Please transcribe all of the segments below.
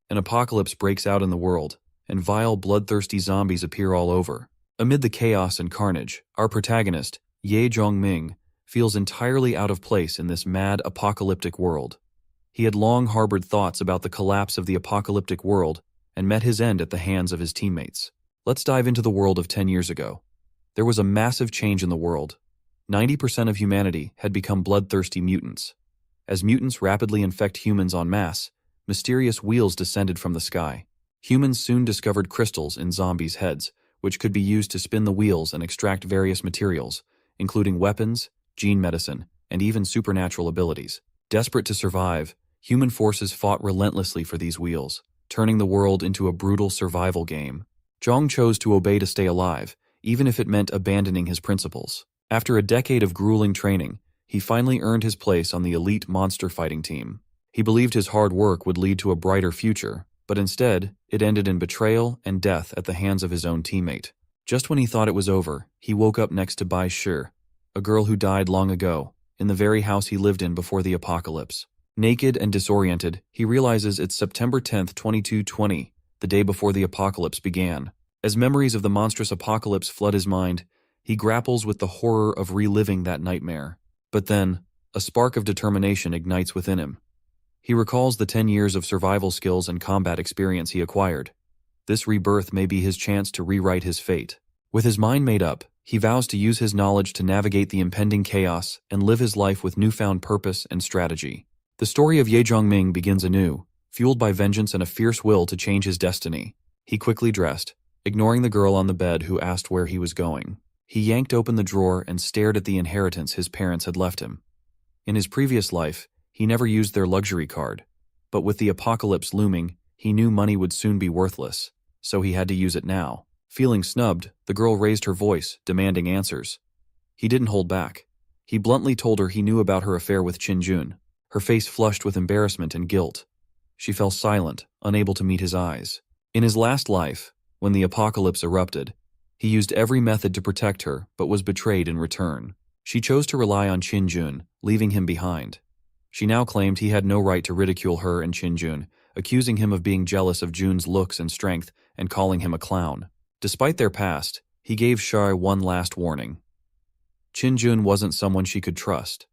An apocalypse breaks out in the world, and vile, bloodthirsty zombies appear all over. Amid the chaos and carnage, our protagonist, Ye Jong-ming, feels entirely out of place in this mad, apocalyptic world. He had long harbored thoughts about the collapse of the apocalyptic world and met his end at the hands of his teammates. Let's dive into the world of 10 years ago. There was a massive change in the world. 90% of humanity had become bloodthirsty mutants. As mutants rapidly infect humans en masse, mysterious wheels descended from the sky. Humans soon discovered crystals in zombies' heads, which could be used to spin the wheels and extract various materials, including weapons, gene medicine, and even supernatural abilities. Desperate to survive, human forces fought relentlessly for these wheels, turning the world into a brutal survival game. Zhong chose to obey to stay alive, even if it meant abandoning his principles. After a decade of grueling training, he finally earned his place on the elite monster fighting team. He believed his hard work would lead to a brighter future, but instead, it ended in betrayal and death at the hands of his own teammate. Just when he thought it was over, he woke up next to Bai Shi, a girl who died long ago, in the very house he lived in before the apocalypse. Naked and disoriented, he realizes it's September 10th, 2220, the day before the apocalypse began. As memories of the monstrous apocalypse flood his mind, he grapples with the horror of reliving that nightmare. But then, a spark of determination ignites within him. He recalls the 10 years of survival skills and combat experience he acquired. This rebirth may be his chance to rewrite his fate. With his mind made up, he vows to use his knowledge to navigate the impending chaos and live his life with newfound purpose and strategy. The story of Ye Jong-ming begins anew, fueled by vengeance and a fierce will to change his destiny. He quickly dressed, ignoring the girl on the bed who asked where he was going. He yanked open the drawer and stared at the inheritance his parents had left him. In his previous life, he never used their luxury card, but with the apocalypse looming, he knew money would soon be worthless, so he had to use it now. Feeling snubbed, the girl raised her voice, demanding answers. He didn't hold back. He bluntly told her he knew about her affair with Qin Jun. Her face flushed with embarrassment and guilt. She fell silent, unable to meet his eyes. In his last life, when the apocalypse erupted, he used every method to protect her, but was betrayed in return. She chose to rely on Qin Jun, leaving him behind. She now claimed he had no right to ridicule her and Qin Jun, accusing him of being jealous of Jun's looks and strength and calling him a clown. Despite their past, he gave Shai one last warning. Qin Jun wasn't someone she could trust.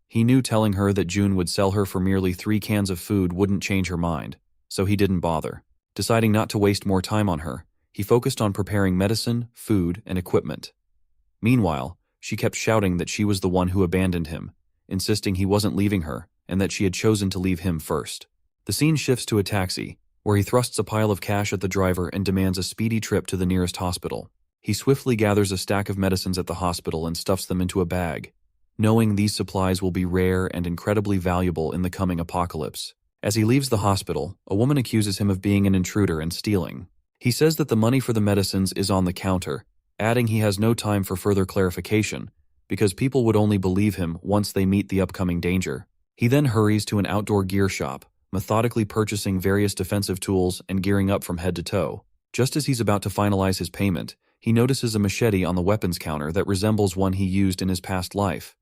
He knew telling her that Jun would sell her for merely 3 cans of food wouldn't change her mind, so he didn't bother. Deciding not to waste more time on her, he focused on preparing medicine, food, and equipment. Meanwhile, she kept shouting that she was the one who abandoned him, insisting he wasn't leaving her and that she had chosen to leave him first. The scene shifts to a taxi, where he thrusts a pile of cash at the driver and demands a speedy trip to the nearest hospital. He swiftly gathers a stack of medicines at the hospital and stuffs them into a bag, knowing these supplies will be rare and incredibly valuable in the coming apocalypse. As he leaves the hospital, a woman accuses him of being an intruder and stealing. He says that the money for the medicines is on the counter, adding he has no time for further clarification, because people would only believe him once they meet the upcoming danger. He then hurries to an outdoor gear shop, methodically purchasing various defensive tools and gearing up from head to toe. Just as he's about to finalize his payment, he notices a machete on the weapons counter that resembles one he used in his past life.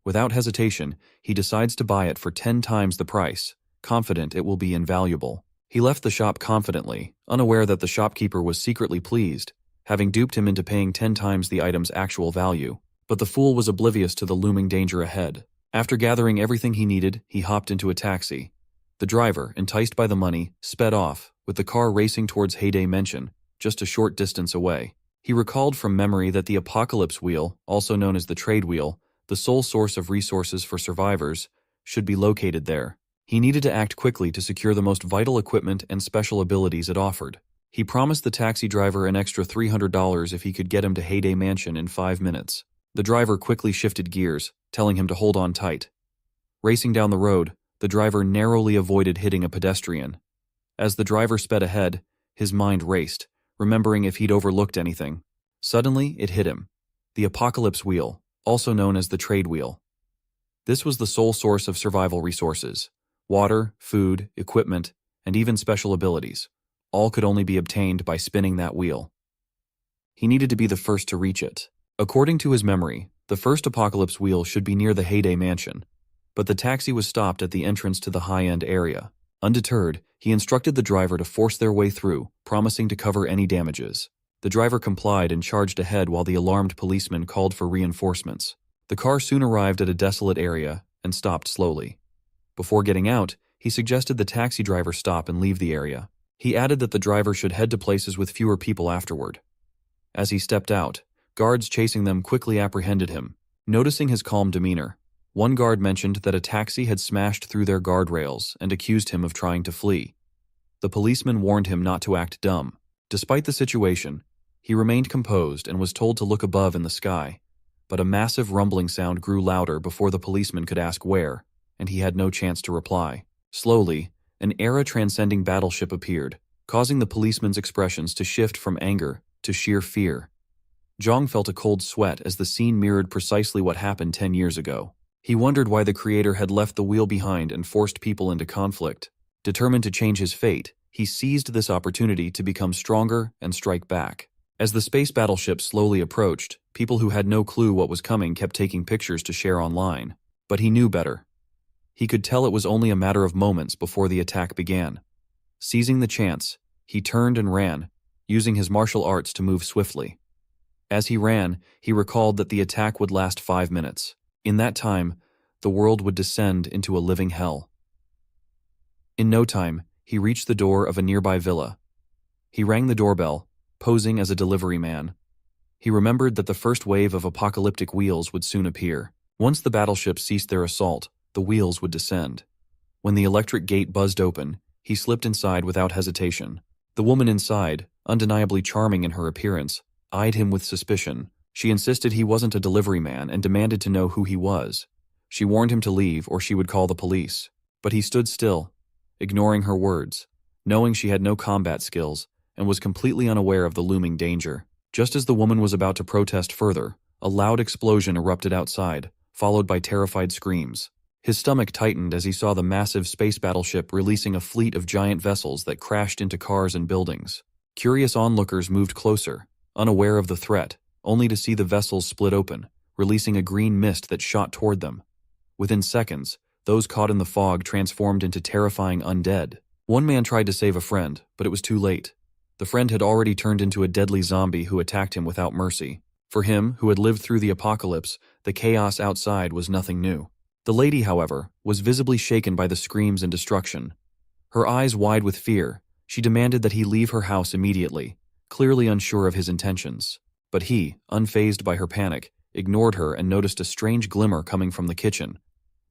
Without hesitation, he decides to buy it for 10 times the price, confident it will be invaluable. He left the shop confidently, unaware that the shopkeeper was secretly pleased, having duped him into paying 10 times the item's actual value. But the fool was oblivious to the looming danger ahead. After gathering everything he needed, he hopped into a taxi. The driver, enticed by the money, sped off, with the car racing towards Heyday Mansion, just a short distance away. He recalled from memory that the Apocalypse Wheel, also known as the Trade Wheel, the sole source of resources for survivors, should be located there. He needed to act quickly to secure the most vital equipment and special abilities it offered. He promised the taxi driver an extra $300 if he could get him to Heyday Mansion in 5 minutes. The driver quickly shifted gears, telling him to hold on tight. Racing down the road, the driver narrowly avoided hitting a pedestrian. As the driver sped ahead, his mind raced, remembering if he'd overlooked anything. Suddenly, it hit him. The Apocalypse Wheel, also known as the Trade Wheel. This was the sole source of survival resources. Water, food, equipment, and even special abilities. All could only be obtained by spinning that wheel. He needed to be the first to reach it. According to his memory, the first Apocalypse Wheel should be near the Heyday Mansion, but the taxi was stopped at the entrance to the high-end area. Undeterred, he instructed the driver to force their way through, promising to cover any damages. The driver complied and charged ahead while the alarmed policeman called for reinforcements. The car soon arrived at a desolate area and stopped slowly. Before getting out, he suggested the taxi driver stop and leave the area. He added that the driver should head to places with fewer people afterward. As he stepped out, guards chasing them quickly apprehended him. Noticing his calm demeanor, one guard mentioned that a taxi had smashed through their guardrails and accused him of trying to flee. The policeman warned him not to act dumb. Despite the situation, he remained composed and was told to look above in the sky. But a massive rumbling sound grew louder before the policeman could ask where, and he had no chance to reply. Slowly, an era-transcending battleship appeared, causing the policeman's expressions to shift from anger to sheer fear. Zhang felt a cold sweat as the scene mirrored precisely what happened 10 years ago. He wondered why the creator had left the wheel behind and forced people into conflict. Determined to change his fate, he seized this opportunity to become stronger and strike back. As the space battleship slowly approached, people who had no clue what was coming kept taking pictures to share online. But he knew better. He could tell it was only a matter of moments before the attack began. Seizing the chance, he turned and ran, using his martial arts to move swiftly. As he ran, he recalled that the attack would last 5 minutes. In that time, the world would descend into a living hell. In no time, he reached the door of a nearby villa. He rang the doorbell, posing as a delivery man. He remembered that the first wave of apocalyptic wheels would soon appear. Once the battleship ceased their assault, the wheels would descend. When the electric gate buzzed open, he slipped inside without hesitation. The woman inside, undeniably charming in her appearance, eyed him with suspicion. She insisted he wasn't a delivery man and demanded to know who he was. She warned him to leave or she would call the police. But he stood still, ignoring her words, knowing she had no combat skills and was completely unaware of the looming danger. Just as the woman was about to protest further, a loud explosion erupted outside, followed by terrified screams. His stomach tightened as he saw the massive space battleship releasing a fleet of giant vessels that crashed into cars and buildings. Curious onlookers moved closer, unaware of the threat, only to see the vessels split open, releasing a green mist that shot toward them. Within seconds, those caught in the fog transformed into terrifying undead. One man tried to save a friend, but it was too late. The friend had already turned into a deadly zombie who attacked him without mercy. For him, who had lived through the apocalypse, the chaos outside was nothing new. The lady, however, was visibly shaken by the screams and destruction. Her eyes wide with fear, she demanded that he leave her house immediately, clearly unsure of his intentions. But he, unfazed by her panic, ignored her and noticed a strange glimmer coming from the kitchen.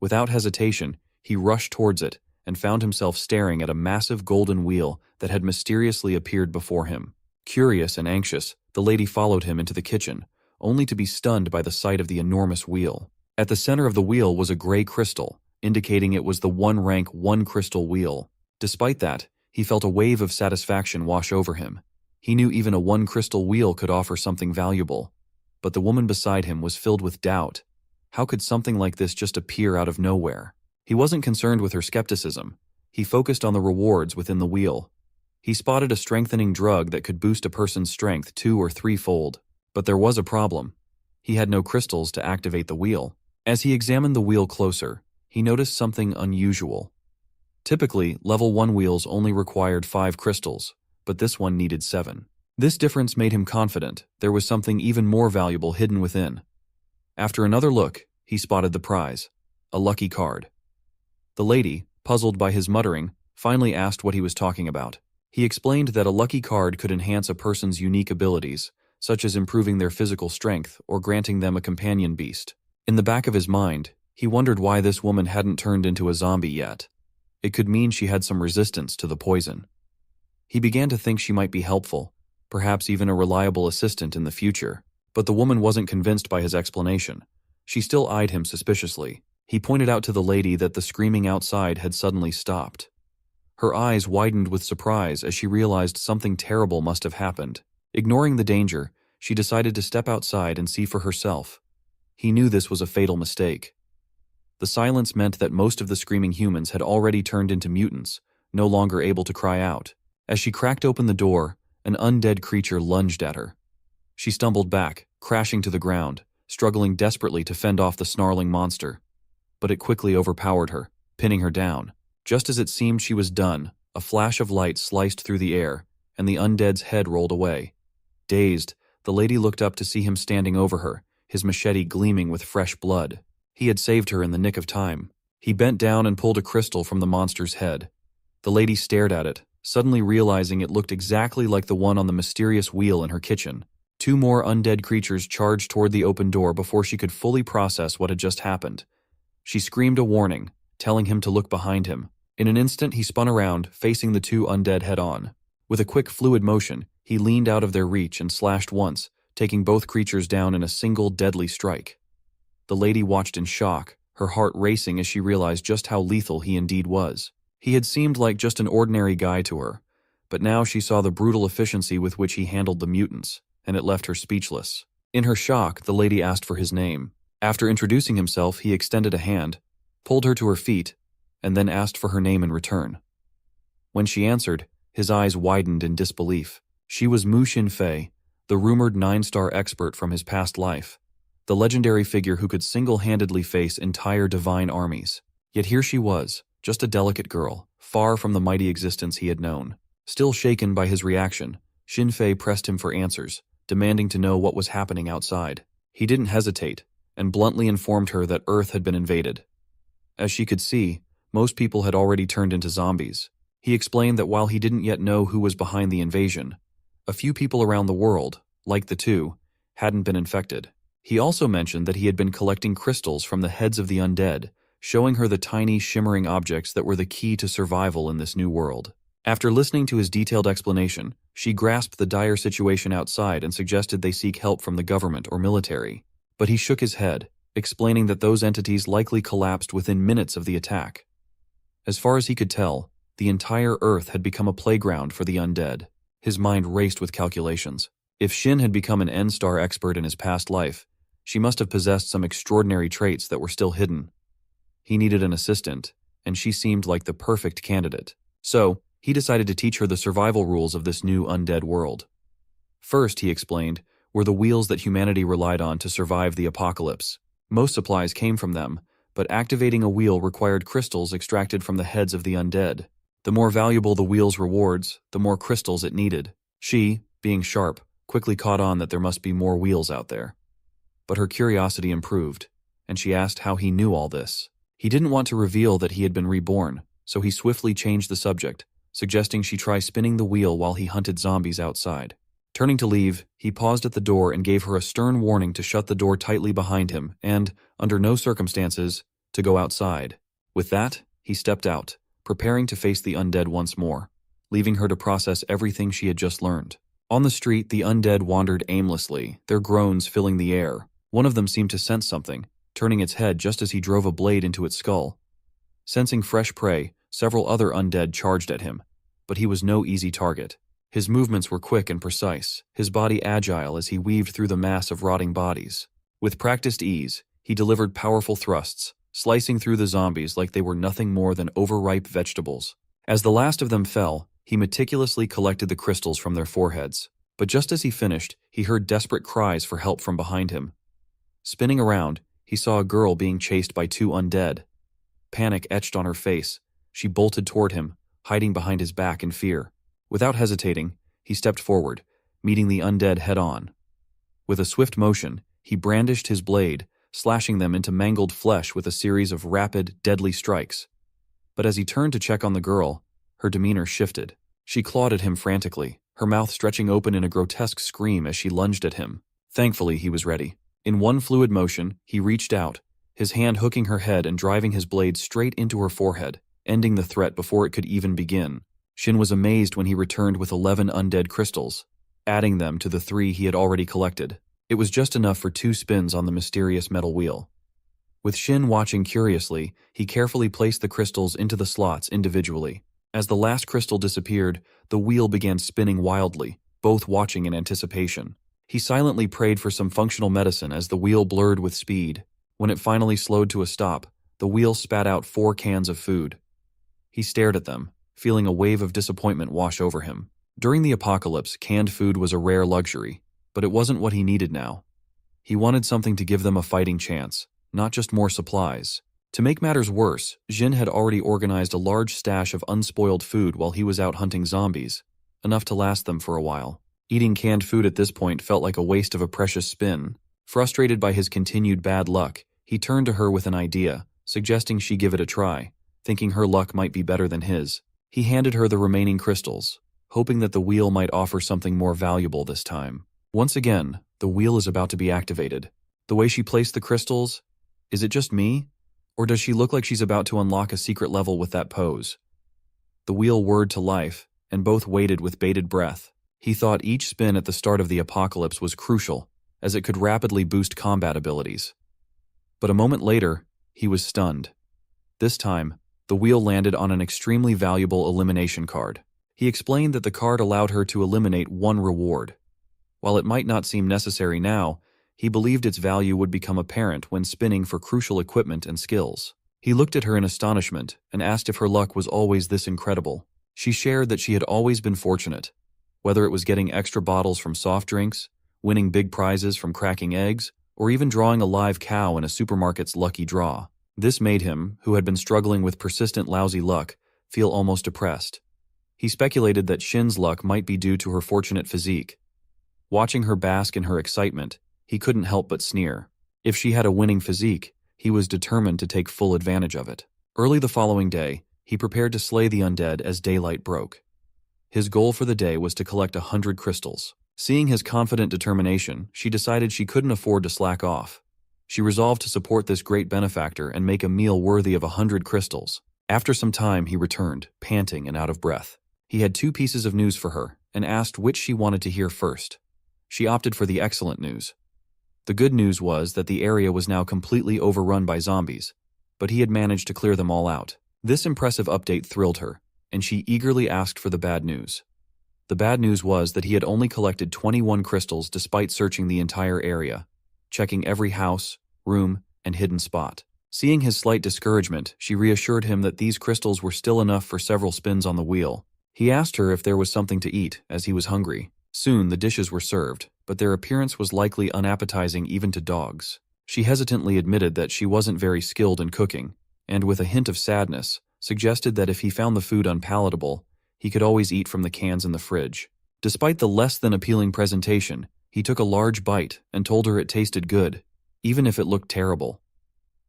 Without hesitation, he rushed towards it and found himself staring at a massive golden wheel that had mysteriously appeared before him. Curious and anxious, the lady followed him into the kitchen, only to be stunned by the sight of the enormous wheel. At the center of the wheel was a gray crystal, indicating it was the one-rank, one-crystal wheel. Despite that, he felt a wave of satisfaction wash over him. He knew even a one-crystal wheel could offer something valuable. But the woman beside him was filled with doubt. How could something like this just appear out of nowhere? He wasn't concerned with her skepticism. He focused on the rewards within the wheel. He spotted a strengthening drug that could boost a person's strength 2 or 3-fold. But there was a problem. He had no crystals to activate the wheel. As he examined the wheel closer, he noticed something unusual. Typically, level 1 wheels only required 5 crystals, but this one needed 7. This difference made him confident there was something even more valuable hidden within. After another look, he spotted the prize, a lucky card. The lady, puzzled by his muttering, finally asked what he was talking about. He explained that a lucky card could enhance a person's unique abilities, such as improving their physical strength or granting them a companion beast. In the back of his mind, he wondered why this woman hadn't turned into a zombie yet. It could mean she had some resistance to the poison. He began to think she might be helpful, perhaps even a reliable assistant in the future. But the woman wasn't convinced by his explanation. She still eyed him suspiciously. He pointed out to the lady that the screaming outside had suddenly stopped. Her eyes widened with surprise as she realized something terrible must have happened. Ignoring the danger, she decided to step outside and see for herself. He knew this was a fatal mistake. The silence meant that most of the screaming humans had already turned into mutants, no longer able to cry out. As she cracked open the door, an undead creature lunged at her. She stumbled back, crashing to the ground, struggling desperately to fend off the snarling monster. But it quickly overpowered her, pinning her down. Just as it seemed she was done, a flash of light sliced through the air, and the undead's head rolled away. Dazed, the lady looked up to see him standing over her, his machete gleaming with fresh blood. He had saved her in the nick of time. He bent down and pulled a crystal from the monster's head. The lady stared at it, suddenly realizing it looked exactly like the one on the mysterious wheel in her kitchen. 2 more undead creatures charged toward the open door before she could fully process what had just happened. She screamed a warning, telling him to look behind him. In an instant, he spun around, facing the 2 undead head-on. With a quick, fluid motion, he leaned out of their reach and slashed once, taking both creatures down in a single deadly strike. The lady watched in shock, her heart racing as she realized just how lethal he indeed was. He had seemed like just an ordinary guy to her, but now she saw the brutal efficiency with which he handled the mutants, and it left her speechless. In her shock, the lady asked for his name. After introducing himself, he extended a hand, pulled her to her feet, and then asked for her name in return. When she answered, his eyes widened in disbelief. She was Mu Xinfei, the rumored 9-star expert from his past life, the legendary figure who could single-handedly face entire divine armies. Yet here she was, just a delicate girl, far from the mighty existence he had known. Still shaken by his reaction, Xinfei pressed him for answers, demanding to know what was happening outside. He didn't hesitate, and bluntly informed her that Earth had been invaded. As she could see, most people had already turned into zombies. He explained that while he didn't yet know who was behind the invasion, a few people around the world, like the 2, hadn't been infected. He also mentioned that he had been collecting crystals from the heads of the undead, showing her the tiny, shimmering objects that were the key to survival in this new world. After listening to his detailed explanation, she grasped the dire situation outside and suggested they seek help from the government or military. But he shook his head, explaining that those entities likely collapsed within minutes of the attack. As far as he could tell, the entire Earth had become a playground for the undead. His mind raced with calculations. If Xin had become an N-star expert in his past life, she must have possessed some extraordinary traits that were still hidden. He needed an assistant, and she seemed like the perfect candidate. So, he decided to teach her the survival rules of this new undead world. First, he explained, were the wheels that humanity relied on to survive the apocalypse. Most supplies came from them, but activating a wheel required crystals extracted from the heads of the undead. The more valuable the wheel's rewards, the more crystals it needed. She, being sharp, quickly caught on that there must be more wheels out there. But her curiosity improved, and she asked how he knew all this. He didn't want to reveal that he had been reborn, so he swiftly changed the subject, suggesting she try spinning the wheel while he hunted zombies outside. Turning to leave, he paused at the door and gave her a stern warning to shut the door tightly behind him and, under no circumstances, to go outside. With that, he stepped out, preparing to face the undead once more, leaving her to process everything she had just learned. On the street, the undead wandered aimlessly, their groans filling the air. One of them seemed to sense something, turning its head just as he drove a blade into its skull. Sensing fresh prey, several other undead charged at him, but he was no easy target. His movements were quick and precise, his body agile as he weaved through the mass of rotting bodies. With practiced ease, he delivered powerful thrusts, slicing through the zombies like they were nothing more than overripe vegetables. As the last of them fell, he meticulously collected the crystals from their foreheads. But just as he finished, he heard desperate cries for help from behind him. Spinning around, he saw a girl being chased by 2 undead. Panic etched on her face. She bolted toward him, hiding behind his back in fear. Without hesitating, he stepped forward, meeting the undead head-on. With a swift motion, he brandished his blade, slashing them into mangled flesh with a series of rapid, deadly strikes. But as he turned to check on the girl, her demeanor shifted. She clawed at him frantically, her mouth stretching open in a grotesque scream as she lunged at him. Thankfully, he was ready. In one fluid motion, he reached out, his hand hooking her head and driving his blade straight into her forehead, ending the threat before it could even begin. Xin was amazed when he returned with 11 undead crystals, adding them to the 3 he had already collected. It was just enough for 2 spins on the mysterious metal wheel. With Xin watching curiously, he carefully placed the crystals into the slots individually. As the last crystal disappeared, the wheel began spinning wildly, both watching in anticipation. He silently prayed for some functional medicine as the wheel blurred with speed. When it finally slowed to a stop, the wheel spat out 4 cans of food. He stared at them, feeling a wave of disappointment wash over him. During the apocalypse, canned food was a rare luxury, but it wasn't what he needed now. He wanted something to give them a fighting chance, not just more supplies. To make matters worse, Jin had already organized a large stash of unspoiled food while he was out hunting zombies, enough to last them for a while. Eating canned food at this point felt like a waste of a precious spin. Frustrated by his continued bad luck, he turned to her with an idea, suggesting she give it a try, thinking her luck might be better than his. He handed her the remaining crystals, hoping that the wheel might offer something more valuable this time. Once again, the wheel is about to be activated. The way she placed the crystals, is it just me? Or does she look like she's about to unlock a secret level with that pose? The wheel whirred to life, and both waited with bated breath. He thought each spin at the start of the apocalypse was crucial, as it could rapidly boost combat abilities. But a moment later, he was stunned. This time, the wheel landed on an extremely valuable elimination card. He explained that the card allowed her to eliminate one reward. While it might not seem necessary now, he believed its value would become apparent when spinning for crucial equipment and skills. He looked at her in astonishment and asked if her luck was always this incredible. She shared that she had always been fortunate, whether it was getting extra bottles from soft drinks, winning big prizes from cracking eggs, or even drawing a live cow in a supermarket's lucky draw. This made him, who had been struggling with persistent lousy luck, feel almost depressed. He speculated that Shin's luck might be due to her fortunate physique. Watching her bask in her excitement, he couldn't help but sneer. If she had a winning physique, he was determined to take full advantage of it. Early the following day, he prepared to slay the undead as daylight broke. His goal for the day was to collect 100 crystals. Seeing his confident determination, she decided she couldn't afford to slack off. She resolved to support this great benefactor and make a meal worthy of 100 crystals. After some time, he returned, panting and out of breath. He had 2 pieces of news for her and asked which she wanted to hear first. She opted for the excellent news. The good news was that the area was now completely overrun by zombies, but he had managed to clear them all out. This impressive update thrilled her, and she eagerly asked for the bad news. The bad news was that he had only collected 21 crystals despite searching the entire area, checking every house, room, and hidden spot. Seeing his slight discouragement, she reassured him that these crystals were still enough for several spins on the wheel. He asked her if there was something to eat, as he was hungry. Soon the dishes were served, but their appearance was likely unappetizing even to dogs. She hesitantly admitted that she wasn't very skilled in cooking, and with a hint of sadness, suggested that if he found the food unpalatable, he could always eat from the cans in the fridge. Despite the less than appealing presentation, he took a large bite and told her it tasted good, even if it looked terrible.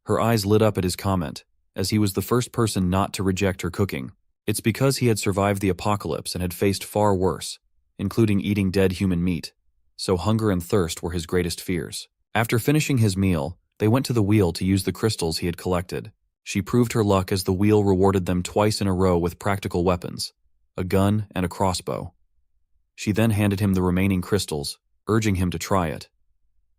Her eyes lit up at his comment, as he was the first person not to reject her cooking. It's because he had survived the apocalypse and had faced far worse, including eating dead human meat, so hunger and thirst were his greatest fears. After finishing his meal, they went to the wheel to use the crystals he had collected. She proved her luck as the wheel rewarded them twice in a row with practical weapons, a gun and a crossbow. She then handed him the remaining crystals, urging him to try it.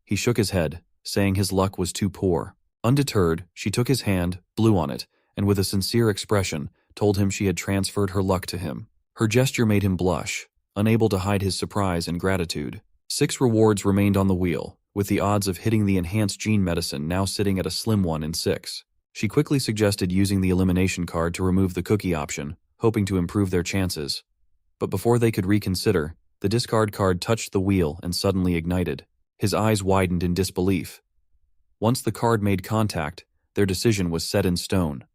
He shook his head, saying his luck was too poor. Undeterred, she took his hand, blew on it, and with a sincere expression, told him she had transferred her luck to him. Her gesture made him blush, unable to hide his surprise and gratitude. 6 rewards remained on the wheel, with the odds of hitting the enhanced gene medicine now sitting at a slim 1 in 6. She quickly suggested using the elimination card to remove the cookie option, hoping to improve their chances. But before they could reconsider, the discard card touched the wheel and suddenly ignited. His eyes widened in disbelief. Once the card made contact, their decision was set in stone.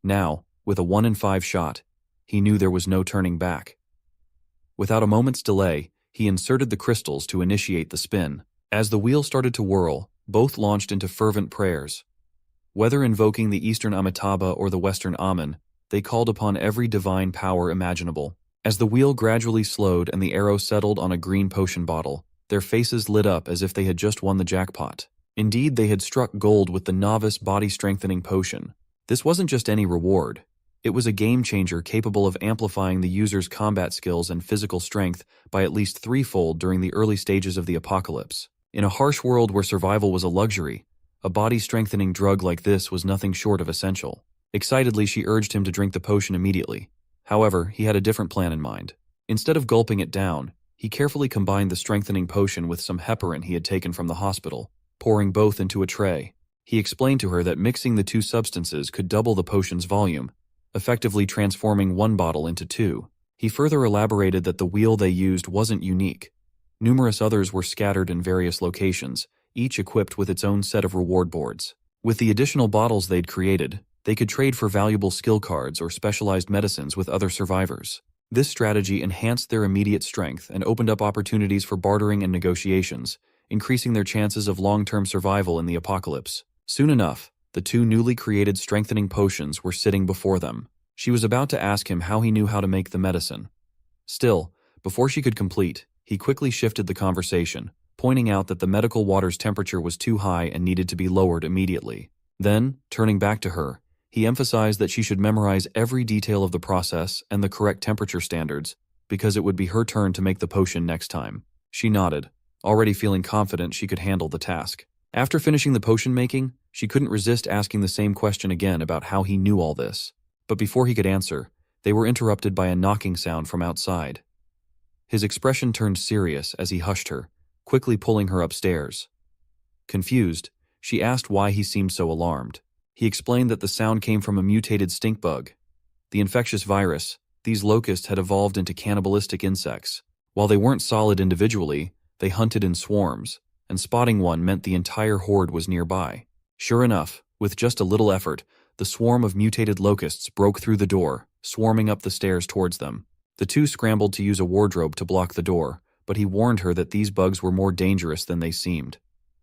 Now, with a 1 in 5 shot, he knew there was no turning back. Without a moment's delay, he inserted the crystals to initiate the spin. As the wheel started to whirl, both launched into fervent prayers. Whether invoking the Eastern Amitabha or the Western Amen, they called upon every divine power imaginable. As the wheel gradually slowed and the arrow settled on a green potion bottle, their faces lit up as if they had just won the jackpot. Indeed, they had struck gold with the novice body-strengthening potion. This wasn't just any reward. It was a game-changer capable of amplifying the user's combat skills and physical strength by at least 3-fold during the early stages of the apocalypse. In a harsh world where survival was a luxury, a body-strengthening drug like this was nothing short of essential. Excitedly, she urged him to drink the potion immediately. However, he had a different plan in mind. Instead of gulping it down, he carefully combined the strengthening potion with some heparin he had taken from the hospital, pouring both into a tray. He explained to her that mixing the 2 substances could double the potion's volume, effectively transforming 1 bottle into 2. He further elaborated that the wheel they used wasn't unique. Numerous others were scattered in various locations, each equipped with its own set of reward boards. With the additional bottles they'd created, they could trade for valuable skill cards or specialized medicines with other survivors. This strategy enhanced their immediate strength and opened up opportunities for bartering and negotiations, increasing their chances of long-term survival in the apocalypse. Soon enough, the two newly created strengthening potions were sitting before them. She was about to ask him how he knew how to make the medicine. Still, before she could complete, he quickly shifted the conversation, pointing out that the medical water's temperature was too high and needed to be lowered immediately. Then, turning back to her, he emphasized that she should memorize every detail of the process and the correct temperature standards, because it would be her turn to make the potion next time. She nodded, already feeling confident she could handle the task. After finishing the potion making, she couldn't resist asking the same question again about how he knew all this. But before he could answer, they were interrupted by a knocking sound from outside. His expression turned serious as he hushed her, quickly pulling her upstairs. Confused, she asked why he seemed so alarmed. He explained that the sound came from a mutated stink bug. The infectious virus, these locusts had evolved into cannibalistic insects. While they weren't solid individually, they hunted in swarms, and spotting one meant the entire horde was nearby. Sure enough, with just a little effort, the swarm of mutated locusts broke through the door, swarming up the stairs towards them. The two scrambled to use a wardrobe to block the door, but he warned her that these bugs were more dangerous than they seemed.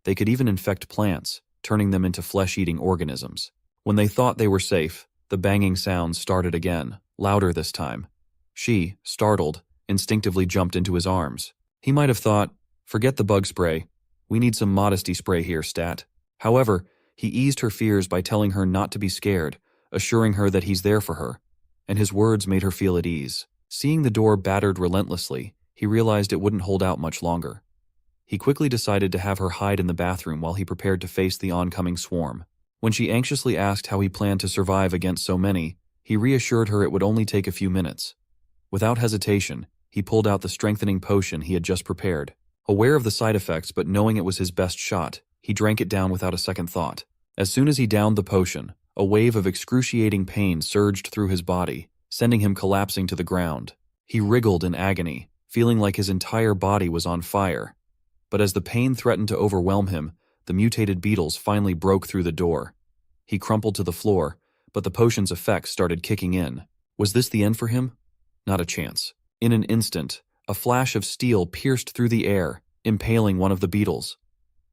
They could even infect plants, turning them into flesh-eating organisms. When they thought they were safe, the banging sounds started again, louder this time. She, startled, instinctively jumped into his arms. He might have thought, "Forget the bug spray. We need some modesty spray here, stat." However, he eased her fears by telling her not to be scared, assuring her that he's there for her, and his words made her feel at ease. Seeing the door battered relentlessly, he realized it wouldn't hold out much longer. He quickly decided to have her hide in the bathroom while he prepared to face the oncoming swarm. When she anxiously asked how he planned to survive against so many, he reassured her it would only take a few minutes. Without hesitation, he pulled out the strengthening potion he had just prepared. Aware of the side effects but knowing it was his best shot, he drank it down without a second thought. As soon as he downed the potion, a wave of excruciating pain surged through his body, sending him collapsing to the ground. He wriggled in agony, feeling like his entire body was on fire. But as the pain threatened to overwhelm him, the mutated beetles finally broke through the door. He crumpled to the floor, but the potion's effects started kicking in. Was this the end for him? Not a chance. In an instant, a flash of steel pierced through the air, impaling one of the beetles.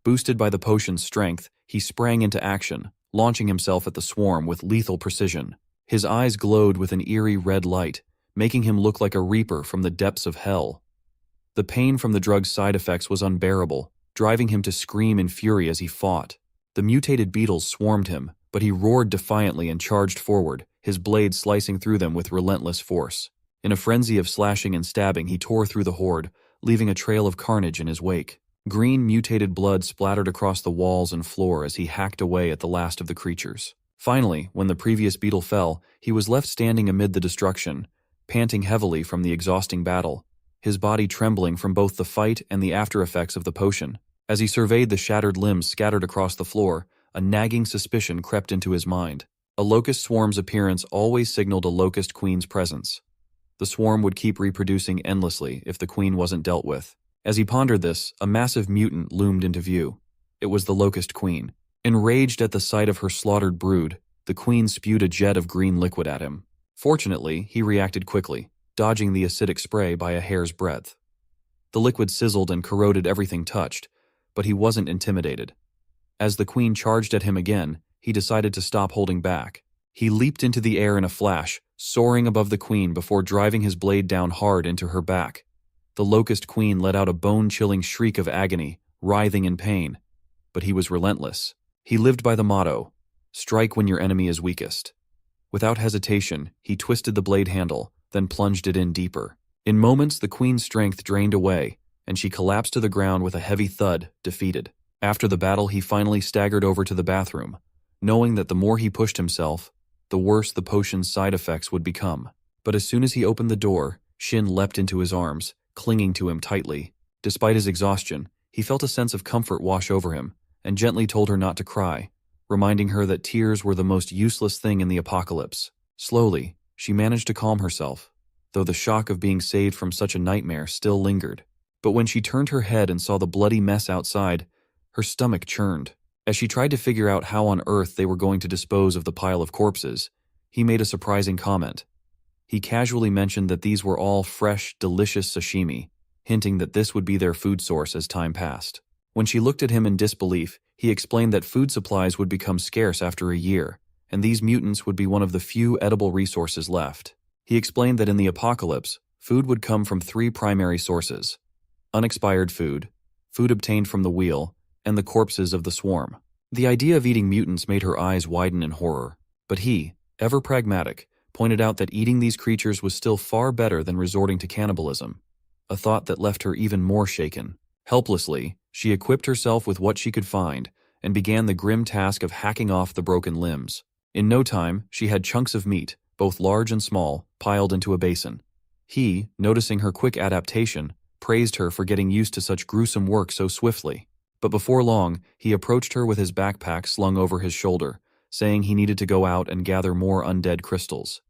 Boosted by the potion's strength, he sprang into action, launching himself at the swarm with lethal precision. His eyes glowed with an eerie red light, making him look like a reaper from the depths of hell. The pain from the drug's side effects was unbearable, driving him to scream in fury as he fought. The mutated beetles swarmed him, but he roared defiantly and charged forward, his blade slicing through them with relentless force. In a frenzy of slashing and stabbing, he tore through the horde, leaving a trail of carnage in his wake. Green mutated blood splattered across the walls and floor as he hacked away at the last of the creatures. Finally, when the previous beetle fell, he was left standing amid the destruction, panting heavily from the exhausting battle, his body trembling from both the fight and the after-effects of the potion. As he surveyed the shattered limbs scattered across the floor, a nagging suspicion crept into his mind. A locust swarm's appearance always signaled a locust queen's presence. The swarm would keep reproducing endlessly if the queen wasn't dealt with. As he pondered this, a massive mutant loomed into view. It was the locust queen. Enraged at the sight of her slaughtered brood, the queen spewed a jet of green liquid at him. Fortunately, he reacted quickly, dodging the acidic spray by a hair's breadth. The liquid sizzled and corroded everything touched, but he wasn't intimidated. As the queen charged at him again, he decided to stop holding back. He leaped into the air in a flash, soaring above the queen before driving his blade down hard into her back. The locust queen let out a bone-chilling shriek of agony, writhing in pain. But he was relentless. He lived by the motto, "Strike when your enemy is weakest." Without hesitation, he twisted the blade handle, then plunged it in deeper. In moments, the queen's strength drained away, and she collapsed to the ground with a heavy thud, defeated. After the battle, he finally staggered over to the bathroom, knowing that the more he pushed himself, the worse the potion's side effects would become. But as soon as he opened the door, Shin leapt into his arms, clinging to him tightly. Despite his exhaustion, he felt a sense of comfort wash over him, and gently told her not to cry, reminding her that tears were the most useless thing in the apocalypse. Slowly, she managed to calm herself, though the shock of being saved from such a nightmare still lingered. But when she turned her head and saw the bloody mess outside, her stomach churned. As she tried to figure out how on earth they were going to dispose of the pile of corpses, he made a surprising comment. He casually mentioned that these were all fresh, delicious sashimi, hinting that this would be their food source as time passed. When she looked at him in disbelief, he explained that food supplies would become scarce after a year, and these mutants would be one of the few edible resources left. He explained that in the apocalypse, food would come from 3 primary sources: unexpired food, food obtained from the wheel, and the corpses of the swarm. The idea of eating mutants made her eyes widen in horror, but he, ever pragmatic, pointed out that eating these creatures was still far better than resorting to cannibalism, a thought that left her even more shaken. Helplessly, she equipped herself with what she could find and began the grim task of hacking off the broken limbs. In no time, she had chunks of meat, both large and small, piled into a basin. He, noticing her quick adaptation, praised her for getting used to such gruesome work so swiftly. But before long, he approached her with his backpack slung over his shoulder, saying he needed to go out and gather more undead crystals.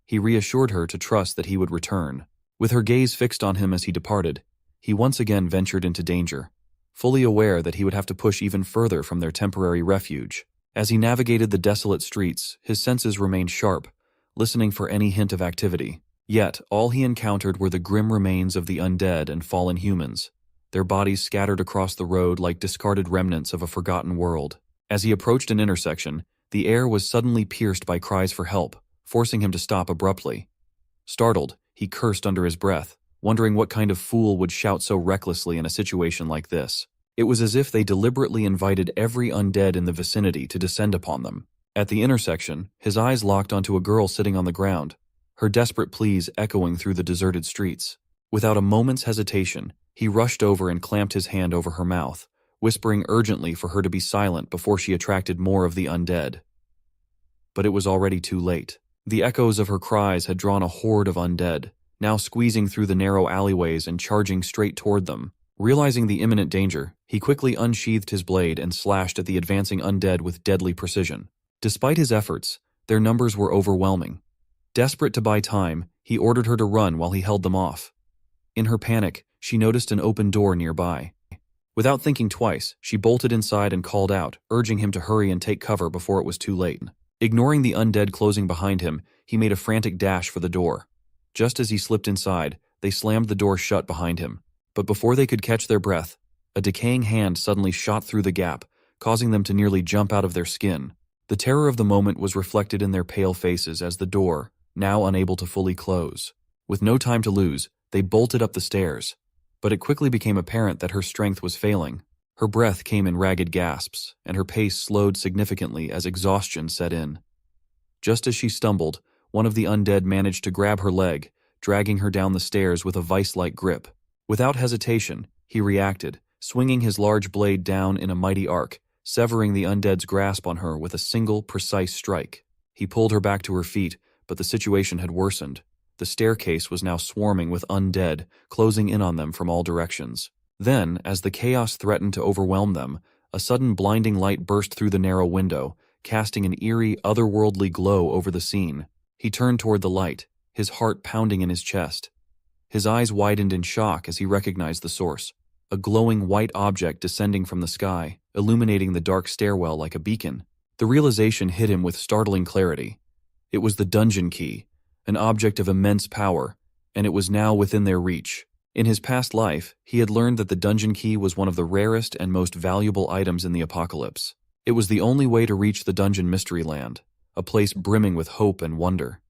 He reassured her to trust that he would return. With her gaze fixed on him as he departed, he once again ventured into danger, fully aware that he would have to push even further from their temporary refuge. As he navigated the desolate streets, his senses remained sharp, listening for any hint of activity. Yet, all he encountered were the grim remains of the undead and fallen humans, their bodies scattered across the road like discarded remnants of a forgotten world. As he approached an intersection, the air was suddenly pierced by cries for help, forcing him to stop abruptly. Startled, he cursed under his breath, wondering what kind of fool would shout so recklessly in a situation like this. It was as if they deliberately invited every undead in the vicinity to descend upon them. At the intersection, his eyes locked onto a girl sitting on the ground, her desperate pleas echoing through the deserted streets. Without a moment's hesitation, he rushed over and clamped his hand over her mouth, whispering urgently for her to be silent before she attracted more of the undead. But it was already too late. The echoes of her cries had drawn a horde of undead, now squeezing through the narrow alleyways and charging straight toward them. Realizing the imminent danger, he quickly unsheathed his blade and slashed at the advancing undead with deadly precision. Despite his efforts, their numbers were overwhelming. Desperate to buy time, he ordered her to run while he held them off. In her panic, she noticed an open door nearby. Without thinking twice, she bolted inside and called out, urging him to hurry and take cover before it was too late. Ignoring the undead closing behind him, he made a frantic dash for the door. Just as he slipped inside, they slammed the door shut behind him. But before they could catch their breath, a decaying hand suddenly shot through the gap, causing them to nearly jump out of their skin. The terror of the moment was reflected in their pale faces as the door, now unable to fully close. With no time to lose, they bolted up the stairs. But it quickly became apparent that her strength was failing. Her breath came in ragged gasps, and her pace slowed significantly as exhaustion set in. Just as she stumbled, one of the undead managed to grab her leg, dragging her down the stairs with a vice-like grip. Without hesitation, he reacted, swinging his large blade down in a mighty arc, severing the undead's grasp on her with a single, precise strike. He pulled her back to her feet, but the situation had worsened. The staircase was now swarming with undead, closing in on them from all directions. Then, as the chaos threatened to overwhelm them, a sudden blinding light burst through the narrow window, casting an eerie, otherworldly glow over the scene. He turned toward the light, his heart pounding in his chest. His eyes widened in shock as he recognized the source, a glowing white object descending from the sky, illuminating the dark stairwell like a beacon. The realization hit him with startling clarity. It was the dungeon key, an object of immense power, and it was now within their reach. In his past life, he had learned that the dungeon key was one of the rarest and most valuable items in the apocalypse. It was the only way to reach the dungeon mystery land, a place brimming with hope and wonder.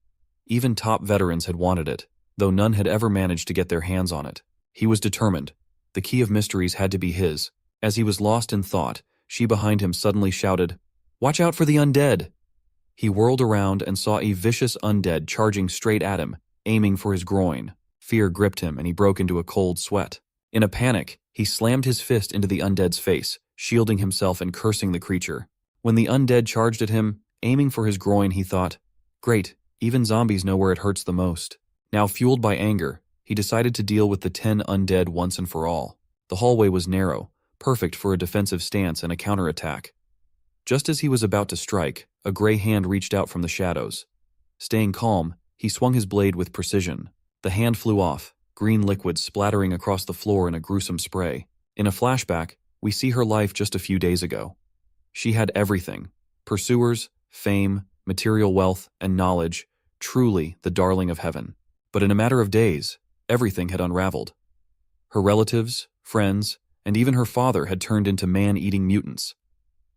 Even top veterans had wanted it, though none had ever managed to get their hands on it. He was determined. The key of mysteries had to be his. As he was lost in thought, she behind him suddenly shouted, "Watch out for the undead!" He whirled around and saw a vicious undead charging straight at him, aiming for his groin. Fear gripped him and he broke into a cold sweat. In a panic, he slammed his fist into the undead's face, shielding himself and cursing the creature. When the undead charged at him, aiming for his groin, he thought, "Great, even zombies know where it hurts the most." Now fueled by anger, he decided to deal with the 10 undead once and for all. The hallway was narrow, perfect for a defensive stance and a counterattack. Just as he was about to strike, a gray hand reached out from the shadows. Staying calm, he swung his blade with precision. The hand flew off, green liquid splattering across the floor in a gruesome spray. In a flashback, we see her life just a few days ago. She had everything: pursuers, fame, material wealth, and knowledge, truly the darling of heaven. But in a matter of days, everything had unraveled. Her relatives, friends, and even her father had turned into man-eating mutants.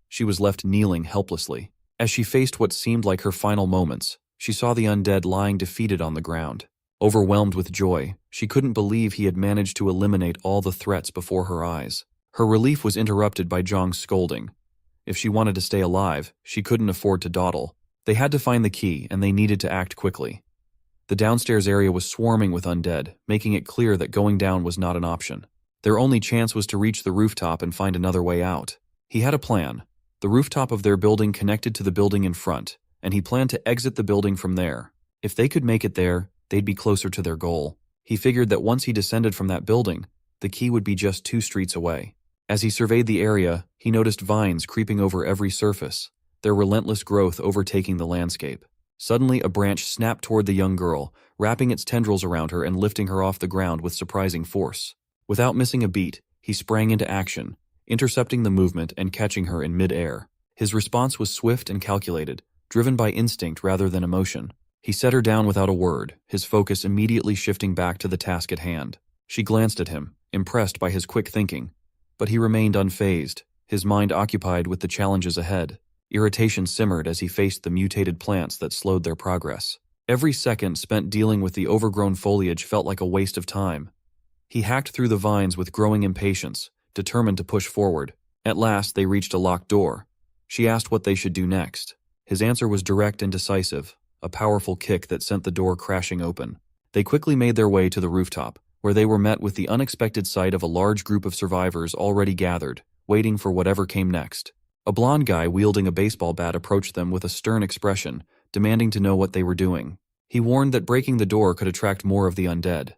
She was left kneeling helplessly. As she faced what seemed like her final moments, she saw the undead lying defeated on the ground. Overwhelmed with joy, she couldn't believe he had managed to eliminate all the threats before her eyes. Her relief was interrupted by Zhang's scolding. If she wanted to stay alive, she couldn't afford to dawdle. They had to find the key, and they needed to act quickly. The downstairs area was swarming with undead, making it clear that going down was not an option. Their only chance was to reach the rooftop and find another way out. He had a plan. The rooftop of their building connected to the building in front, and he planned to exit the building from there. If they could make it there, they'd be closer to their goal. He figured that once he descended from that building, the key would be just 2 streets away. As he surveyed the area, he noticed vines creeping over every surface, their relentless growth overtaking the landscape. Suddenly, a branch snapped toward the young girl, wrapping its tendrils around her and lifting her off the ground with surprising force. Without missing a beat, he sprang into action, intercepting the movement and catching her in mid-air. His response was swift and calculated, driven by instinct rather than emotion. He set her down without a word, his focus immediately shifting back to the task at hand. She glanced at him, impressed by his quick thinking, but he remained unfazed, his mind occupied with the challenges ahead. Irritation simmered as he faced the mutated plants that slowed their progress. Every second spent dealing with the overgrown foliage felt like a waste of time. He hacked through the vines with growing impatience, determined to push forward. At last, they reached a locked door. She asked what they should do next. His answer was direct and decisive, a powerful kick that sent the door crashing open. They quickly made their way to the rooftop, where they were met with the unexpected sight of a large group of survivors already gathered, waiting for whatever came next. A blond guy wielding a baseball bat approached them with a stern expression, demanding to know what they were doing. He warned that breaking the door could attract more of the undead.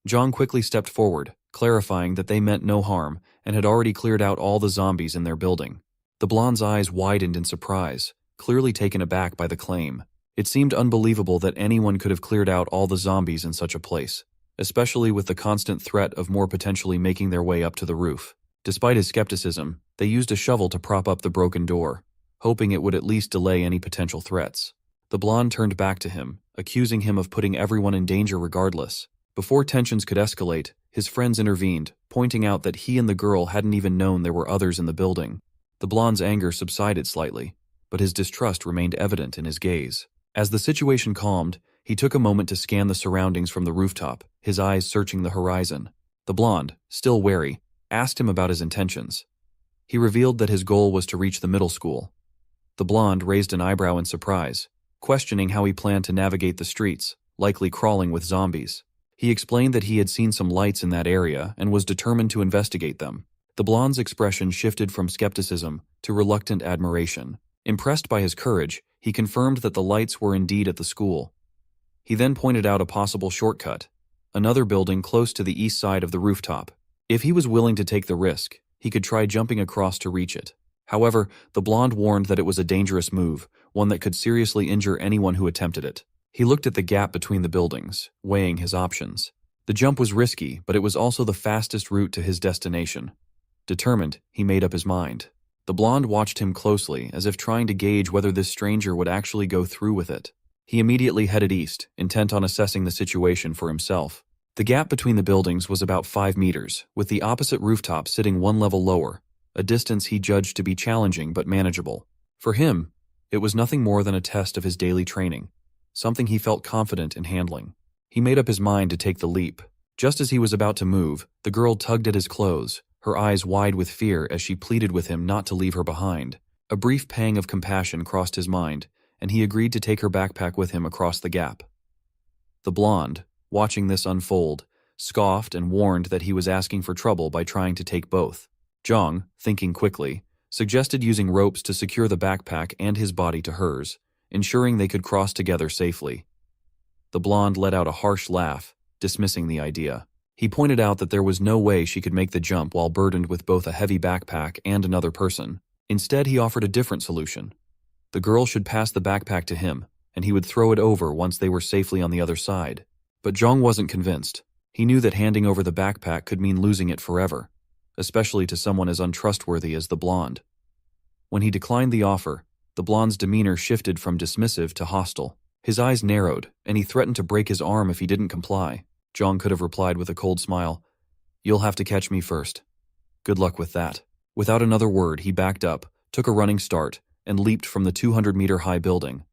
Zhang quickly stepped forward, clarifying that they meant no harm and had already cleared out all the zombies in their building. The blonde's eyes widened in surprise, clearly taken aback by the claim. It seemed unbelievable that anyone could have cleared out all the zombies in such a place, especially with the constant threat of more potentially making their way up to the roof. Despite his skepticism, they used a shovel to prop up the broken door, hoping it would at least delay any potential threats. The blonde turned back to him, accusing him of putting everyone in danger regardless. Before tensions could escalate, his friends intervened, pointing out that he and the girl hadn't even known there were others in the building. The blonde's anger subsided slightly, but his distrust remained evident in his gaze. As the situation calmed, he took a moment to scan the surroundings from the rooftop, his eyes searching the horizon. The blonde, still wary, asked him about his intentions. He revealed that his goal was to reach the middle school. The blonde raised an eyebrow in surprise, questioning how he planned to navigate the streets, likely crawling with zombies. He explained that he had seen some lights in that area and was determined to investigate them. The blonde's expression shifted from skepticism to reluctant admiration. Impressed by his courage, he confirmed that the lights were indeed at the school. He then pointed out a possible shortcut, another building close to the east side of the rooftop. If he was willing to take the risk, he could try jumping across to reach it. However, the blonde warned that it was a dangerous move, one that could seriously injure anyone who attempted it. He looked at the gap between the buildings, weighing his options. The jump was risky, but it was also the fastest route to his destination. Determined, he made up his mind. The blonde watched him closely, as if trying to gauge whether this stranger would actually go through with it. He immediately headed east, intent on assessing the situation for himself. The gap between the buildings was about 5 meters, with the opposite rooftop sitting 1 level lower, a distance he judged to be challenging but manageable. For him, it was nothing more than a test of his daily training, something he felt confident in handling. He made up his mind to take the leap. Just as he was about to move, the girl tugged at his clothes, her eyes wide with fear as she pleaded with him not to leave her behind. A brief pang of compassion crossed his mind, and he agreed to take her backpack with him across the gap. The blonde, watching this unfold, scoffed and warned that he was asking for trouble by trying to take both. Zhang, thinking quickly, suggested using ropes to secure the backpack and his body to hers, ensuring they could cross together safely. The blonde let out a harsh laugh, dismissing the idea. He pointed out that there was no way she could make the jump while burdened with both a heavy backpack and another person. Instead, he offered a different solution. The girl should pass the backpack to him, and he would throw it over once they were safely on the other side. But Zhang wasn't convinced. He knew that handing over the backpack could mean losing it forever, especially to someone as untrustworthy as the blonde. When he declined the offer, the blonde's demeanor shifted from dismissive to hostile. His eyes narrowed, and he threatened to break his arm if he didn't comply. Zhang could have replied with a cold smile, "You'll have to catch me first. Good luck with that." Without another word, he backed up, took a running start, and leaped from the 200-meter-high building.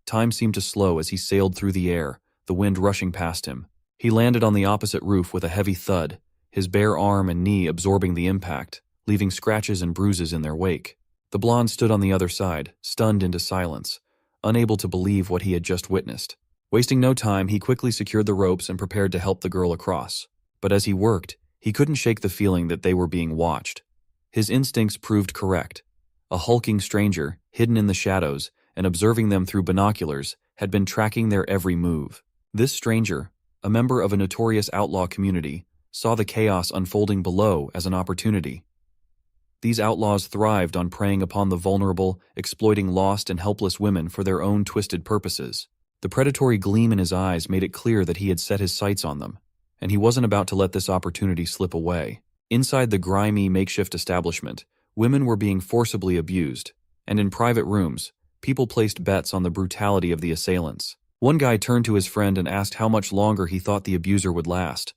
Time seemed to slow as he sailed through the air, the wind rushing past him. He landed on the opposite roof with a heavy thud, his bare arm and knee absorbing the impact, leaving scratches and bruises in their wake. The blonde stood on the other side, stunned into silence, unable to believe what he had just witnessed. Wasting no time, he quickly secured the ropes and prepared to help the girl across. But as he worked, he couldn't shake the feeling that they were being watched. His instincts proved correct. A hulking stranger, hidden in the shadows and observing them through binoculars, had been tracking their every move. This stranger, a member of a notorious outlaw community, saw the chaos unfolding below as an opportunity. These outlaws thrived on preying upon the vulnerable, exploiting lost and helpless women for their own twisted purposes. The predatory gleam in his eyes made it clear that he had set his sights on them, and he wasn't about to let this opportunity slip away. Inside the grimy, makeshift establishment, women were being forcibly abused, and in private rooms, people placed bets on the brutality of the assailants. One guy turned to his friend and asked how much longer he thought the abuser would last.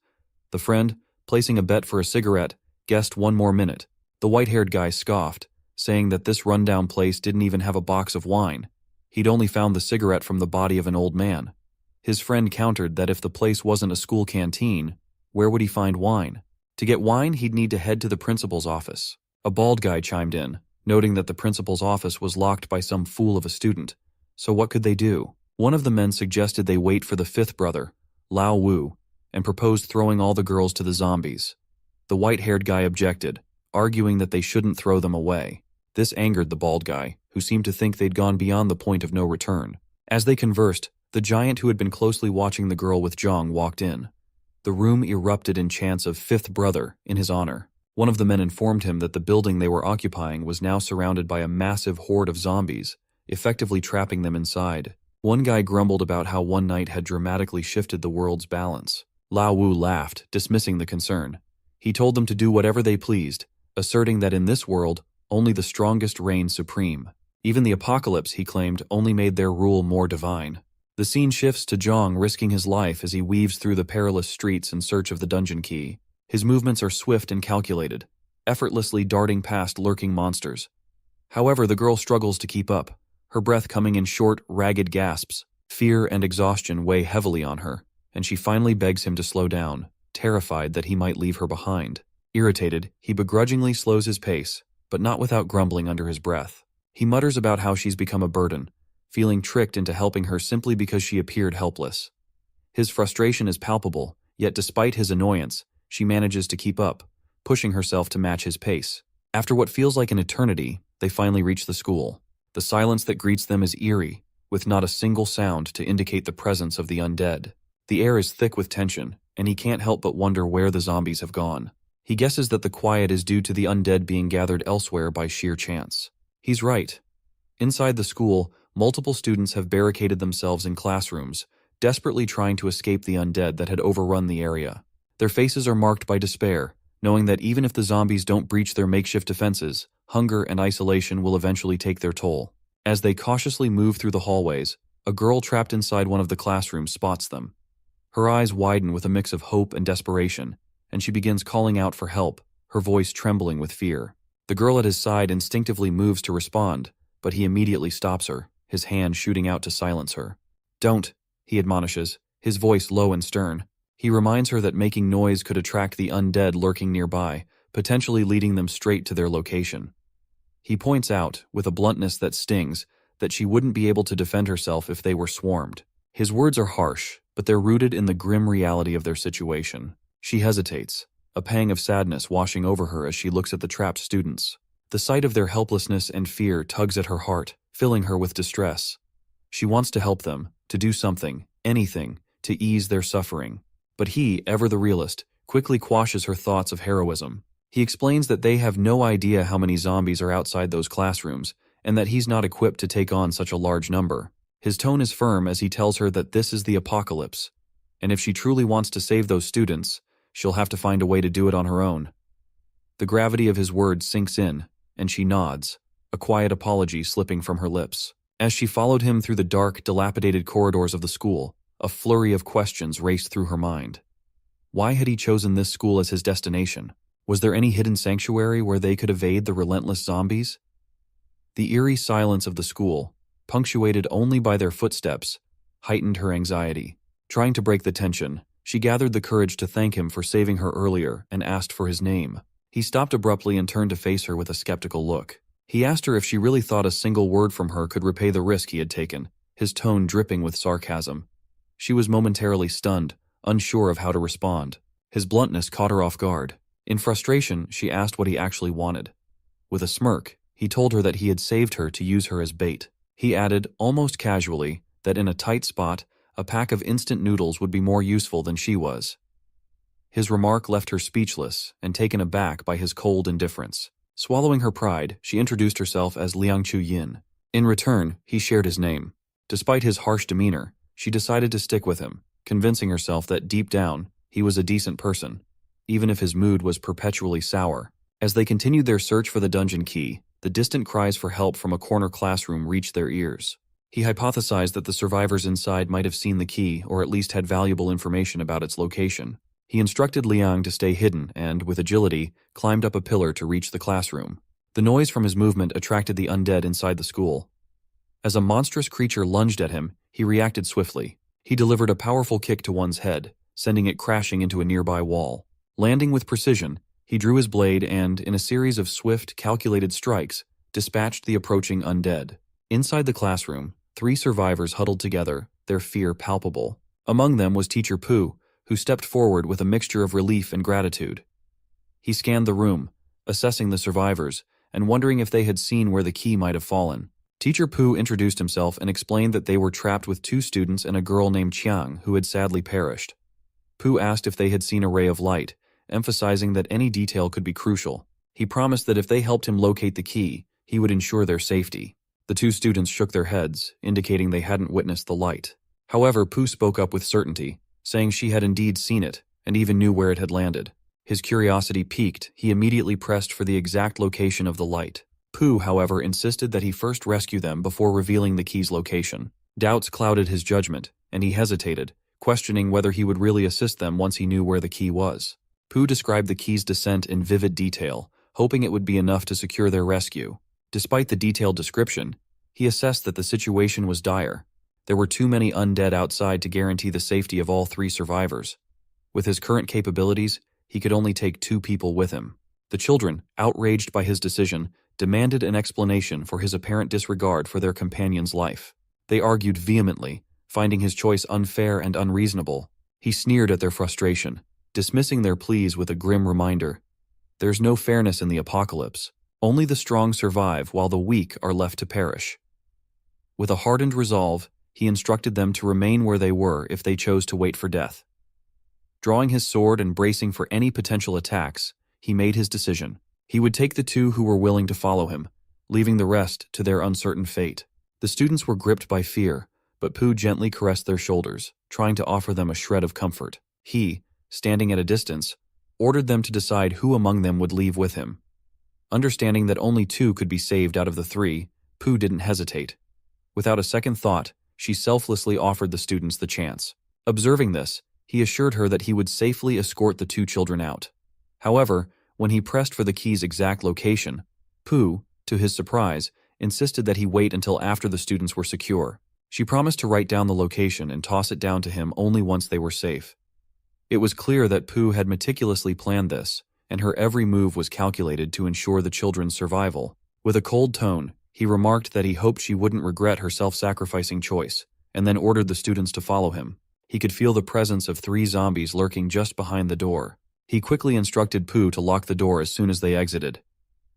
The friend, placing a bet for a cigarette, guessed 1 more minute. The white-haired guy scoffed, saying that this rundown place didn't even have a box of wine. He'd only found the cigarette from the body of an old man. His friend countered that if the place wasn't a school canteen, where would he find wine? To get wine, he'd need to head to the principal's office. A bald guy chimed in, noting that the principal's office was locked by some fool of a student. So what could they do? One of the men suggested they wait for the 5th brother, Lao Wu, and proposed throwing all the girls to the zombies. The white-haired guy objected, arguing that they shouldn't throw them away. This angered the bald guy, who seemed to think they'd gone beyond the point of no return. As they conversed, the giant who had been closely watching the girl with Zhang walked in. The room erupted in chants of 5th brother in his honor. One of the men informed him that the building they were occupying was now surrounded by a massive horde of zombies, effectively trapping them inside. One guy grumbled about how one night had dramatically shifted the world's balance. Lao Wu laughed, dismissing the concern. He told them to do whatever they pleased, asserting that in this world, only the strongest reigned supreme. Even the apocalypse, he claimed, only made their rule more divine. The scene shifts to Zhang risking his life as he weaves through the perilous streets in search of the dungeon key. His movements are swift and calculated, effortlessly darting past lurking monsters. However, the girl struggles to keep up, her breath coming in short, ragged gasps. Fear and exhaustion weigh heavily on her, and she finally begs him to slow down, terrified that he might leave her behind. Irritated, he begrudgingly slows his pace, but not without grumbling under his breath. He mutters about how she's become a burden, feeling tricked into helping her simply because she appeared helpless. His frustration is palpable, yet despite his annoyance, she manages to keep up, pushing herself to match his pace. After what feels like an eternity, they finally reach the school. The silence that greets them is eerie, with not a single sound to indicate the presence of the undead. The air is thick with tension, and he can't help but wonder where the zombies have gone. He guesses that the quiet is due to the undead being gathered elsewhere by sheer chance. He's right. Inside the school, multiple students have barricaded themselves in classrooms, desperately trying to escape the undead that had overrun the area. Their faces are marked by despair, knowing that even if the zombies don't breach their makeshift defenses, hunger and isolation will eventually take their toll. As they cautiously move through the hallways, a girl trapped inside one of the classrooms spots them. Her eyes widen with a mix of hope and desperation, and she begins calling out for help, her voice trembling with fear. The girl at his side instinctively moves to respond, but he immediately stops her, his hand shooting out to silence her. "Don't," he admonishes, his voice low and stern. He reminds her that making noise could attract the undead lurking nearby, potentially leading them straight to their location. He points out, with a bluntness that stings, that she wouldn't be able to defend herself if they were swarmed. His words are harsh, but they're rooted in the grim reality of their situation. She hesitates, a pang of sadness washing over her as she looks at the trapped students. The sight of their helplessness and fear tugs at her heart, filling her with distress. She wants to help them, to do something, anything, to ease their suffering. But he, ever the realist, quickly quashes her thoughts of heroism. He explains that they have no idea how many zombies are outside those classrooms, and that he's not equipped to take on such a large number. His tone is firm as he tells her that this is the apocalypse, and if she truly wants to save those students, she'll have to find a way to do it on her own. The gravity of his words sinks in, and she nods, a quiet apology slipping from her lips. As she followed him through the dark, dilapidated corridors of the school, a flurry of questions raced through her mind. Why had he chosen this school as his destination? Was there any hidden sanctuary where they could evade the relentless zombies? The eerie silence of the school, punctuated only by their footsteps, heightened her anxiety. Trying to break the tension, she gathered the courage to thank him for saving her earlier and asked for his name. He stopped abruptly and turned to face her with a skeptical look. He asked her if she really thought a single word from her could repay the risk he had taken, his tone dripping with sarcasm. She was momentarily stunned, unsure of how to respond. His bluntness caught her off guard. In frustration, she asked what he actually wanted. With a smirk, he told her that he had saved her to use her as bait. He added, almost casually, that in a tight spot, a pack of instant noodles would be more useful than she was. His remark left her speechless and taken aback by his cold indifference. Swallowing her pride, she introduced herself as Liang Chu Yin. In return, he shared his name. Despite his harsh demeanor, she decided to stick with him, convincing herself that deep down, he was a decent person, even if his mood was perpetually sour. As they continued their search for the dungeon key, the distant cries for help from a corner classroom reached their ears. He hypothesized that the survivors inside might have seen the key or at least had valuable information about its location. He instructed Liang to stay hidden and, with agility, climbed up a pillar to reach the classroom. The noise from his movement attracted the undead inside the school. As a monstrous creature lunged at him, he reacted swiftly. He delivered a powerful kick to one's head, sending it crashing into a nearby wall. Landing with precision, he drew his blade and, in a series of swift, calculated strikes, dispatched the approaching undead. Inside the classroom, 3 survivors huddled together, their fear palpable. Among them was Teacher Pooh, who stepped forward with a mixture of relief and gratitude. He scanned the room, assessing the survivors, and wondering if they had seen where the key might have fallen. Teacher Pooh introduced himself and explained that they were trapped with 2 students and a girl named Chiang who had sadly perished. Pooh asked if they had seen a ray of light, emphasizing that any detail could be crucial. He promised that if they helped him locate the key, he would ensure their safety. The 2 students shook their heads, indicating they hadn't witnessed the light. However, Pooh spoke up with certainty, saying she had indeed seen it, and even knew where it had landed. His curiosity piqued, he immediately pressed for the exact location of the light. Pooh, however, insisted that he first rescue them before revealing the key's location. Doubts clouded his judgment, and he hesitated, questioning whether he would really assist them once he knew where the key was. Pooh described the key's descent in vivid detail, hoping it would be enough to secure their rescue. Despite the detailed description, he assessed that the situation was dire. There were too many undead outside to guarantee the safety of all 3 survivors. With his current capabilities, he could only take 2 people with him. The children, outraged by his decision, demanded an explanation for his apparent disregard for their companion's life. They argued vehemently, finding his choice unfair and unreasonable. He sneered at their frustration, dismissing their pleas with a grim reminder. There's no fairness in the apocalypse. Only the strong survive while the weak are left to perish. With a hardened resolve, he instructed them to remain where they were if they chose to wait for death. Drawing his sword and bracing for any potential attacks, he made his decision. He would take the 2 who were willing to follow him, leaving the rest to their uncertain fate. The students were gripped by fear, but Pooh gently caressed their shoulders, trying to offer them a shred of comfort. He, standing at a distance, ordered them to decide who among them would leave with him. Understanding that only 2 could be saved out of the 3, Pooh didn't hesitate. Without a second thought, she selflessly offered the students the chance. Observing this, he assured her that he would safely escort the 2 children out. However, when he pressed for the key's exact location, Pooh, to his surprise, insisted that he wait until after the students were secure. She promised to write down the location and toss it down to him only once they were safe. It was clear that Pooh had meticulously planned this, and her every move was calculated to ensure the children's survival. With a cold tone, he remarked that he hoped she wouldn't regret her self-sacrificing choice, and then ordered the students to follow him. He could feel the presence of 3 zombies lurking just behind the door. He quickly instructed Pooh to lock the door as soon as they exited.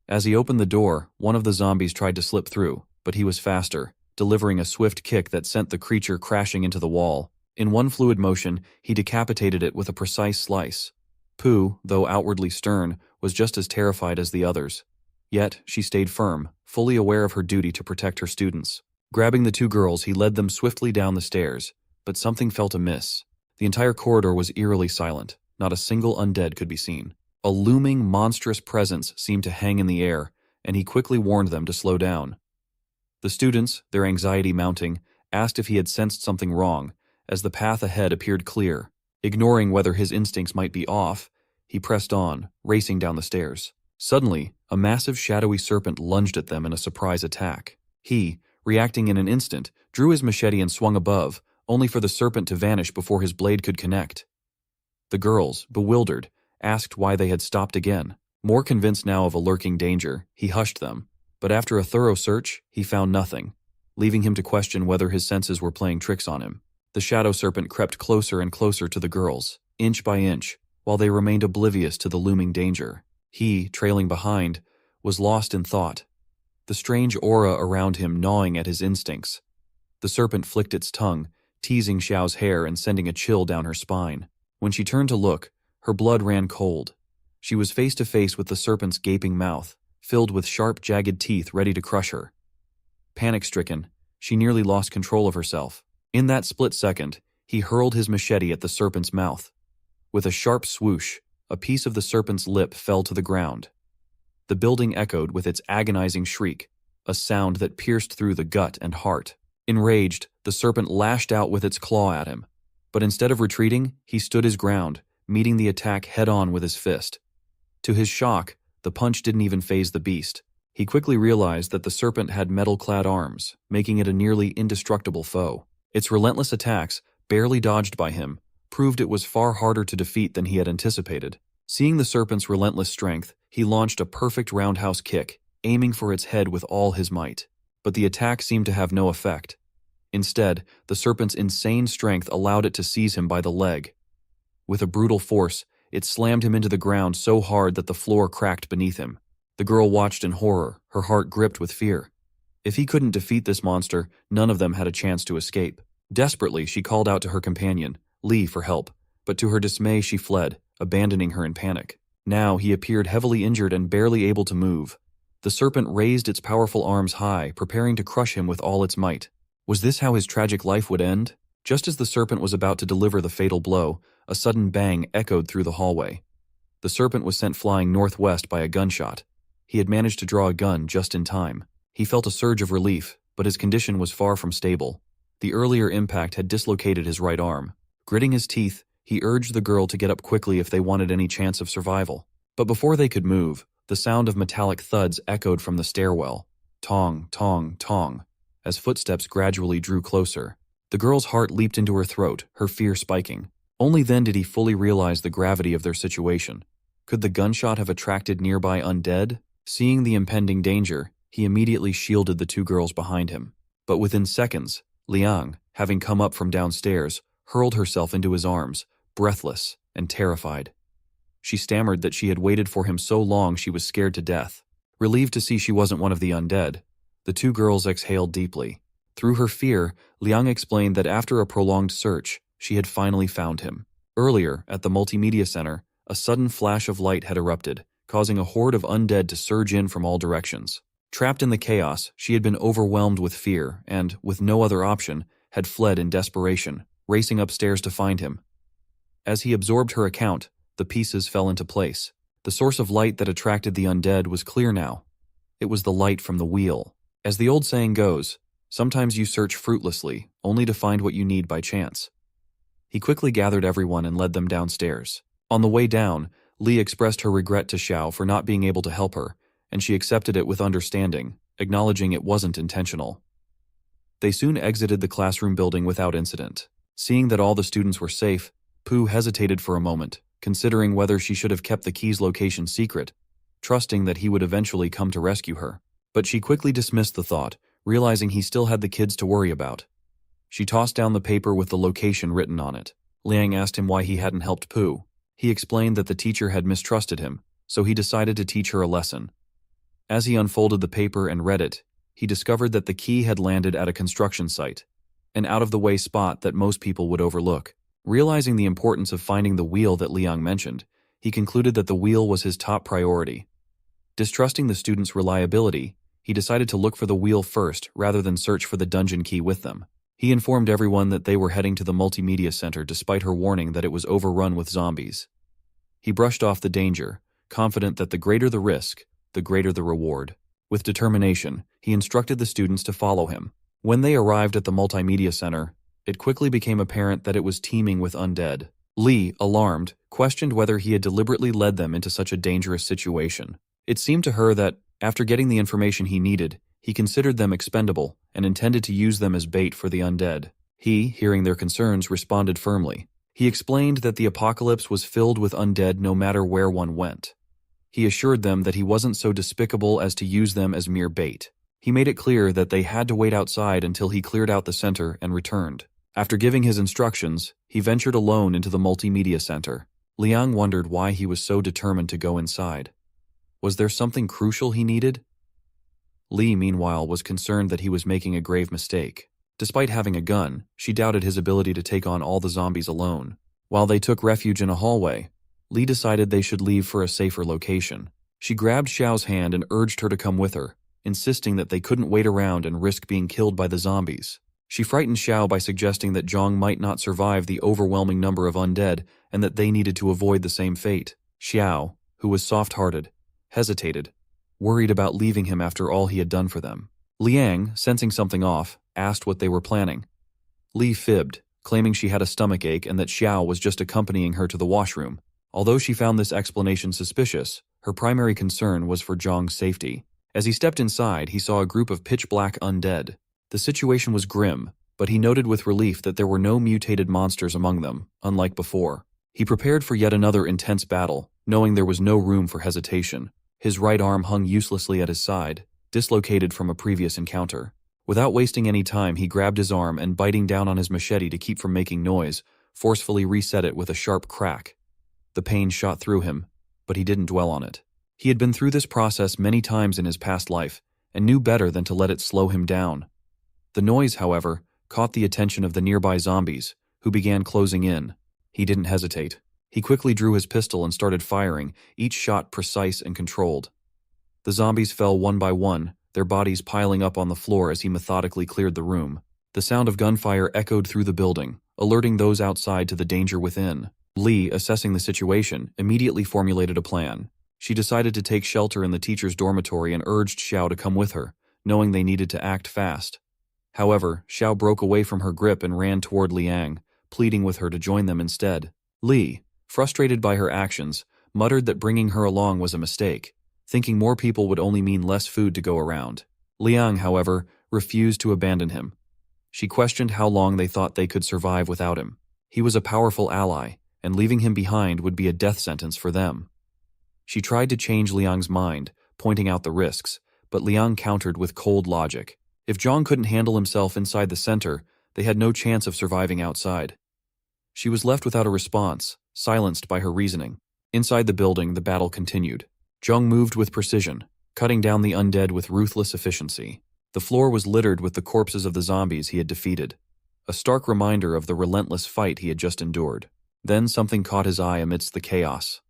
As he opened the door, one of the zombies tried to slip through, but he was faster, delivering a swift kick that sent the creature crashing into the wall. In one fluid motion, he decapitated it with a precise slice. Pooh, though outwardly stern, was just as terrified as the others. Yet, she stayed firm, fully aware of her duty to protect her students. Grabbing the 2 girls, he led them swiftly down the stairs, but something felt amiss. The entire corridor was eerily silent. Not a single undead could be seen. A looming, monstrous presence seemed to hang in the air, and he quickly warned them to slow down. The students, their anxiety mounting, asked if he had sensed something wrong, as the path ahead appeared clear. Ignoring whether his instincts might be off, he pressed on, racing down the stairs. Suddenly, a massive shadowy serpent lunged at them in a surprise attack. He, reacting in an instant, drew his machete and swung above, only for the serpent to vanish before his blade could connect. The girls, bewildered, asked why they had stopped again. More convinced now of a lurking danger, he hushed them, but after a thorough search, he found nothing, leaving him to question whether his senses were playing tricks on him. The shadow serpent crept closer and closer to the girls, inch by inch, while they remained oblivious to the looming danger. He, trailing behind, was lost in thought, the strange aura around him gnawing at his instincts. The serpent flicked its tongue, teasing Xiao's hair and sending a chill down her spine. When she turned to look, her blood ran cold. She was face to face with the serpent's gaping mouth, filled with sharp, jagged teeth ready to crush her. Panic-stricken, she nearly lost control of herself. In that split second, he hurled his machete at the serpent's mouth. With a sharp swoosh, a piece of the serpent's lip fell to the ground. The building echoed with its agonizing shriek, a sound that pierced through the gut and heart. Enraged, the serpent lashed out with its claw at him. But instead of retreating, he stood his ground, meeting the attack head-on with his fist. To his shock, the punch didn't even faze the beast. He quickly realized that the serpent had metal-clad arms, making it a nearly indestructible foe. Its relentless attacks, barely dodged by him, proved it was far harder to defeat than he had anticipated. Seeing the serpent's relentless strength, he launched a perfect roundhouse kick, aiming for its head with all his might. But the attack seemed to have no effect. Instead, the serpent's insane strength allowed it to seize him by the leg. With a brutal force, it slammed him into the ground so hard that the floor cracked beneath him. The girl watched in horror, her heart gripped with fear. If he couldn't defeat this monster, none of them had a chance to escape. Desperately, she called out to her companion, Li, for help, but to her dismay she fled, abandoning her in panic. Now he appeared heavily injured and barely able to move. The serpent raised its powerful arms high, preparing to crush him with all its might. Was this how his tragic life would end? Just as the serpent was about to deliver the fatal blow, a sudden bang echoed through the hallway. The serpent was sent flying northwest by a gunshot. He had managed to draw a gun just in time. He felt a surge of relief, but his condition was far from stable. The earlier impact had dislocated his right arm. Gritting his teeth, he urged the girl to get up quickly if they wanted any chance of survival. But before they could move, the sound of metallic thuds echoed from the stairwell. Tong, tong, tong, as footsteps gradually drew closer. The girl's heart leaped into her throat, her fear spiking. Only then did he fully realize the gravity of their situation. Could the gunshot have attracted nearby undead? Seeing the impending danger, he immediately shielded the two girls behind him. But within seconds, Liang, having come up from downstairs, hurled herself into his arms, breathless and terrified. She stammered that she had waited for him so long she was scared to death. Relieved to see she wasn't one of the undead, the two girls exhaled deeply. Through her fear, Liang explained that after a prolonged search, she had finally found him. Earlier, at the multimedia center, a sudden flash of light had erupted, causing a horde of undead to surge in from all directions. Trapped in the chaos, she had been overwhelmed with fear and, with no other option, had fled in desperation, racing upstairs to find him. As he absorbed her account, the pieces fell into place. The source of light that attracted the undead was clear now. It was the light from the wheel. As the old saying goes, sometimes you search fruitlessly, only to find what you need by chance. He quickly gathered everyone and led them downstairs. On the way down, Li expressed her regret to Xiao for not being able to help her, and she accepted it with understanding, acknowledging it wasn't intentional. They soon exited the classroom building without incident. Seeing that all the students were safe, Pooh hesitated for a moment, considering whether she should have kept the key's location secret, trusting that he would eventually come to rescue her. But she quickly dismissed the thought, realizing he still had the kids to worry about. She tossed down the paper with the location written on it. Liang asked him why he hadn't helped Pooh. He explained that the teacher had mistrusted him, so he decided to teach her a lesson. As he unfolded the paper and read it, he discovered that the key had landed at a construction site, an out-of-the-way spot that most people would overlook. Realizing the importance of finding the wheel that Liang mentioned, he concluded that the wheel was his top priority. Distrusting the students' reliability, he decided to look for the wheel first rather than search for the dungeon key with them. He informed everyone that they were heading to the multimedia center despite her warning that it was overrun with zombies. He brushed off the danger, confident that the greater the risk, the greater the reward. With determination, he instructed the students to follow him. When they arrived at the multimedia center, it quickly became apparent that it was teeming with undead. Lee, alarmed, questioned whether he had deliberately led them into such a dangerous situation. It seemed to her that, after getting the information he needed, he considered them expendable and intended to use them as bait for the undead. He, hearing their concerns, responded firmly. He explained that the apocalypse was filled with undead no matter where one went. He assured them that he wasn't so despicable as to use them as mere bait. He made it clear that they had to wait outside until he cleared out the center and returned. After giving his instructions, he ventured alone into the multimedia center. Liang wondered why he was so determined to go inside. Was there something crucial he needed? Lee, meanwhile, was concerned that he was making a grave mistake. Despite having a gun, she doubted his ability to take on all the zombies alone. While they took refuge in a hallway, Lee decided they should leave for a safer location. She grabbed Xiao's hand and urged her to come with her, insisting that they couldn't wait around and risk being killed by the zombies. She frightened Xiao by suggesting that Zhang might not survive the overwhelming number of undead and that they needed to avoid the same fate. Xiao, who was soft-hearted, hesitated, worried about leaving him after all he had done for them. Liang, sensing something off, asked what they were planning. Li fibbed, claiming she had a stomachache and that Xiao was just accompanying her to the washroom. Although she found this explanation suspicious, her primary concern was for Zhang's safety. As he stepped inside, he saw a group of pitch-black undead. The situation was grim, but he noted with relief that there were no mutated monsters among them, unlike before. He prepared for yet another intense battle, knowing there was no room for hesitation. His right arm hung uselessly at his side, dislocated from a previous encounter. Without wasting any time, he grabbed his arm and, biting down on his machete to keep from making noise, forcefully reset it with a sharp crack. The pain shot through him, but he didn't dwell on it. He had been through this process many times in his past life, and knew better than to let it slow him down. The noise, however, caught the attention of the nearby zombies, who began closing in. He didn't hesitate. He quickly drew his pistol and started firing, each shot precise and controlled. The zombies fell one by one, their bodies piling up on the floor as he methodically cleared the room. The sound of gunfire echoed through the building, alerting those outside to the danger within. Li, assessing the situation, immediately formulated a plan. She decided to take shelter in the teacher's dormitory and urged Xiao to come with her, knowing they needed to act fast. However, Xiao broke away from her grip and ran toward Liang, pleading with her to join them instead. Li, frustrated by her actions, muttered that bringing her along was a mistake, thinking more people would only mean less food to go around. Liang, however, refused to abandon him. She questioned how long they thought they could survive without him. He was a powerful ally, and leaving him behind would be a death sentence for them. She tried to change Liang's mind, pointing out the risks, but Liang countered with cold logic. If Zhang couldn't handle himself inside the center, they had no chance of surviving outside. She was left without a response, silenced by her reasoning. Inside the building, the battle continued. Zhang moved with precision, cutting down the undead with ruthless efficiency. The floor was littered with the corpses of the zombies he had defeated, a stark reminder of the relentless fight he had just endured. Then something caught his eye amidst the chaos.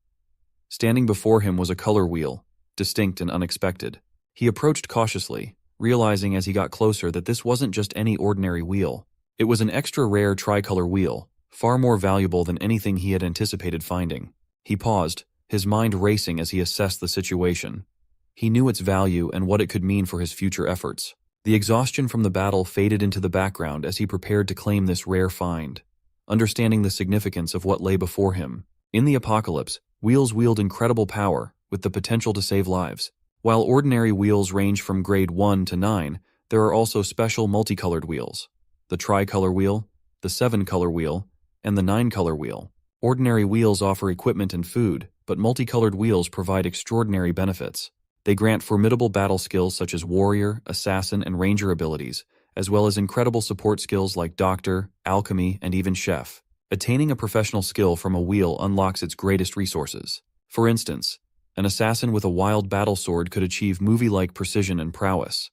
Standing before him was a color wheel, distinct and unexpected. He approached cautiously, realizing as he got closer that this wasn't just any ordinary wheel. It was an extra-rare tricolor wheel, far more valuable than anything he had anticipated finding. He paused, his mind racing as he assessed the situation. He knew its value and what it could mean for his future efforts. The exhaustion from the battle faded into the background as he prepared to claim this rare find. Understanding the significance of what lay before him, in the apocalypse, wheels wield incredible power, with the potential to save lives. While ordinary wheels range from grade 1 to 9, there are also special multicolored wheels. The tricolor wheel, the 7-color wheel, and the 9-color wheel. Ordinary wheels offer equipment and food, but multicolored wheels provide extraordinary benefits. They grant formidable battle skills such as warrior, assassin, and ranger abilities, as well as incredible support skills like doctor, alchemy, and even chef. Attaining a professional skill from a wheel unlocks its greatest resources. For instance, an assassin with a wild battle sword could achieve movie-like precision and prowess.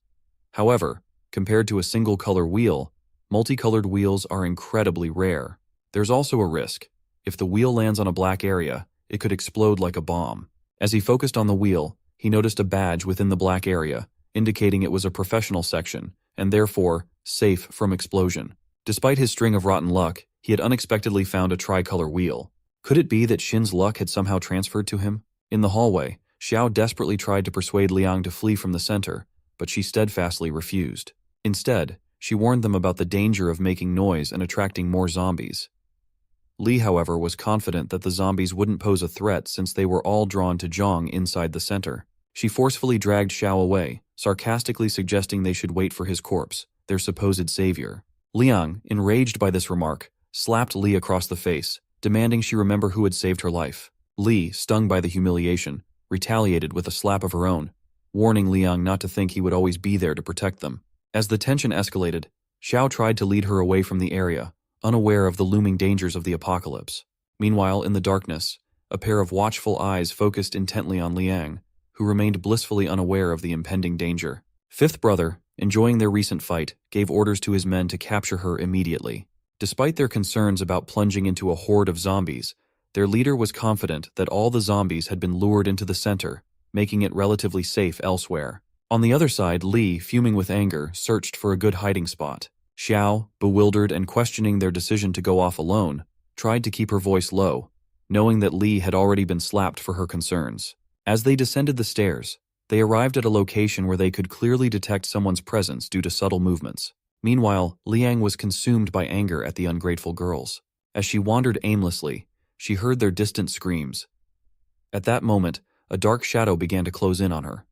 However, compared to a single-color wheel, multicolored wheels are incredibly rare. There's also a risk. If the wheel lands on a black area, it could explode like a bomb. As he focused on the wheel, he noticed a badge within the black area, indicating it was a professional section, and therefore, safe from explosion. Despite his string of rotten luck, he had unexpectedly found a tricolor wheel. Could it be that Shin's luck had somehow transferred to him? In the hallway, Xiao desperately tried to persuade Liang to flee from the center, but she steadfastly refused. Instead, she warned them about the danger of making noise and attracting more zombies. Li, however, was confident that the zombies wouldn't pose a threat since they were all drawn to Zhang inside the center. She forcefully dragged Xiao away, sarcastically suggesting they should wait for his corpse, their supposed savior. Liang, enraged by this remark, slapped Li across the face, demanding she remember who had saved her life. Li, stung by the humiliation, retaliated with a slap of her own, warning Liang not to think he would always be there to protect them. As the tension escalated, Xiao tried to lead her away from the area, unaware of the looming dangers of the apocalypse. Meanwhile, in the darkness, a pair of watchful eyes focused intently on Liang, who remained blissfully unaware of the impending danger. Fifth brother, enjoying their recent fight, gave orders to his men to capture her immediately. Despite their concerns about plunging into a horde of zombies, their leader was confident that all the zombies had been lured into the center, making it relatively safe elsewhere. On the other side, Li, fuming with anger, searched for a good hiding spot. Xiao, bewildered and questioning their decision to go off alone, tried to keep her voice low, knowing that Li had already been slapped for her concerns. As they descended the stairs, they arrived at a location where they could clearly detect someone's presence due to subtle movements. Meanwhile, Liang was consumed by anger at the ungrateful girls. As she wandered aimlessly, she heard their distant screams. At that moment, a dark shadow began to close in on her.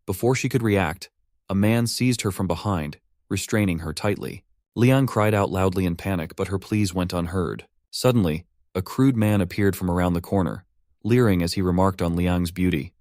Before she could react, a man seized her from behind, restraining her tightly. Liang cried out loudly in panic, but her pleas went unheard. Suddenly, a crude man appeared from around the corner, leering as he remarked on Liang's beauty.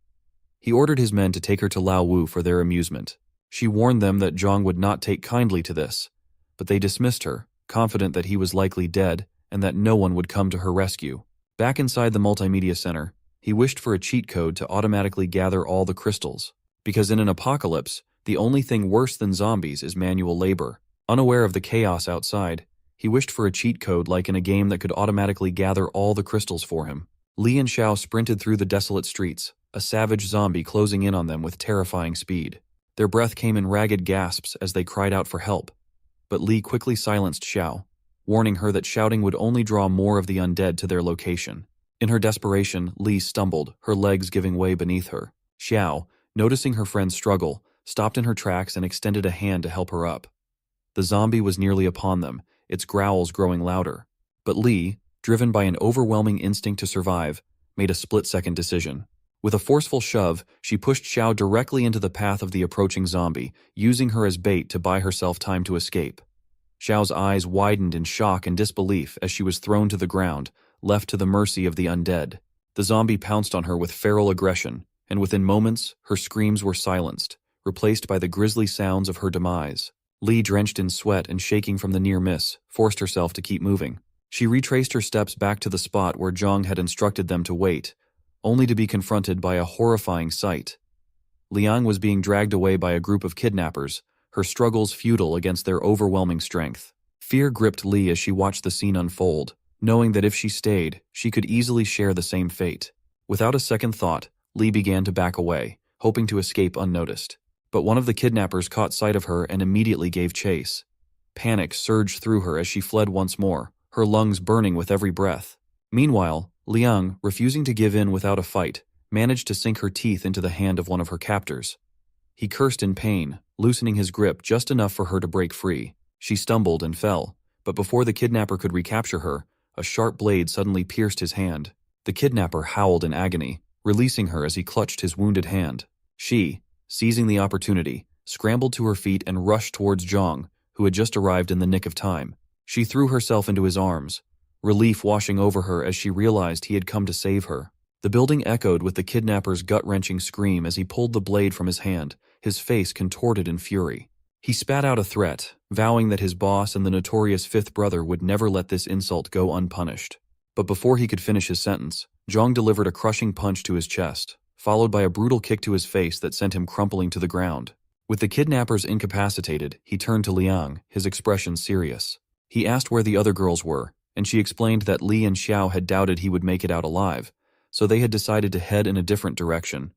He ordered his men to take her to Lao Wu for their amusement. She warned them that Zhang would not take kindly to this, but they dismissed her, confident that he was likely dead and that no one would come to her rescue. Back inside the multimedia center, he wished for a cheat code to automatically gather all the crystals, because in an apocalypse, the only thing worse than zombies is manual labor. Unaware of the chaos outside, he wished for a cheat code like in a game that could automatically gather all the crystals for him. Li and Xiao sprinted through the desolate streets, a savage zombie closing in on them with terrifying speed. Their breath came in ragged gasps as they cried out for help, but Li quickly silenced Xiao, warning her that shouting would only draw more of the undead to their location. In her desperation, Li stumbled, her legs giving way beneath her. Xiao, noticing her friend's struggle, stopped in her tracks and extended a hand to help her up. The zombie was nearly upon them, its growls growing louder. But Li, driven by an overwhelming instinct to survive, made a split-second decision. With a forceful shove, she pushed Xiao directly into the path of the approaching zombie, using her as bait to buy herself time to escape. Xiao's eyes widened in shock and disbelief as she was thrown to the ground, left to the mercy of the undead. The zombie pounced on her with feral aggression, and within moments, her screams were silenced, replaced by the grisly sounds of her demise. Li, drenched in sweat and shaking from the near miss, forced herself to keep moving. She retraced her steps back to the spot where Zhang had instructed them to wait, only to be confronted by a horrifying sight. Liang was being dragged away by a group of kidnappers, her struggles futile against their overwhelming strength. Fear gripped Li as she watched the scene unfold, knowing that if she stayed, she could easily share the same fate. Without a second thought, Li began to back away, hoping to escape unnoticed. But one of the kidnappers caught sight of her and immediately gave chase. Panic surged through her as she fled once more, her lungs burning with every breath. Meanwhile, Liang, refusing to give in without a fight, managed to sink her teeth into the hand of one of her captors. He cursed in pain, loosening his grip just enough for her to break free. She stumbled and fell, but before the kidnapper could recapture her, a sharp blade suddenly pierced his hand. The kidnapper howled in agony, releasing her as he clutched his wounded hand. She, seizing the opportunity, scrambled to her feet and rushed towards Zhang, who had just arrived in the nick of time. She threw herself into his arms, relief washing over her as she realized he had come to save her. The building echoed with the kidnapper's gut-wrenching scream as he pulled the blade from his hand, his face contorted in fury. He spat out a threat, vowing that his boss and the notorious fifth brother would never let this insult go unpunished. But before he could finish his sentence, Zhang delivered a crushing punch to his chest, followed by a brutal kick to his face that sent him crumpling to the ground. With the kidnappers incapacitated, he turned to Liang, his expression serious. He asked where the other girls were, and she explained that Li and Xiao had doubted he would make it out alive, so they had decided to head in a different direction.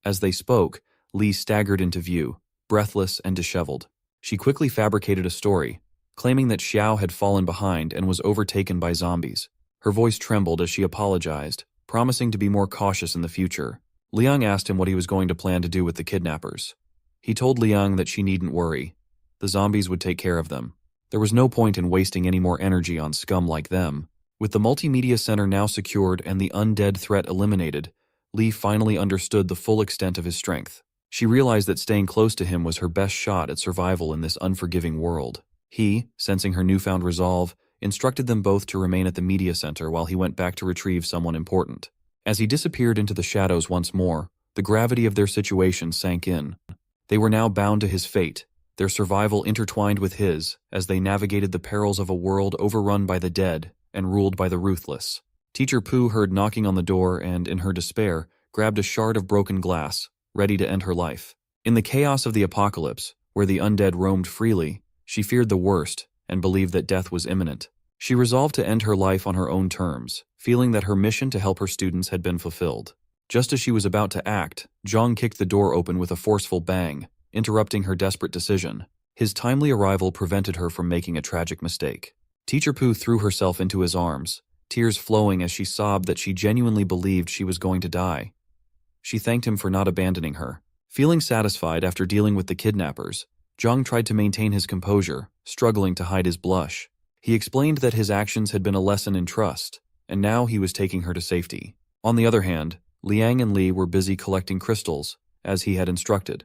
As they spoke, Li staggered into view, breathless and disheveled. She quickly fabricated a story, claiming that Xiao had fallen behind and was overtaken by zombies. Her voice trembled as she apologized, promising to be more cautious in the future. Liang asked him what he was going to plan to do with the kidnappers. He told Liang that she needn't worry. The zombies would take care of them. There was no point in wasting any more energy on scum like them. With the multimedia center now secured and the undead threat eliminated, Li finally understood the full extent of his strength. She realized that staying close to him was her best shot at survival in this unforgiving world. He, sensing her newfound resolve, instructed them both to remain at the media center while he went back to retrieve someone important. As he disappeared into the shadows once more, the gravity of their situation sank in. They were now bound to his fate, their survival intertwined with his as they navigated the perils of a world overrun by the dead and ruled by the ruthless. Teacher Pooh heard knocking on the door and, in her despair, grabbed a shard of broken glass, ready to end her life. In the chaos of the apocalypse, where the undead roamed freely, she feared the worst and believed that death was imminent. She resolved to end her life on her own terms, feeling that her mission to help her students had been fulfilled. Just as she was about to act, Zhang kicked the door open with a forceful bang, interrupting her desperate decision. His timely arrival prevented her from making a tragic mistake. Teacher Pooh threw herself into his arms, tears flowing as she sobbed that she genuinely believed she was going to die. She thanked him for not abandoning her. Feeling satisfied after dealing with the kidnappers, Zhang tried to maintain his composure, struggling to hide his blush. He explained that his actions had been a lesson in trust, and now he was taking her to safety. On the other hand, Liang and Li were busy collecting crystals, as he had instructed.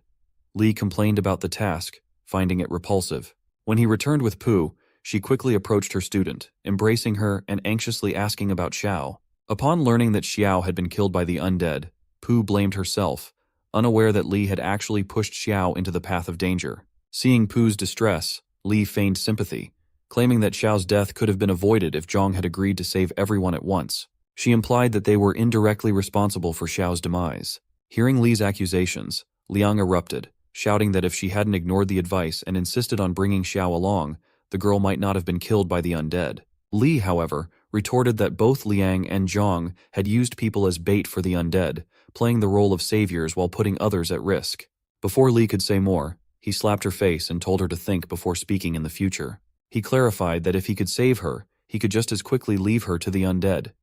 Li complained about the task, finding it repulsive. When he returned with Pooh, she quickly approached her student, embracing her and anxiously asking about Xiao. Upon learning that Xiao had been killed by the undead, Pooh blamed herself, unaware that Li had actually pushed Xiao into the path of danger. Seeing Pooh's distress, Li feigned sympathy, claiming that Xiao's death could have been avoided if Zhang had agreed to save everyone at once. She implied that they were indirectly responsible for Xiao's demise. Hearing Li's accusations, Liang erupted, shouting that if she hadn't ignored the advice and insisted on bringing Xiao along, the girl might not have been killed by the undead. Li, however, retorted that both Liang and Zhang had used people as bait for the undead, playing the role of saviors while putting others at risk. Before Li could say more, he slapped her face and told her to think before speaking in the future. He clarified that if he could save her, he could just as quickly leave her to the undead.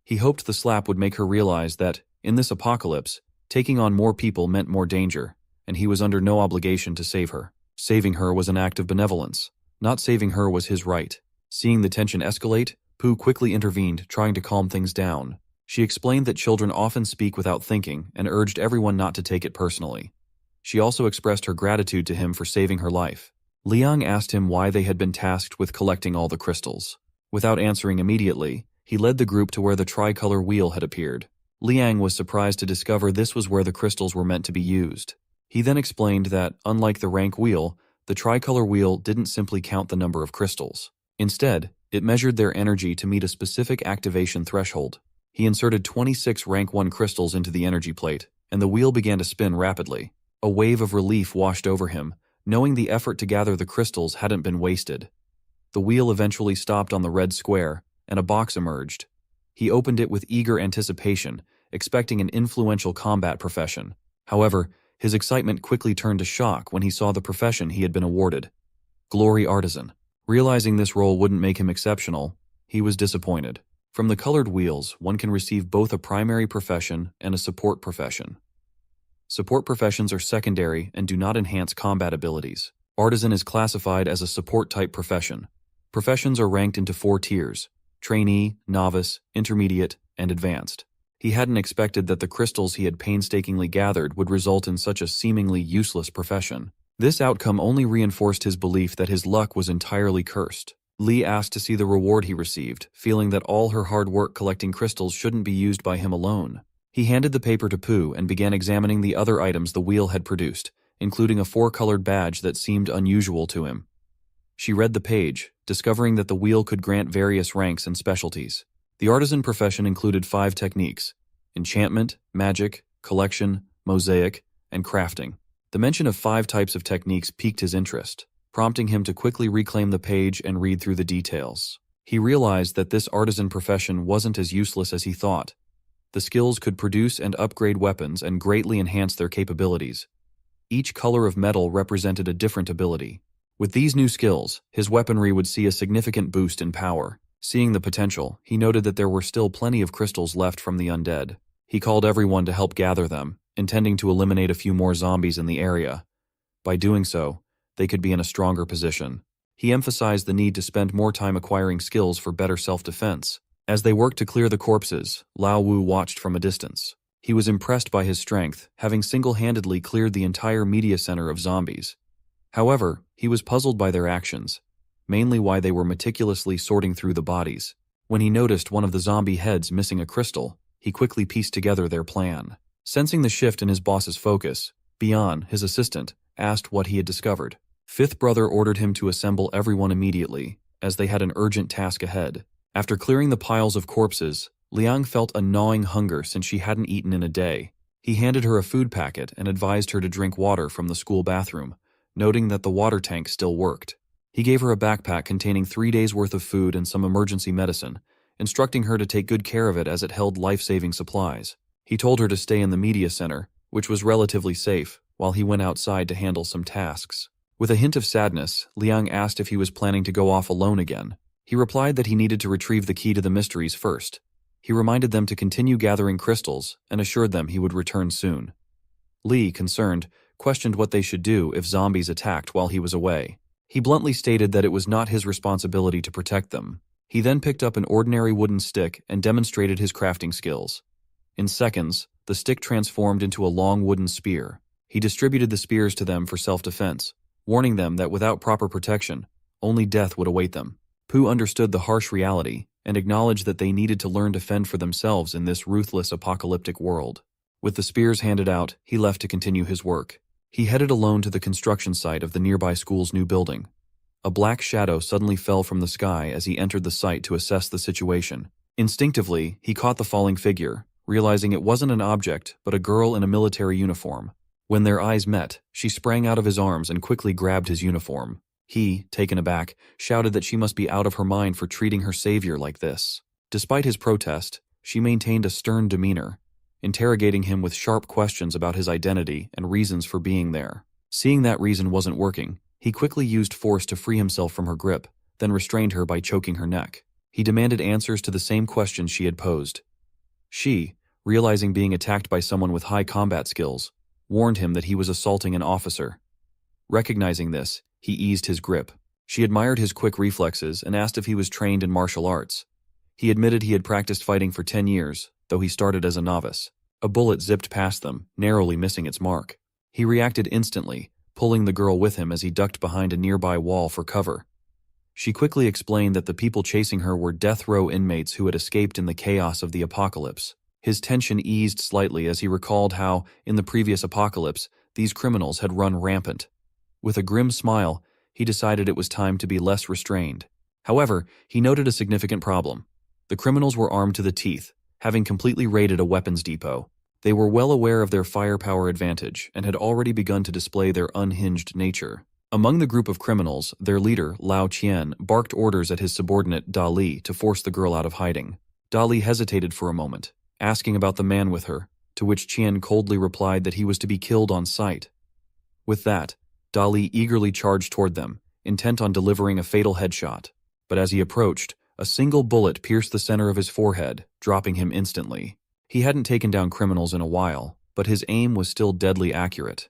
He hoped the slap would make her realize that, in this apocalypse, taking on more people meant more danger, and he was under no obligation to save her. Saving her was an act of benevolence. Not saving her was his right. Seeing the tension escalate, Pooh quickly intervened, trying to calm things down. She explained that children often speak without thinking and urged everyone not to take it personally. She also expressed her gratitude to him for saving her life. Liang asked him why they had been tasked with collecting all the crystals. Without answering immediately, he led the group to where the tricolor wheel had appeared. Liang was surprised to discover this was where the crystals were meant to be used. He then explained that, unlike the rank wheel, the tricolor wheel didn't simply count the number of crystals. Instead, it measured their energy to meet a specific activation threshold. He inserted 26 rank 1 crystals into the energy plate, and the wheel began to spin rapidly. A wave of relief washed over him, knowing the effort to gather the crystals hadn't been wasted. The wheel eventually stopped on the red square, and a box emerged. He opened it with eager anticipation, expecting an influential combat profession. However, his excitement quickly turned to shock when he saw the profession he had been awarded. Glory Artisan. Realizing this role wouldn't make him exceptional, he was disappointed. From the colored wheels, one can receive both a primary profession and a support profession. Support professions are secondary and do not enhance combat abilities. Artisan is classified as a support-type profession. Professions are ranked into 4 tiers: trainee, novice, intermediate, and advanced. He hadn't expected that the crystals he had painstakingly gathered would result in such a seemingly useless profession. This outcome only reinforced his belief that his luck was entirely cursed. Li asked to see the reward he received, feeling that all her hard work collecting crystals shouldn't be used by him alone. He handed the paper to Pooh and began examining the other items the wheel had produced, including a 4-colored badge that seemed unusual to him. She read the page, discovering that the wheel could grant various ranks and specialties. The artisan profession included 5 techniques: enchantment, magic, collection, mosaic, and crafting. The mention of 5 types of techniques piqued his interest, prompting him to quickly reclaim the page and read through the details. He realized that this artisan profession wasn't as useless as he thought. The skills could produce and upgrade weapons and greatly enhance their capabilities. Each color of metal represented a different ability. With these new skills, his weaponry would see a significant boost in power. Seeing the potential, he noted that there were still plenty of crystals left from the undead. He called everyone to help gather them, intending to eliminate a few more zombies in the area. By doing so, they could be in a stronger position. He emphasized the need to spend more time acquiring skills for better self-defense. As they worked to clear the corpses, Lao Wu watched from a distance. He was impressed by his strength, having single-handedly cleared the entire media center of zombies. However, he was puzzled by their actions, mainly why they were meticulously sorting through the bodies. When he noticed one of the zombie heads missing a crystal, he quickly pieced together their plan. Sensing the shift in his boss's focus, Bian, his assistant, asked what he had discovered. Fifth Brother ordered him to assemble everyone immediately, as they had an urgent task ahead. After clearing the piles of corpses, Liang felt a gnawing hunger since she hadn't eaten in a day. He handed her a food packet and advised her to drink water from the school bathroom, noting that the water tank still worked. He gave her a backpack containing 3 days' worth of food and some emergency medicine, instructing her to take good care of it as it held life-saving supplies. He told her to stay in the media center, which was relatively safe, while he went outside to handle some tasks. With a hint of sadness, Liang asked if he was planning to go off alone again. He replied that he needed to retrieve the key to the mysteries first. He reminded them to continue gathering crystals and assured them he would return soon. Li, concerned, questioned what they should do if zombies attacked while he was away. He bluntly stated that it was not his responsibility to protect them. He then picked up an ordinary wooden stick and demonstrated his crafting skills. In seconds, the stick transformed into a long wooden spear. He distributed the spears to them for self-defense, warning them that without proper protection, only death would await them. Pu understood the harsh reality and acknowledged that they needed to learn to fend for themselves in this ruthless apocalyptic world. With the spears handed out, he left to continue his work. He headed alone to the construction site of the nearby school's new building. A black shadow suddenly fell from the sky as he entered the site to assess the situation. Instinctively, he caught the falling figure, realizing it wasn't an object but a girl in a military uniform. When their eyes met, she sprang out of his arms and quickly grabbed his uniform. He, taken aback, shouted that she must be out of her mind for treating her savior like this. Despite his protest, she maintained a stern demeanor, interrogating him with sharp questions about his identity and reasons for being there. Seeing that reason wasn't working, he quickly used force to free himself from her grip, then restrained her by choking her neck. He demanded answers to the same questions she had posed. She, realizing being attacked by someone with high combat skills, warned him that he was assaulting an officer. Recognizing this, he eased his grip. She admired his quick reflexes and asked if he was trained in martial arts. He admitted he had practiced fighting for 10 years, though he started as a novice. A bullet zipped past them, narrowly missing its mark. He reacted instantly, pulling the girl with him as he ducked behind a nearby wall for cover. She quickly explained that the people chasing her were death row inmates who had escaped in the chaos of the apocalypse. His tension eased slightly as he recalled how, in the previous apocalypse, these criminals had run rampant. With a grim smile, he decided it was time to be less restrained. However, he noted a significant problem. The criminals were armed to the teeth, having completely raided a weapons depot. They were well aware of their firepower advantage and had already begun to display their unhinged nature. Among the group of criminals, their leader, Lao Qian, barked orders at his subordinate, Da Li, to force the girl out of hiding. Da Li hesitated for a moment, asking about the man with her, to which Qian coldly replied that he was to be killed on sight. With that, Da Li eagerly charged toward them, intent on delivering a fatal headshot. But as he approached, a single bullet pierced the center of his forehead, dropping him instantly. He hadn't taken down criminals in a while, but his aim was still deadly accurate.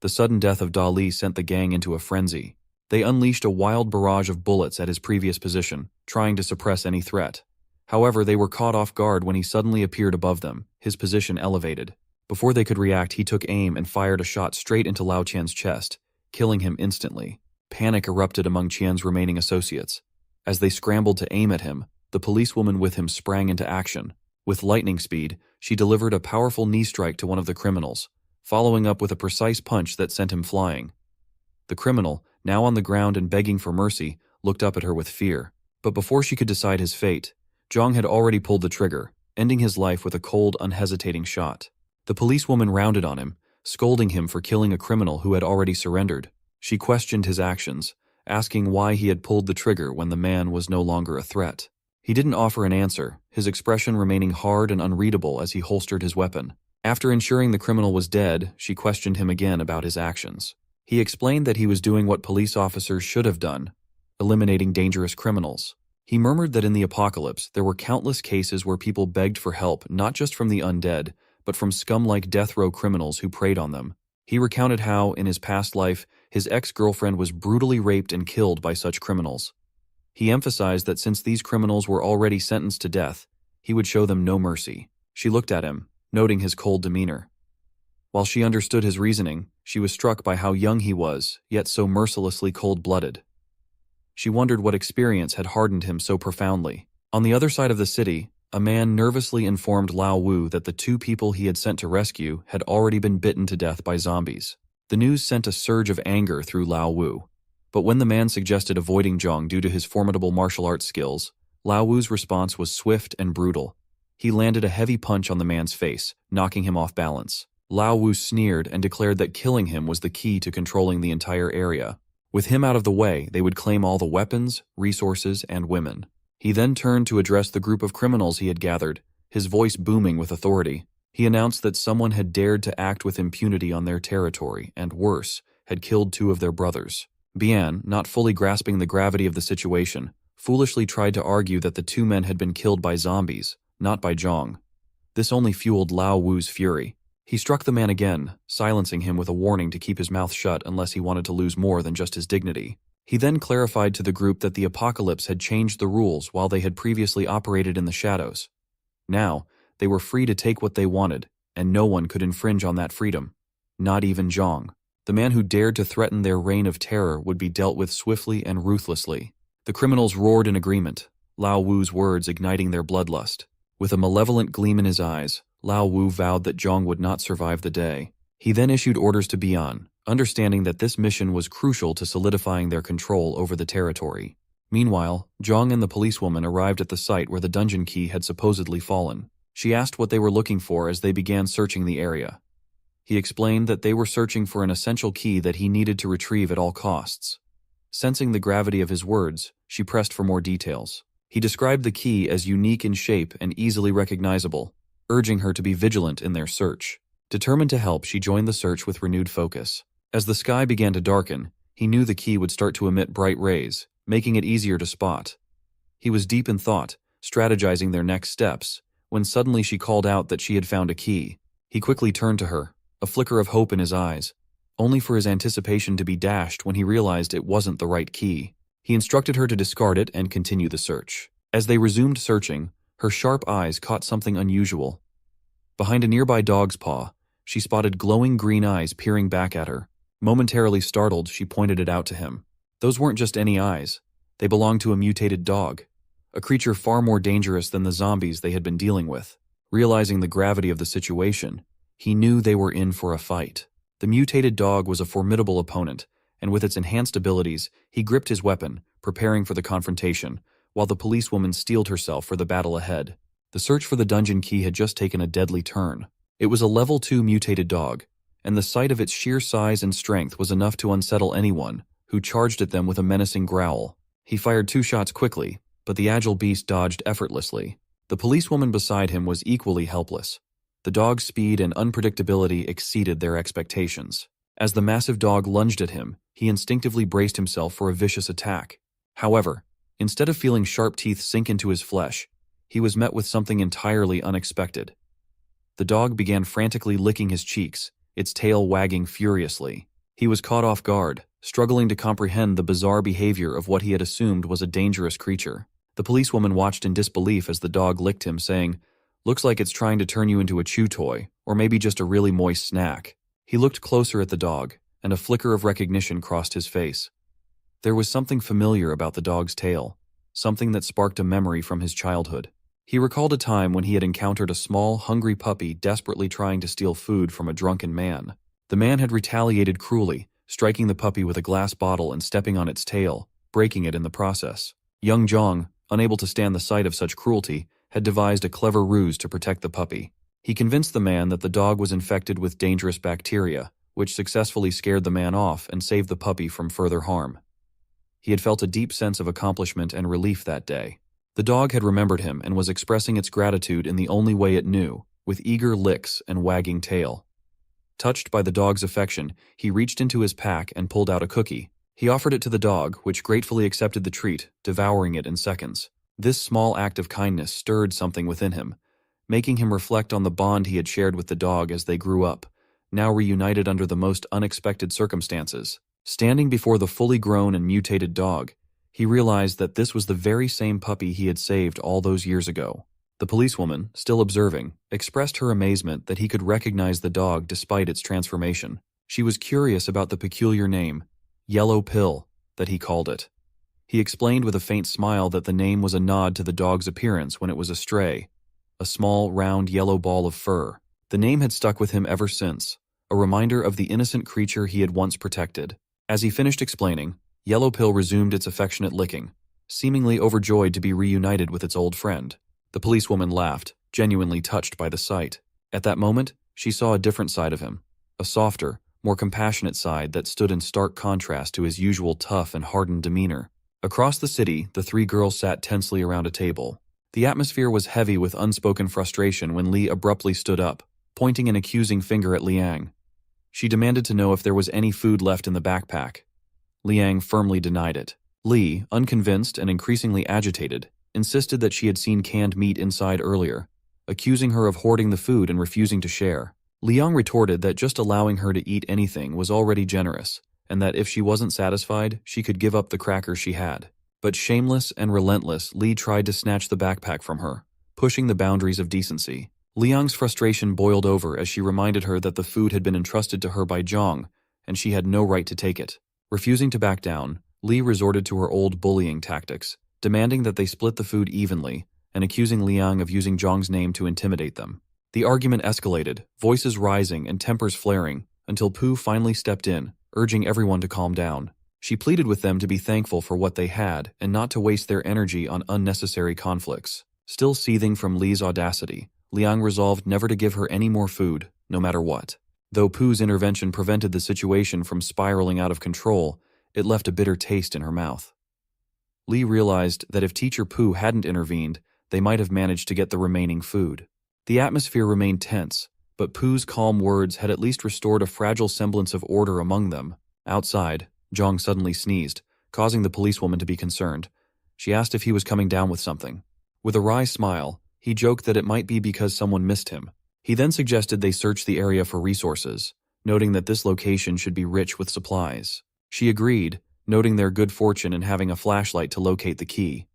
The sudden death of Da Li sent the gang into a frenzy. They unleashed a wild barrage of bullets at his previous position, trying to suppress any threat. However, they were caught off guard when he suddenly appeared above them, his position elevated. Before they could react, he took aim and fired a shot straight into Lao Qian's chest, killing him instantly. Panic erupted among Qian's remaining associates. As they scrambled to aim at him, the policewoman with him sprang into action. With lightning speed, she delivered a powerful knee strike to one of the criminals, following up with a precise punch that sent him flying. The criminal, now on the ground and begging for mercy, looked up at her with fear. But before she could decide his fate, Zhang had already pulled the trigger, ending his life with a cold, unhesitating shot. The policewoman rounded on him, scolding him for killing a criminal who had already surrendered. She questioned his actions, asking why he had pulled the trigger when the man was no longer a threat. He didn't offer an answer, his expression remaining hard and unreadable as he holstered his weapon. After ensuring the criminal was dead, she questioned him again about his actions. He explained that he was doing what police officers should have done, eliminating dangerous criminals. He murmured that in the apocalypse, there were countless cases where people begged for help not just from the undead, but from scum-like death row criminals who preyed on them. He recounted how, in his past life, his ex-girlfriend was brutally raped and killed by such criminals. He emphasized that since these criminals were already sentenced to death, he would show them no mercy. She looked at him, noting his cold demeanor. While she understood his reasoning, she was struck by how young he was, yet so mercilessly cold-blooded. She wondered what experience had hardened him so profoundly. On the other side of the city, a man nervously informed Lao Wu that the 2 people he had sent to rescue had already been bitten to death by zombies. The news sent a surge of anger through Lao Wu. But when the man suggested avoiding Zhang due to his formidable martial arts skills, Lao Wu's response was swift and brutal. He landed a heavy punch on the man's face, knocking him off balance. Lao Wu sneered and declared that killing him was the key to controlling the entire area. With him out of the way, they would claim all the weapons, resources, and women. He then turned to address the group of criminals he had gathered, his voice booming with authority. He announced that someone had dared to act with impunity on their territory and, worse, had killed 2 of their brothers. Bian, not fully grasping the gravity of the situation, foolishly tried to argue that the 2 men had been killed by zombies, not by Zhang. This only fueled Lao Wu's fury. He struck the man again, silencing him with a warning to keep his mouth shut unless he wanted to lose more than just his dignity. He then clarified to the group that the apocalypse had changed the rules while they had previously operated in the shadows. Now, they were free to take what they wanted, and no one could infringe on that freedom. Not even Zhang. The man who dared to threaten their reign of terror would be dealt with swiftly and ruthlessly. The criminals roared in agreement, Lao Wu's words igniting their bloodlust. With a malevolent gleam in his eyes, Lao Wu vowed that Zhang would not survive the day. He then issued orders to Bian, understanding that this mission was crucial to solidifying their control over the territory. Meanwhile, Zhang and the policewoman arrived at the site where the dungeon key had supposedly fallen. She asked what they were looking for as they began searching the area. He explained that they were searching for an essential key that he needed to retrieve at all costs. Sensing the gravity of his words, she pressed for more details. He described the key as unique in shape and easily recognizable, urging her to be vigilant in their search. Determined to help, she joined the search with renewed focus. As the sky began to darken, he knew the key would start to emit bright rays, making it easier to spot. He was deep in thought, strategizing their next steps, when suddenly she called out that she had found a key. He quickly turned to her, a flicker of hope in his eyes, only for his anticipation to be dashed when he realized it wasn't the right key. He instructed her to discard it and continue the search. As they resumed searching, her sharp eyes caught something unusual. Behind a nearby dog's paw, she spotted glowing green eyes peering back at her. Momentarily startled, she pointed it out to him. Those weren't just any eyes. They belonged to a mutated dog, a creature far more dangerous than the zombies they had been dealing with. Realizing the gravity of the situation, he knew they were in for a fight. The mutated dog was a formidable opponent, and with its enhanced abilities, he gripped his weapon, preparing for the confrontation, while the policewoman steeled herself for the battle ahead. The search for the dungeon key had just taken a deadly turn. It was a level 2 mutated dog, and the sight of its sheer size and strength was enough to unsettle anyone who charged at them with a menacing growl. He fired 2 shots quickly, but the agile beast dodged effortlessly. The policewoman beside him was equally helpless. The dog's speed and unpredictability exceeded their expectations. As the massive dog lunged at him, he instinctively braced himself for a vicious attack. However, instead of feeling sharp teeth sink into his flesh, he was met with something entirely unexpected. The dog began frantically licking his cheeks, its tail wagging furiously. He was caught off guard, struggling to comprehend the bizarre behavior of what he had assumed was a dangerous creature. The policewoman watched in disbelief as the dog licked him, saying, "Looks like it's trying to turn you into a chew toy, or maybe just a really moist snack." He looked closer at the dog, and a flicker of recognition crossed his face. There was something familiar about the dog's tail, something that sparked a memory from his childhood. He recalled a time when he had encountered a small, hungry puppy desperately trying to steal food from a drunken man. The man had retaliated cruelly, striking the puppy with a glass bottle and stepping on its tail, breaking it in the process. Young Zhang, unable to stand the sight of such cruelty, had devised a clever ruse to protect the puppy. He convinced the man that the dog was infected with dangerous bacteria, which successfully scared the man off and saved the puppy from further harm. He had felt a deep sense of accomplishment and relief that day. The dog had remembered him and was expressing its gratitude in the only way it knew, with eager licks and wagging tail. Touched by the dog's affection, he reached into his pack and pulled out a cookie, He offered it to the dog, which gratefully accepted the treat, devouring it in seconds. This small act of kindness stirred something within him, making him reflect on the bond he had shared with the dog as they grew up, now reunited under the most unexpected circumstances. Standing before the fully grown and mutated dog, he realized that this was the very same puppy he had saved all those years ago. The policewoman, still observing, expressed her amazement that he could recognize the dog despite its transformation. She was curious about the peculiar name, Yellow Pill, that he called it. He explained with a faint smile that the name was a nod to the dog's appearance when it was a stray, a small, round yellow ball of fur. The name had stuck with him ever since, a reminder of the innocent creature he had once protected. As he finished explaining, Yellow Pill resumed its affectionate licking, seemingly overjoyed to be reunited with its old friend. The policewoman laughed, genuinely touched by the sight. At that moment, she saw a different side of him, a softer, more compassionate side that stood in stark contrast to his usual tough and hardened demeanor. Across the city, the three girls sat tensely around a table. The atmosphere was heavy with unspoken frustration when Lee abruptly stood up, pointing an accusing finger at Liang. She demanded to know if there was any food left in the backpack. Liang firmly denied it. Lee, unconvinced and increasingly agitated, insisted that she had seen canned meat inside earlier, accusing her of hoarding the food and refusing to share. Liang retorted that just allowing her to eat anything was already generous, and that if she wasn't satisfied, she could give up the crackers she had. But shameless and relentless, Lee tried to snatch the backpack from her, pushing the boundaries of decency. Liang's frustration boiled over as she reminded her that the food had been entrusted to her by Zhang, and she had no right to take it. Refusing to back down, Lee resorted to her old bullying tactics, demanding that they split the food evenly, and accusing Liang of using Zhang's name to intimidate them. The argument escalated, voices rising and tempers flaring, until Pooh finally stepped in, urging everyone to calm down. She pleaded with them to be thankful for what they had and not to waste their energy on unnecessary conflicts. Still seething from Lee's audacity, Liang resolved never to give her any more food, no matter what. Though Pooh's intervention prevented the situation from spiraling out of control, it left a bitter taste in her mouth. Lee realized that if Teacher Pooh hadn't intervened, they might have managed to get the remaining food. The atmosphere remained tense, but Pooh's calm words had at least restored a fragile semblance of order among them. Outside, Zhang suddenly sneezed, causing the policewoman to be concerned. She asked if he was coming down with something. With a wry smile, he joked that it might be because someone missed him. He then suggested they search the area for resources, noting that this location should be rich with supplies. She agreed, noting their good fortune in having a flashlight to locate the key.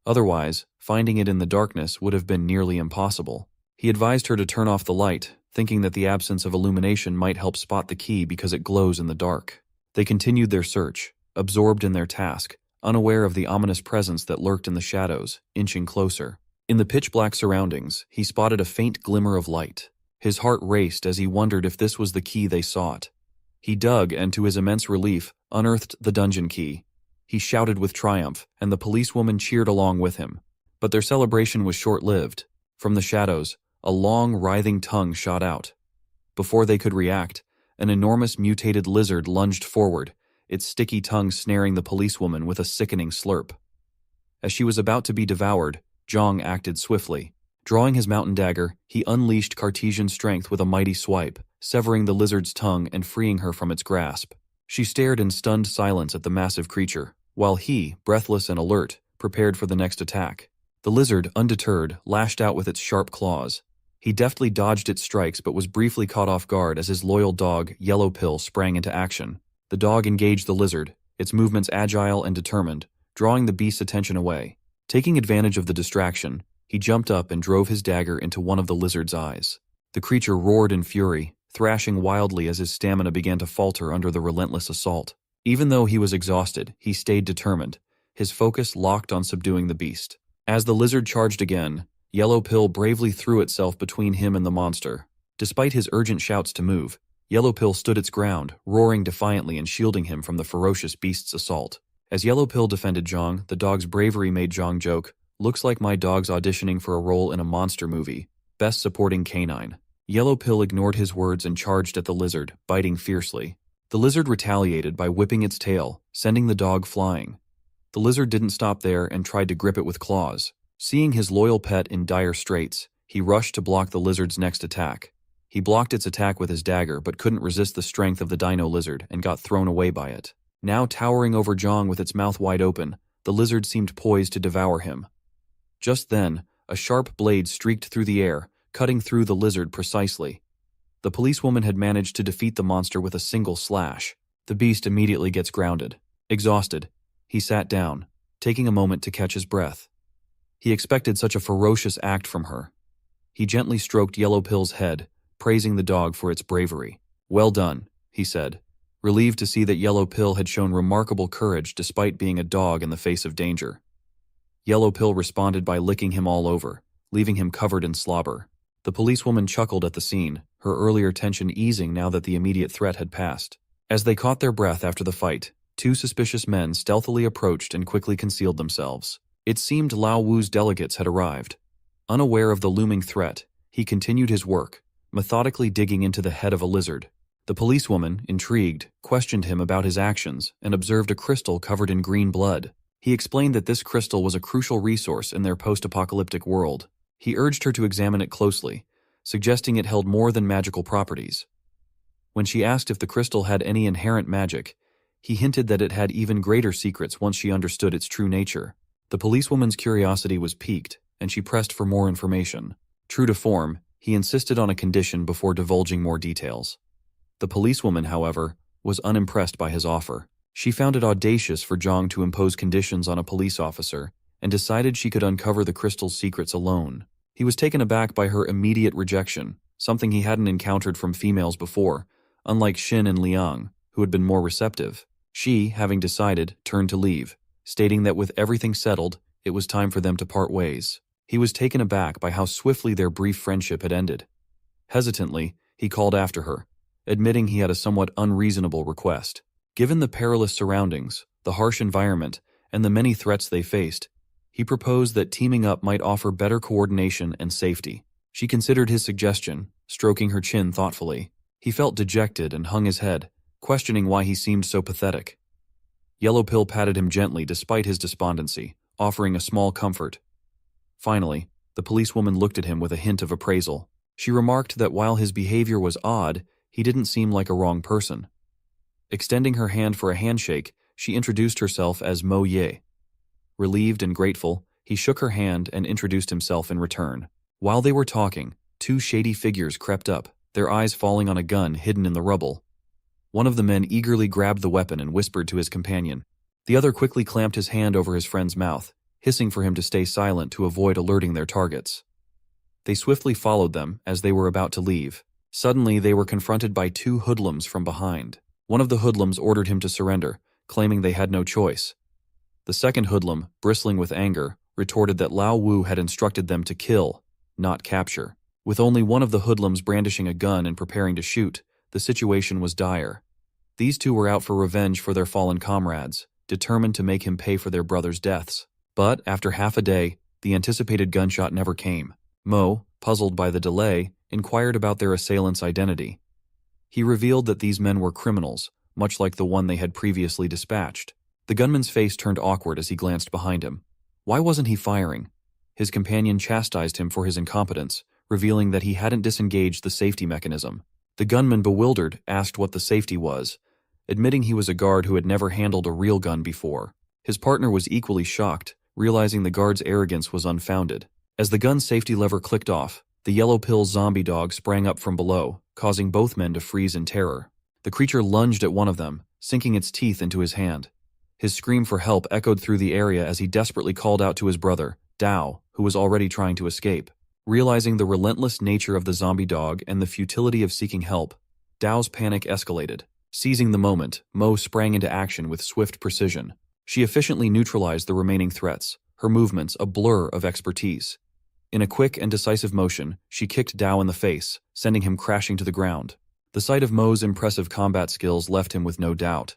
Otherwise, finding it in the darkness would have been nearly impossible. He advised her to turn off the light, thinking that the absence of illumination might help spot the key because it glows in the dark. They continued their search, absorbed in their task, unaware of the ominous presence that lurked in the shadows, inching closer. In the pitch-black surroundings, he spotted a faint glimmer of light. His heart raced as he wondered if this was the key they sought. He dug and, to his immense relief, unearthed the dungeon key. He shouted with triumph, and the policewoman cheered along with him. But their celebration was short-lived. From the shadows, a long, writhing tongue shot out. Before they could react, an enormous mutated lizard lunged forward, its sticky tongue snaring the policewoman with a sickening slurp. As she was about to be devoured, Zhang acted swiftly. Drawing his mountain dagger, he unleashed Cartesian strength with a mighty swipe, severing the lizard's tongue and freeing her from its grasp. She stared in stunned silence at the massive creature, while he, breathless and alert, prepared for the next attack. The lizard, undeterred, lashed out with its sharp claws. He deftly dodged its strikes but was briefly caught off guard as his loyal dog, Yellow Pill, sprang into action. The dog engaged the lizard, its movements agile and determined, drawing the beast's attention away. Taking advantage of the distraction, he jumped up and drove his dagger into one of the lizard's eyes. The creature roared in fury, thrashing wildly as his stamina began to falter under the relentless assault. Even though he was exhausted, he stayed determined, his focus locked on subduing the beast. As the lizard charged again, Yellow Pill bravely threw itself between him and the monster. Despite his urgent shouts to move, Yellow Pill stood its ground, roaring defiantly and shielding him from the ferocious beast's assault. As Yellow Pill defended Zhang, the dog's bravery made Zhang joke, "Looks like my dog's auditioning for a role in a monster movie. Best supporting canine." Yellow Pill ignored his words and charged at the lizard, biting fiercely. The lizard retaliated by whipping its tail, sending the dog flying. The lizard didn't stop there and tried to grip it with claws. Seeing his loyal pet in dire straits, he rushed to block the lizard's next attack. He blocked its attack with his dagger but couldn't resist the strength of the dino lizard and got thrown away by it. Now towering over Zhang with its mouth wide open, the lizard seemed poised to devour him. Just then, a sharp blade streaked through the air, cutting through the lizard precisely. The policewoman had managed to defeat the monster with a single slash. The beast immediately gets grounded. Exhausted, he sat down, taking a moment to catch his breath. He expected such a ferocious act from her. He gently stroked Yellow Pill's head, praising the dog for its bravery. "Well done," he said, relieved to see that Yellow Pill had shown remarkable courage despite being a dog in the face of danger. Yellow Pill responded by licking him all over, leaving him covered in slobber. The policewoman chuckled at the scene, her earlier tension easing now that the immediate threat had passed. As they caught their breath after the fight, two suspicious men stealthily approached and quickly concealed themselves. It seemed Lao Wu's delegates had arrived. Unaware of the looming threat, he continued his work, methodically digging into the head of a lizard. The policewoman, intrigued, questioned him about his actions and observed a crystal covered in green blood. He explained that this crystal was a crucial resource in their post-apocalyptic world. He urged her to examine it closely, suggesting it held more than magical properties. When she asked if the crystal had any inherent magic, he hinted that it had even greater secrets once she understood its true nature. The policewoman's curiosity was piqued, and she pressed for more information. True to form, he insisted on a condition before divulging more details. The policewoman, however, was unimpressed by his offer. She found it audacious for Zhang to impose conditions on a police officer and decided she could uncover the crystal's secrets alone. He was taken aback by her immediate rejection, something he hadn't encountered from females before, unlike Xin and Liang, who had been more receptive. She, having decided, turned to leave, stating that with everything settled, it was time for them to part ways. He was taken aback by how swiftly their brief friendship had ended. Hesitantly, he called after her, admitting he had a somewhat unreasonable request. Given the perilous surroundings, the harsh environment, and the many threats they faced, he proposed that teaming up might offer better coordination and safety. She considered his suggestion, stroking her chin thoughtfully. He felt dejected and hung his head, questioning why he seemed so pathetic. Yellow Pill patted him gently despite his despondency, offering a small comfort. Finally, the policewoman looked at him with a hint of appraisal. She remarked that while his behavior was odd, he didn't seem like a wrong person. Extending her hand for a handshake, she introduced herself as Mo Ye. Relieved and grateful, he shook her hand and introduced himself in return. While they were talking, two shady figures crept up, their eyes falling on a gun hidden in the rubble. One of the men eagerly grabbed the weapon and whispered to his companion. The other quickly clamped his hand over his friend's mouth, hissing for him to stay silent to avoid alerting their targets. They swiftly followed them as they were about to leave. Suddenly, they were confronted by two hoodlums from behind. One of the hoodlums ordered him to surrender, claiming they had no choice. The second hoodlum, bristling with anger, retorted that Lao Wu had instructed them to kill, not capture. With only one of the hoodlums brandishing a gun and preparing to shoot, the situation was dire. These two were out for revenge for their fallen comrades, determined to make him pay for their brothers' deaths. But after half a day, the anticipated gunshot never came. Mo, puzzled by the delay, inquired about their assailant's identity. He revealed that these men were criminals, much like the one they had previously dispatched. The gunman's face turned awkward as he glanced behind him. Why wasn't he firing? His companion chastised him for his incompetence, revealing that he hadn't disengaged the safety mechanism. The gunman, bewildered, asked what the safety was, admitting he was a guard who had never handled a real gun before. His partner was equally shocked, realizing the guard's arrogance was unfounded. As the gun's safety lever clicked off, the Yellow Pill zombie dog sprang up from below, causing both men to freeze in terror. The creature lunged at one of them, sinking its teeth into his hand. His scream for help echoed through the area as he desperately called out to his brother, Dao, who was already trying to escape. Realizing the relentless nature of the zombie dog and the futility of seeking help, Dao's panic escalated. Seizing the moment, Mo sprang into action with swift precision. She efficiently neutralized the remaining threats, her movements a blur of expertise. In a quick and decisive motion, she kicked Dao in the face, sending him crashing to the ground. The sight of Mo's impressive combat skills left him with no doubt.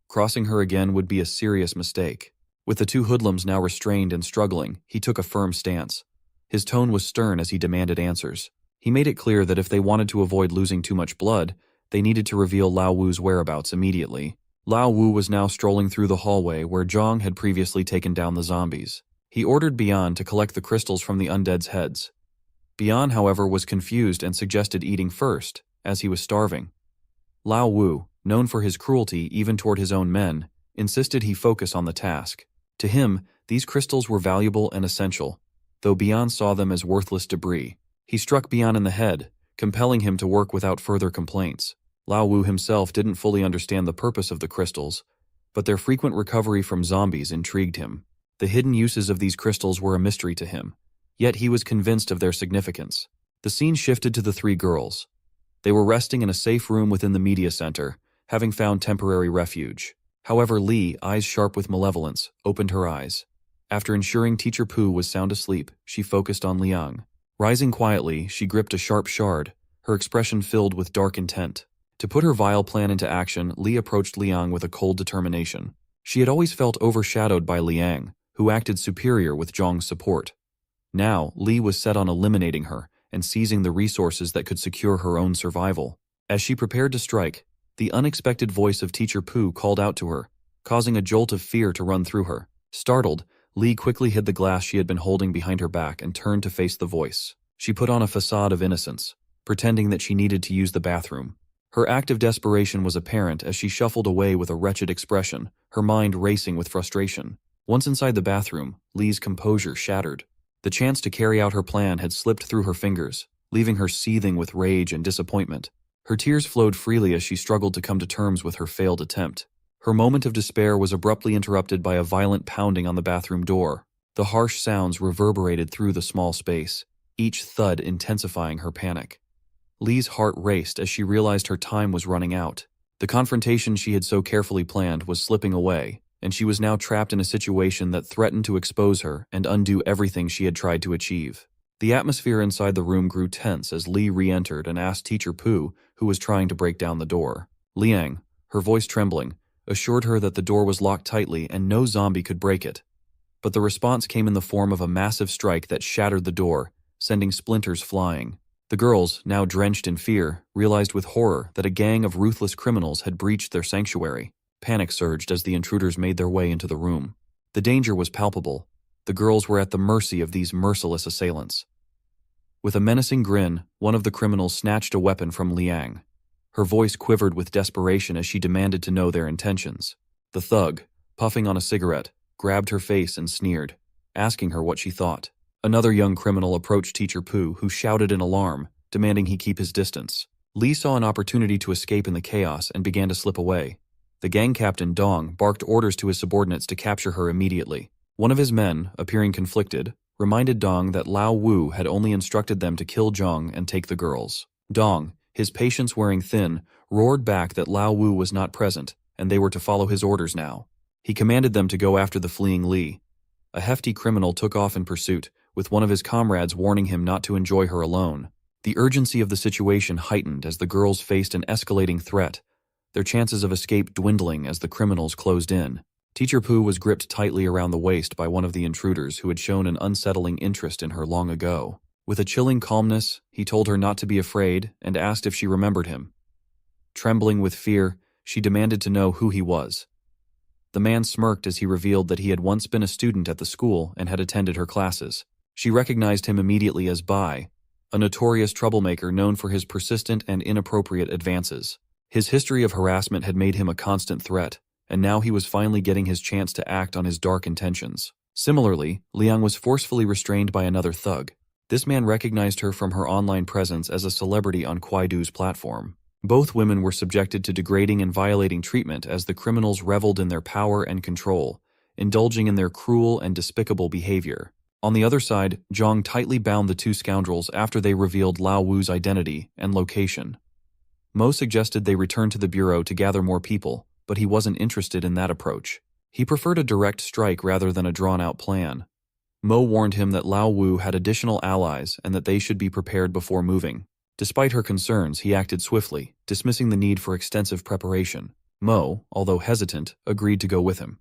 Crossing her again would be a serious mistake. With the two hoodlums now restrained and struggling, he took a firm stance. His tone was stern as he demanded answers. He made it clear that if they wanted to avoid losing too much blood, they needed to reveal Lao Wu's whereabouts immediately. Lao Wu was now strolling through the hallway where Zhang had previously taken down the zombies. He ordered Bian to collect the crystals from the undead's heads. Bian, however, was confused and suggested eating first, as he was starving. Lao Wu, known for his cruelty even toward his own men, insisted he focus on the task. To him, these crystals were valuable and essential, though Bian saw them as worthless debris. He struck Bian in the head, compelling him to work without further complaints. Lao Wu himself didn't fully understand the purpose of the crystals, but their frequent recovery from zombies intrigued him. The hidden uses of these crystals were a mystery to him, yet he was convinced of their significance. The scene shifted to the three girls. They were resting in a safe room within the media center, having found temporary refuge. However, Li, eyes sharp with malevolence, opened her eyes. After ensuring Teacher Pu was sound asleep, she focused on Liang. Rising quietly, she gripped a sharp shard, her expression filled with dark intent. To put her vile plan into action, Li approached Liang with a cold determination. She had always felt overshadowed by Liang, who acted superior with Zhong's support. Now, Li was set on eliminating her and seizing the resources that could secure her own survival. As she prepared to strike, the unexpected voice of Teacher Pu called out to her, causing a jolt of fear to run through her. Startled, Li quickly hid the glass she had been holding behind her back and turned to face the voice. She put on a facade of innocence, pretending that she needed to use the bathroom. Her act of desperation was apparent as she shuffled away with a wretched expression, her mind racing with frustration. Once inside the bathroom, Li's composure shattered. The chance to carry out her plan had slipped through her fingers, leaving her seething with rage and disappointment. Her tears flowed freely as she struggled to come to terms with her failed attempt. Her moment of despair was abruptly interrupted by a violent pounding on the bathroom door. The harsh sounds reverberated through the small space, each thud intensifying her panic. Li's heart raced as she realized her time was running out. The confrontation she had so carefully planned was slipping away, and she was now trapped in a situation that threatened to expose her and undo everything she had tried to achieve. The atmosphere inside the room grew tense as Li re-entered and asked Teacher Pu, who was trying to break down the door. Liang, her voice trembling, assured her that the door was locked tightly and no zombie could break it. But the response came in the form of a massive strike that shattered the door, sending splinters flying. The girls, now drenched in fear, realized with horror that a gang of ruthless criminals had breached their sanctuary. Panic surged as the intruders made their way into the room. The danger was palpable. The girls were at the mercy of these merciless assailants. With a menacing grin, one of the criminals snatched a weapon from Liang. Her voice quivered with desperation as she demanded to know their intentions. The thug, puffing on a cigarette, grabbed her face and sneered, asking her what she thought. Another young criminal approached Teacher Pu, who shouted in alarm, demanding he keep his distance. Li saw an opportunity to escape in the chaos and began to slip away. The gang captain, Dong, barked orders to his subordinates to capture her immediately. One of his men, appearing conflicted, reminded Dong that Lao Wu had only instructed them to kill Zhong and take the girls. Dong, his patience wearing thin, roared back that Lao Wu was not present, and they were to follow his orders now. He commanded them to go after the fleeing Li. A hefty criminal took off in pursuit, with one of his comrades warning him not to enjoy her alone. The urgency of the situation heightened as the girls faced an escalating threat, their chances of escape dwindling as the criminals closed in. Teacher Pu was gripped tightly around the waist by one of the intruders who had shown an unsettling interest in her long ago. With a chilling calmness, he told her not to be afraid and asked if she remembered him. Trembling with fear, she demanded to know who he was. The man smirked as he revealed that he had once been a student at the school and had attended her classes. She recognized him immediately as Bai, a notorious troublemaker known for his persistent and inappropriate advances. His history of harassment had made him a constant threat, and now he was finally getting his chance to act on his dark intentions. Similarly, Liang was forcefully restrained by another thug. This man recognized her from her online presence as a celebrity on Kuaidu's platform. Both women were subjected to degrading and violating treatment as the criminals reveled in their power and control, indulging in their cruel and despicable behavior. On the other side, Zhong tightly bound the two scoundrels after they revealed Lao Wu's identity and location. Mo suggested they return to the bureau to gather more people, but he wasn't interested in that approach. He preferred a direct strike rather than a drawn-out plan. Mo warned him that Lao Wu had additional allies and that they should be prepared before moving. Despite her concerns, he acted swiftly, dismissing the need for extensive preparation. Mo, although hesitant, agreed to go with him.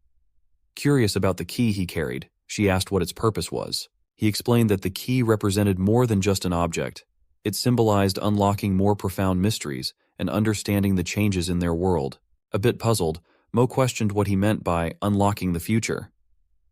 Curious about the key he carried, she asked what its purpose was. He explained that the key represented more than just an object. It symbolized unlocking more profound mysteries and understanding the changes in their world. A bit puzzled, Mo questioned what he meant by unlocking the future.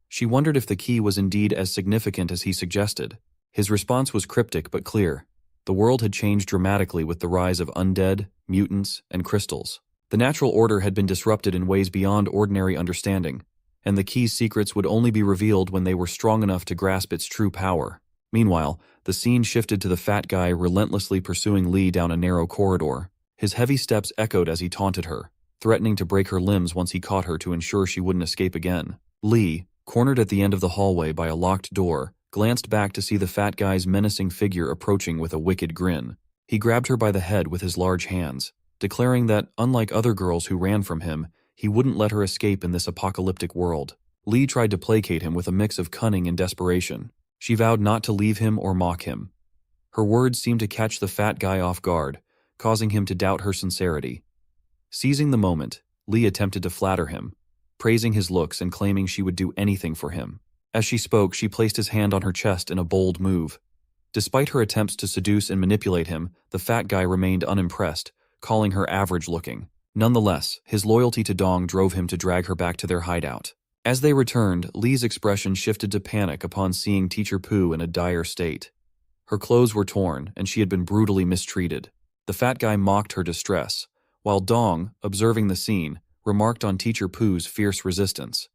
She wondered if the key was indeed as significant as he suggested. His response was cryptic but clear. The world had changed dramatically with the rise of undead, mutants, and crystals. The natural order had been disrupted in ways beyond ordinary understanding, and the key's secrets would only be revealed when they were strong enough to grasp its true power. Meanwhile, the scene shifted to the fat guy relentlessly pursuing Lee down a narrow corridor. His heavy steps echoed as he taunted her, threatening to break her limbs once he caught her to ensure she wouldn't escape again. Lee, cornered at the end of the hallway by a locked door, glanced back to see the fat guy's menacing figure approaching with a wicked grin. He grabbed her by the head with his large hands, declaring that, unlike other girls who ran from him, he wouldn't let her escape in this apocalyptic world. Lee tried to placate him with a mix of cunning and desperation. She vowed not to leave him or mock him. Her words seemed to catch the fat guy off guard, causing him to doubt her sincerity. Seizing the moment, Lee attempted to flatter him, praising his looks and claiming she would do anything for him. As she spoke, she placed his hand on her chest in a bold move. Despite her attempts to seduce and manipulate him, the fat guy remained unimpressed, calling her average-looking. Nonetheless, his loyalty to Dong drove him to drag her back to their hideout. As they returned, Lee's expression shifted to panic upon seeing Teacher Pooh in a dire state. Her clothes were torn, and she had been brutally mistreated. The fat guy mocked her distress, while Dong, observing the scene, remarked on Teacher Pooh's fierce resistance.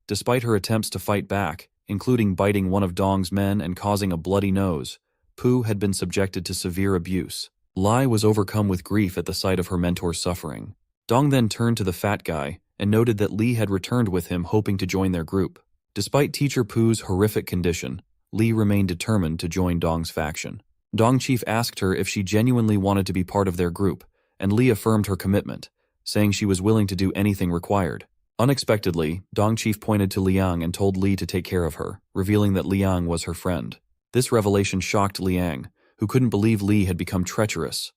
Despite her attempts to fight back, including biting one of Dong's men and causing a bloody nose, Pooh had been subjected to severe abuse. Lai was overcome with grief at the sight of her mentor's suffering. Dong then turned to the fat guy and noted that Lee had returned with him, hoping to join their group. Despite Teacher Pooh's horrific condition, Lee remained determined to join Dong's faction. Dong Chief asked her if she genuinely wanted to be part of their group, and Lee affirmed her commitment, saying she was willing to do anything required. Unexpectedly, Dong Chief pointed to Liang and told Lee to take care of her, revealing that Liang was her friend. This revelation shocked Liang, who couldn't believe Lee had become treacherous.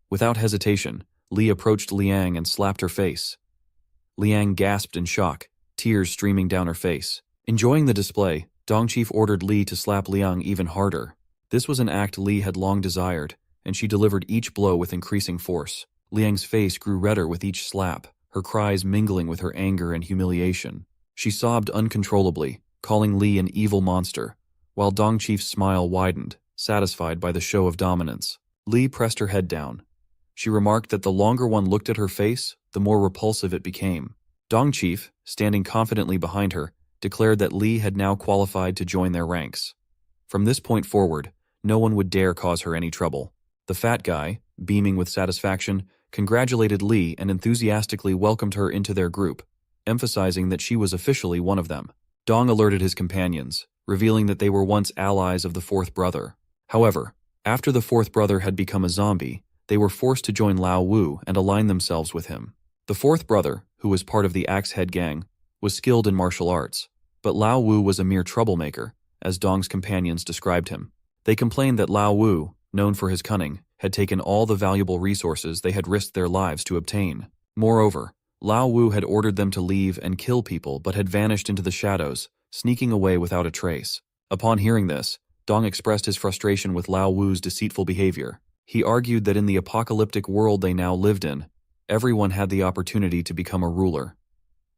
Without hesitation, Lee approached Liang and slapped her face. Liang gasped in shock, tears streaming down her face. Enjoying the display, Dong Chief ordered Lee to slap Liang even harder. This was an act Lee had long desired, and she delivered each blow with increasing force. Liang's face grew redder with each slap, her cries mingling with her anger and humiliation. She sobbed uncontrollably, calling Lee an evil monster, while Dong Chief's smile widened, satisfied by the show of dominance. Lee pressed her head down. She remarked that the longer one looked at her face, the more repulsive it became. Dong Chief, standing confidently behind her, declared that Lee had now qualified to join their ranks. From this point forward, no one would dare cause her any trouble. The fat guy, beaming with satisfaction, congratulated Lee and enthusiastically welcomed her into their group, emphasizing that she was officially one of them. Dong alerted his companions, revealing that they were once allies of the fourth brother. However, after the fourth brother had become a zombie, they were forced to join Lao Wu and align themselves with him. The fourth brother, who was part of the Axe-Head gang, was skilled in martial arts, but Lao Wu was a mere troublemaker, as Dong's companions described him. They complained that Lao Wu, known for his cunning, had taken all the valuable resources they had risked their lives to obtain. Moreover, Lao Wu had ordered them to leave and kill people but had vanished into the shadows, sneaking away without a trace. Upon hearing this, Dong expressed his frustration with Lao Wu's deceitful behavior. He argued that in the apocalyptic world they now lived in, everyone had the opportunity to become a ruler.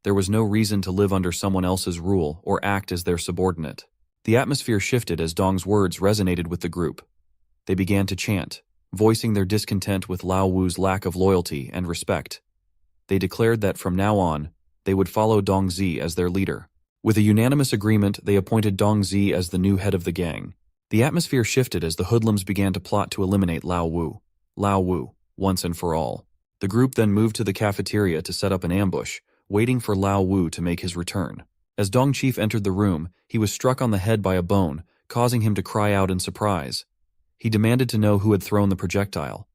There was no reason to live under someone else's rule or act as their subordinate. The atmosphere shifted as Dong's words resonated with the group. They began to chant, voicing their discontent with Lao Wu's lack of loyalty and respect. They declared that from now on, they would follow Dong Zi as their leader. With a unanimous agreement, they appointed Dong Zi as the new head of the gang. The atmosphere shifted as the hoodlums began to plot to eliminate Lao Wu. Lao Wu, once and for all. The group then moved to the cafeteria to set up an ambush, waiting for Lao Wu to make his return. As Dong Chief entered the room, he was struck on the head by a bone, causing him to cry out in surprise. He demanded to know who had thrown the projectile.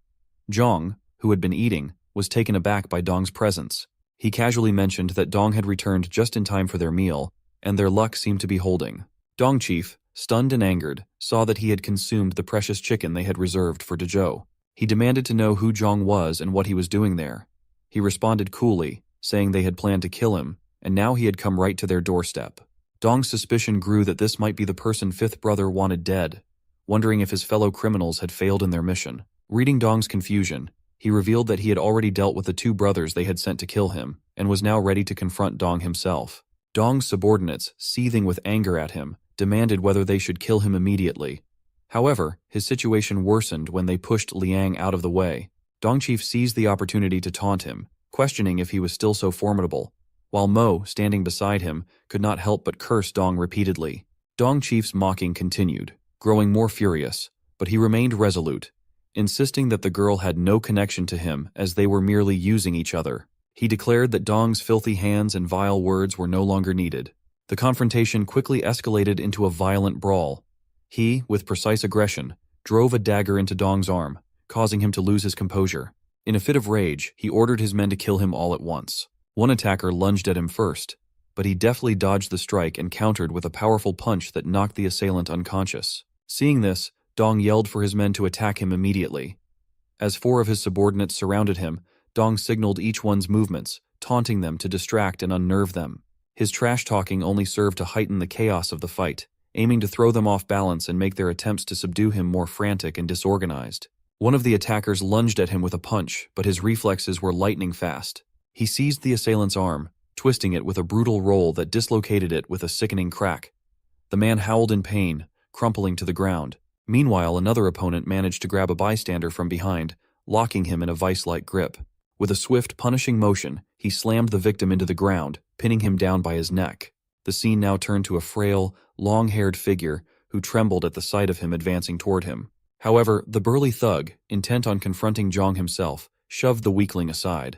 Zhong, who had been eating, was taken aback by Dong's presence. He casually mentioned that Dong had returned just in time for their meal, and their luck seemed to be holding. Dong Chief, stunned and angered, saw that he had consumed the precious chicken they had reserved for Dezhou. He demanded to know who Zhong was and what he was doing there. He responded coolly, saying they had planned to kill him, and now he had come right to their doorstep. Dong's suspicion grew that this might be the person fifth brother wanted dead, wondering if his fellow criminals had failed in their mission. Reading Dong's confusion, he revealed that he had already dealt with the two brothers they had sent to kill him, and was now ready to confront Dong himself. Dong's subordinates, seething with anger at him, demanded whether they should kill him immediately. However, his situation worsened when they pushed Liang out of the way. Dong Chief seized the opportunity to taunt him, questioning if he was still so formidable, while Mo, standing beside him, could not help but curse Dong repeatedly. Dong Chief's mocking continued, growing more furious, but he remained resolute, insisting that the girl had no connection to him as they were merely using each other. He declared that Dong's filthy hands and vile words were no longer needed. The confrontation quickly escalated into a violent brawl. He, with precise aggression, drove a dagger into Dong's arm, causing him to lose his composure. In a fit of rage, he ordered his men to kill him all at once. One attacker lunged at him first, but he deftly dodged the strike and countered with a powerful punch that knocked the assailant unconscious. Seeing this, Dong yelled for his men to attack him immediately. As 4 of his subordinates surrounded him, Dong signaled each one's movements, taunting them to distract and unnerve them. His trash-talking only served to heighten the chaos of the fight, aiming to throw them off balance and make their attempts to subdue him more frantic and disorganized. One of the attackers lunged at him with a punch, but his reflexes were lightning fast. He seized the assailant's arm, twisting it with a brutal roll that dislocated it with a sickening crack. The man howled in pain, crumpling to the ground. Meanwhile, another opponent managed to grab a bystander from behind, locking him in a vice-like grip. With a swift, punishing motion, he slammed the victim into the ground, pinning him down by his neck. The scene now turned to a frail, long-haired figure who trembled at the sight of him advancing toward him. However, the burly thug, intent on confronting Zhang himself, shoved the weakling aside.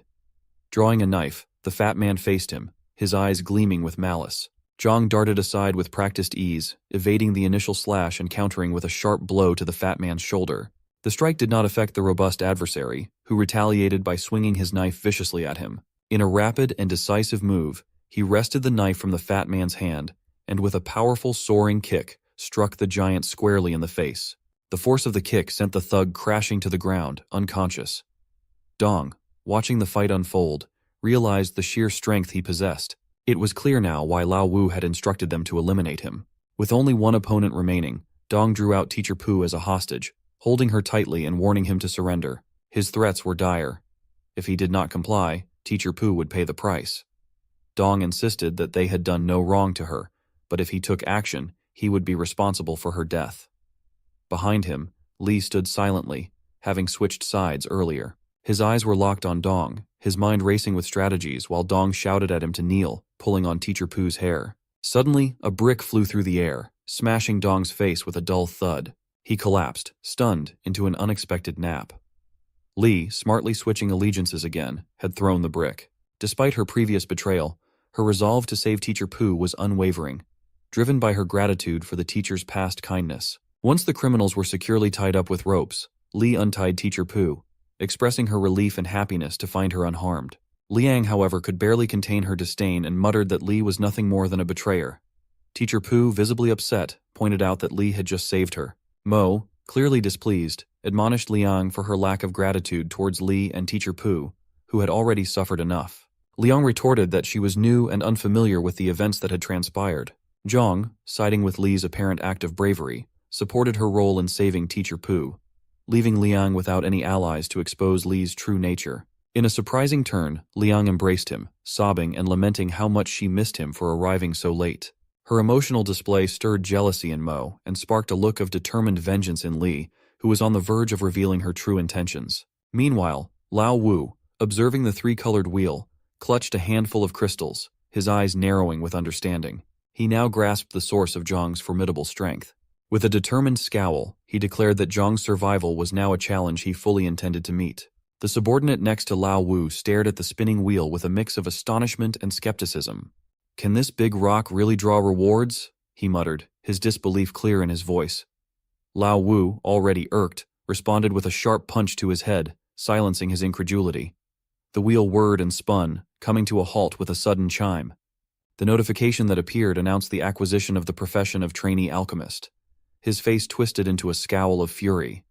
Drawing a knife, the fat man faced him, his eyes gleaming with malice. Zhang darted aside with practiced ease, evading the initial slash and countering with a sharp blow to the fat man's shoulder. The strike did not affect the robust adversary, who retaliated by swinging his knife viciously at him. In a rapid and decisive move, he wrested the knife from the fat man's hand, and with a powerful soaring kick, struck the giant squarely in the face. The force of the kick sent the thug crashing to the ground, unconscious. Dong, watching the fight unfold, realized the sheer strength he possessed. It was clear now why Lao Wu had instructed them to eliminate him. With only one opponent remaining, Dong drew out Teacher Pu as a hostage, holding her tightly and warning him to surrender. His threats were dire. If he did not comply, Teacher Pu would pay the price. Dong insisted that they had done no wrong to her, but if he took action, he would be responsible for her death. Behind him, Li stood silently, having switched sides earlier. His eyes were locked on Dong, his mind racing with strategies while Dong shouted at him to kneel, pulling on Teacher Pu's hair. Suddenly, a brick flew through the air, smashing Dong's face with a dull thud. He collapsed, stunned, into an unexpected nap. Li, smartly switching allegiances again, had thrown the brick. Despite her previous betrayal, her resolve to save Teacher Pu was unwavering, driven by her gratitude for the teacher's past kindness. Once the criminals were securely tied up with ropes, Li untied Teacher Pu, expressing her relief and happiness to find her unharmed. Liang, however, could barely contain her disdain and muttered that Li was nothing more than a betrayer. Teacher Pu, visibly upset, pointed out that Li had just saved her. Mo, clearly displeased, admonished Liang for her lack of gratitude towards Li and Teacher Pu, who had already suffered enough. Liang retorted that she was new and unfamiliar with the events that had transpired. Zhang, siding with Li's apparent act of bravery, supported her role in saving Teacher Pu, leaving Liang without any allies to expose Li's true nature. In a surprising turn, Liang embraced him, sobbing and lamenting how much she missed him for arriving so late. Her emotional display stirred jealousy in Mo and sparked a look of determined vengeance in Li, who was on the verge of revealing her true intentions. Meanwhile, Lao Wu, observing the three-colored wheel, clutched a handful of crystals, his eyes narrowing with understanding. He now grasped the source of Zhang's formidable strength. With a determined scowl, he declared that Zhang's survival was now a challenge he fully intended to meet. The subordinate next to Lao Wu stared at the spinning wheel with a mix of astonishment and skepticism. "Can this big rock really draw rewards?" he muttered, his disbelief clear in his voice. Lao Wu, already irked, responded with a sharp punch to his head, silencing his incredulity. The wheel whirred and spun, coming to a halt with a sudden chime. The notification that appeared announced the acquisition of the profession of trainee alchemist. His face twisted into a scowl of fury.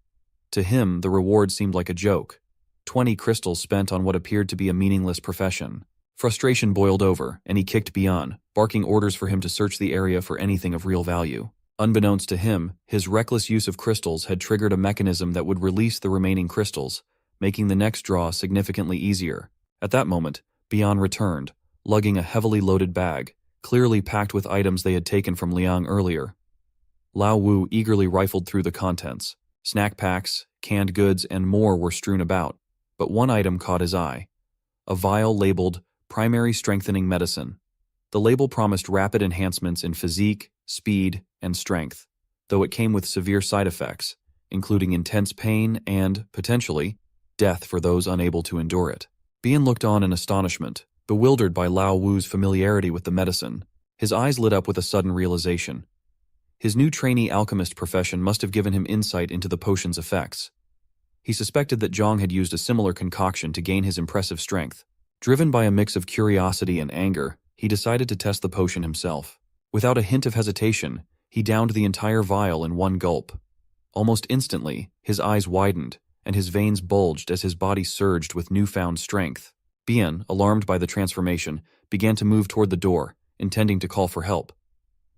To him, the reward seemed like a joke. 20 crystals spent on what appeared to be a meaningless profession. Frustration boiled over, and he kicked Bian, barking orders for him to search the area for anything of real value. Unbeknownst to him, his reckless use of crystals had triggered a mechanism that would release the remaining crystals, making the next draw significantly easier. At that moment, Bian returned, lugging a heavily loaded bag, clearly packed with items they had taken from Liang earlier. Lao Wu eagerly rifled through the contents. Snack packs, canned goods, and more were strewn about, but one item caught his eye. a vial labeled primary strengthening medicine. The label promised rapid enhancements in physique, speed, and strength, though it came with severe side effects, including intense pain and, potentially, death for those unable to endure it. Bian looked on in astonishment, bewildered by Lao Wu's familiarity with the medicine. His eyes lit up with a sudden realization. His new trainee alchemist profession must have given him insight into the potion's effects. He suspected that Zhang had used a similar concoction to gain his impressive strength. Driven by a mix of curiosity and anger, he decided to test the potion himself. Without a hint of hesitation, he downed the entire vial in one gulp. Almost instantly, his eyes widened, and his veins bulged as his body surged with newfound strength. Bian, alarmed by the transformation, began to move toward the door, intending to call for help.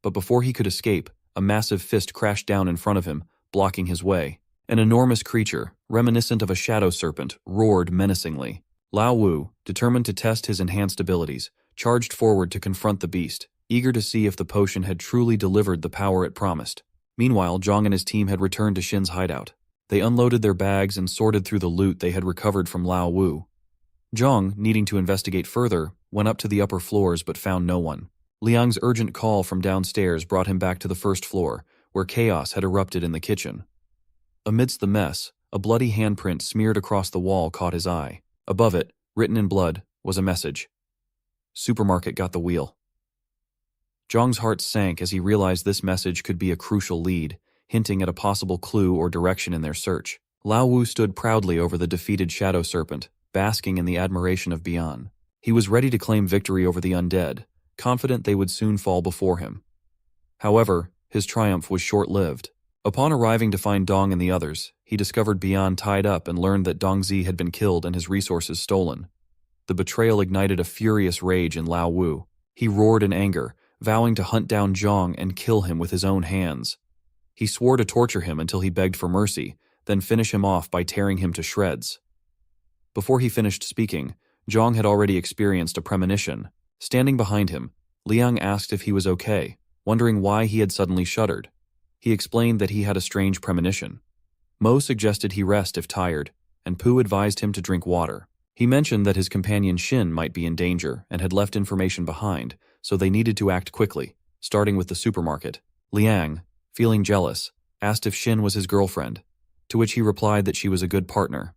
But before he could escape, a massive fist crashed down in front of him, blocking his way. An enormous creature, reminiscent of a shadow serpent, roared menacingly. Lao Wu, determined to test his enhanced abilities, charged forward to confront the beast, eager to see if the potion had truly delivered the power it promised. Meanwhile, Zhang and his team had returned to Shin's hideout. They unloaded their bags and sorted through the loot they had recovered from Lao Wu. Zhang, needing to investigate further, went up to the upper floors but found no one. Liang's urgent call from downstairs brought him back to the first floor, where chaos had erupted in the kitchen. Amidst the mess, a bloody handprint smeared across the wall caught his eye. Above it, written in blood, was a message. "Supermarket got the wheel." Zhang's heart sank as he realized this message could be a crucial lead, hinting at a possible clue or direction in their search. Lao Wu stood proudly over the defeated shadow serpent, basking in the admiration of Bian. He was ready to claim victory over the undead, confident they would soon fall before him. However, his triumph was short-lived. Upon arriving to find Dong and the others, he discovered Bian tied up and learned that Dongzi had been killed and his resources stolen. The betrayal ignited a furious rage in Lao Wu. He roared in anger, vowing to hunt down Zhang and kill him with his own hands. He swore to torture him until he begged for mercy, then finish him off by tearing him to shreds. Before he finished speaking, Zhang had already experienced a premonition. Standing behind him, Liang asked if he was okay, wondering why he had suddenly shuddered. He explained that he had a strange premonition. Mo suggested he rest if tired, and Pu advised him to drink water. He mentioned that his companion Shin might be in danger and had left information behind, so they needed to act quickly, starting with the supermarket. Liang, feeling jealous, asked if Shin was his girlfriend, to which he replied that she was a good partner.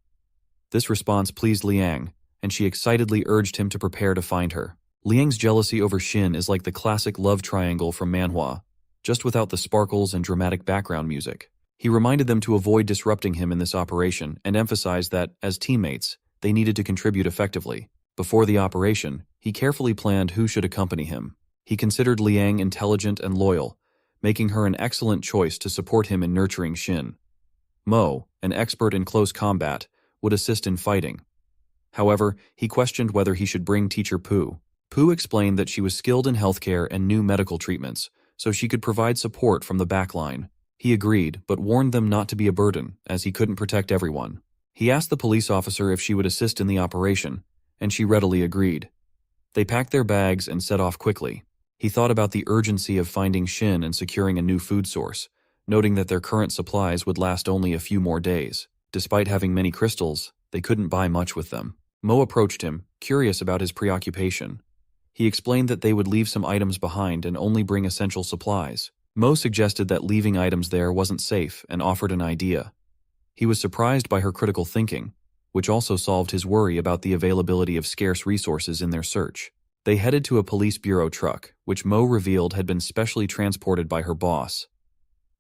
This response pleased Liang, and she excitedly urged him to prepare to find her. Liang's jealousy over Shin is like the classic love triangle from manhwa, just without the sparkles and dramatic background music. He reminded them to avoid disrupting him in this operation and emphasized that, as teammates, they needed to contribute effectively. Before the operation, he carefully planned who should accompany him. He considered Liang intelligent and loyal, making her an excellent choice to support him in nurturing Shin. Mo, an expert in close combat, would assist in fighting. However, he questioned whether he should bring teacher Pu. Pu explained that she was skilled in healthcare and new medical treatments, so she could provide support from the back line. He agreed, but warned them not to be a burden, as he couldn't protect everyone. He asked the police officer if she would assist in the operation, and she readily agreed. They packed their bags and set off quickly. He thought about the urgency of finding Shin and securing a new food source, noting that their current supplies would last only a few more days. Despite having many crystals, they couldn't buy much with them. Mo approached him, curious about his preoccupation. He explained that they would leave some items behind and only bring essential supplies. Mo suggested that leaving items there wasn't safe and offered an idea. He was surprised by her critical thinking, which also solved his worry about the availability of scarce resources in their search. They headed to a police bureau truck, which Mo revealed had been specially transported by her boss.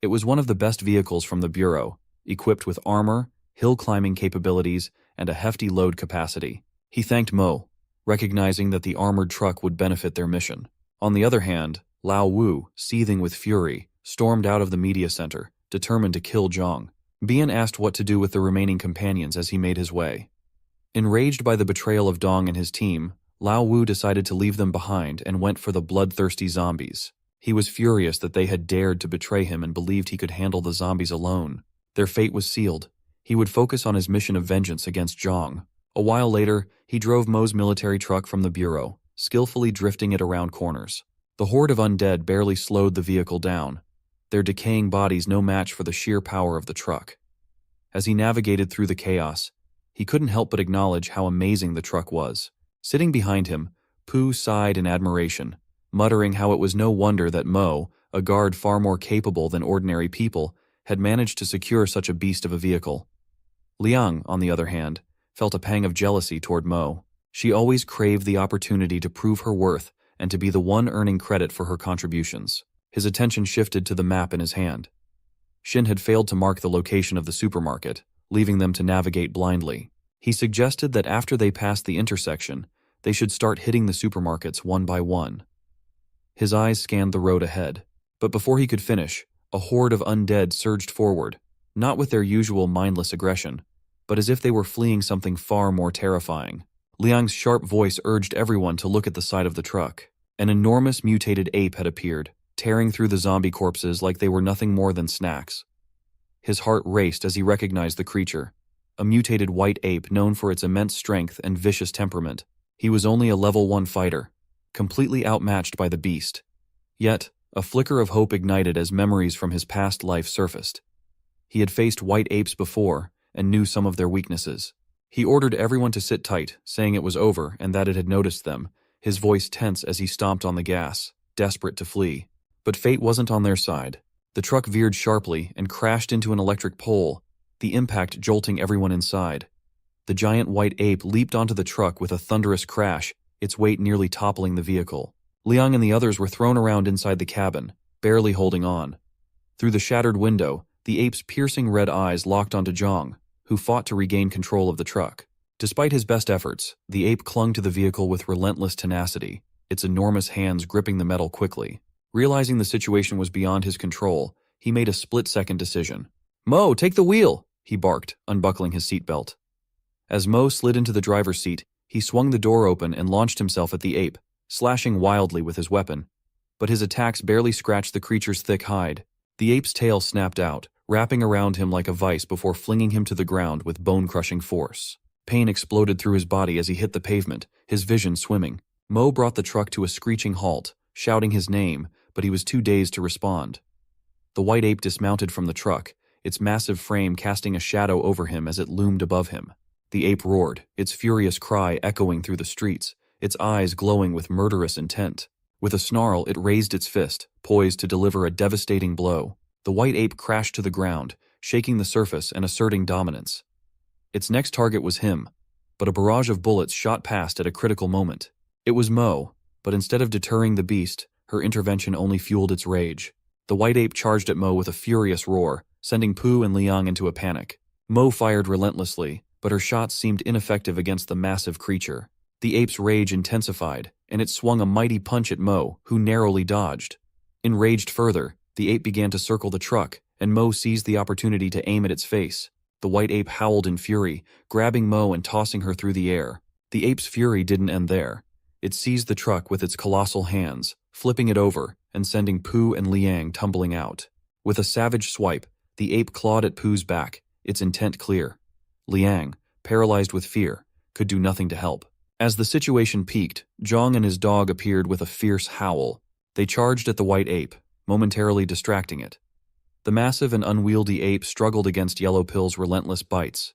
It was one of the best vehicles from the bureau, equipped with armor, hill-climbing capabilities, and a hefty load capacity. He thanked Mo, recognizing that the armored truck would benefit their mission. On the other hand, Lao Wu, seething with fury, stormed out of the media center, determined to kill Zhang. Bian asked what to do with the remaining companions as he made his way. Enraged by the betrayal of Dong and his team, Lao Wu decided to leave them behind and went for the bloodthirsty zombies. He was furious that they had dared to betray him and believed he could handle the zombies alone. Their fate was sealed. He would focus on his mission of vengeance against Zhang. A while later, he drove Mo's military truck from the bureau, skillfully drifting it around corners. The horde of undead barely slowed the vehicle down, their decaying bodies no match for the sheer power of the truck. As he navigated through the chaos, he couldn't help but acknowledge how amazing the truck was. Sitting behind him, Pooh sighed in admiration, muttering how it was no wonder that Mo, a guard far more capable than ordinary people, had managed to secure such a beast of a vehicle. Liang, on the other hand, felt a pang of jealousy toward Mo. She always craved the opportunity to prove her worth and to be the one earning credit for her contributions. His attention shifted to the map in his hand. Shin had failed to mark the location of the supermarket, leaving them to navigate blindly. He suggested that after they passed the intersection, they should start hitting the supermarkets one by one. His eyes scanned the road ahead, but before he could finish, a horde of undead surged forward, not with their usual mindless aggression, but as if they were fleeing something far more terrifying. Liang's sharp voice urged everyone to look at the side of the truck. An enormous mutated ape had appeared, tearing through the zombie corpses like they were nothing more than snacks. His heart raced as he recognized the creature, a mutated white ape known for its immense strength and vicious temperament. He was only a level 1 fighter, completely outmatched by the beast. Yet, a flicker of hope ignited as memories from his past life surfaced. He had faced white apes before and knew some of their weaknesses. He ordered everyone to sit tight, saying it was over and that it had noticed them, his voice tense as he stomped on the gas, desperate to flee. But fate wasn't on their side. The truck veered sharply and crashed into an electric pole, the impact jolting everyone inside. The giant white ape leaped onto the truck with a thunderous crash, its weight nearly toppling the vehicle. Liang and the others were thrown around inside the cabin, barely holding on. Through the shattered window, the ape's piercing red eyes locked onto Zhang, who fought to regain control of the truck. Despite his best efforts, the ape clung to the vehicle with relentless tenacity, its enormous hands gripping the metal quickly. Realizing the situation was beyond his control, he made a split-second decision. "Mo, take the wheel!" he barked, unbuckling his seatbelt. As Mo slid into the driver's seat, he swung the door open and launched himself at the ape, slashing wildly with his weapon. But his attacks barely scratched the creature's thick hide. The ape's tail snapped out, wrapping around him like a vice before flinging him to the ground with bone-crushing force. Pain exploded through his body as he hit the pavement, his vision swimming. Mo brought the truck to a screeching halt, shouting his name, but he was too dazed to respond. The white ape dismounted from the truck, its massive frame casting a shadow over him as it loomed above him. The ape roared, its furious cry echoing through the streets, its eyes glowing with murderous intent. With a snarl, it raised its fist, poised to deliver a devastating blow. The white ape crashed to the ground, shaking the surface and asserting dominance. Its next target was him, but a barrage of bullets shot past at a critical moment. It was Mo, but instead of deterring the beast, her intervention only fueled its rage. The white ape charged at Mo with a furious roar, sending Pooh and Liang into a panic. Mo fired relentlessly, but her shots seemed ineffective against the massive creature. The ape's rage intensified, and it swung a mighty punch at Mo, who narrowly dodged. Enraged further, the ape began to circle the truck, and Mo seized the opportunity to aim at its face. The white ape howled in fury, grabbing Mo and tossing her through the air. The ape's fury didn't end there. It seized the truck with its colossal hands, flipping it over and sending Pooh and Liang tumbling out. With a savage swipe, the ape clawed at Pooh's back, its intent clear. Liang, paralyzed with fear, could do nothing to help. As the situation peaked, Zhang and his dog appeared with a fierce howl. They charged at the white ape, momentarily distracting it. The massive and unwieldy ape struggled against Yellow Pill's relentless bites.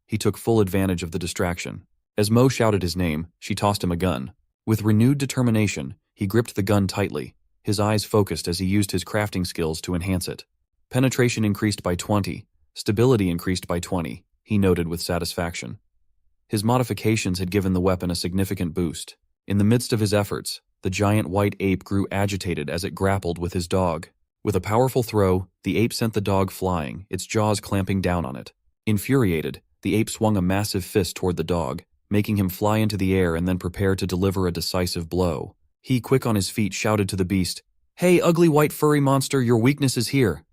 He took full advantage of the distraction. As Mo shouted his name, she tossed him a gun. With renewed determination, he gripped the gun tightly, his eyes focused as he used his crafting skills to enhance it. Penetration increased by 20, stability increased by 20, he noted with satisfaction. His modifications had given the weapon a significant boost. In the midst of his efforts, the giant white ape grew agitated as it grappled with his dog. With a powerful throw, the ape sent the dog flying, its jaws clamping down on it. Infuriated, the ape swung a massive fist toward the dog, making him fly into the air and then prepare to deliver a decisive blow. He, quick on his feet, shouted to the beast, "Hey, ugly white furry monster, your weakness is here."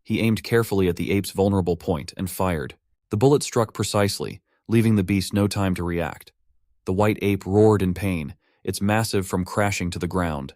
He aimed carefully at the ape's vulnerable point and fired. The bullet struck precisely, leaving the beast no time to react. The white ape roared in pain, its massive form crashing to the ground.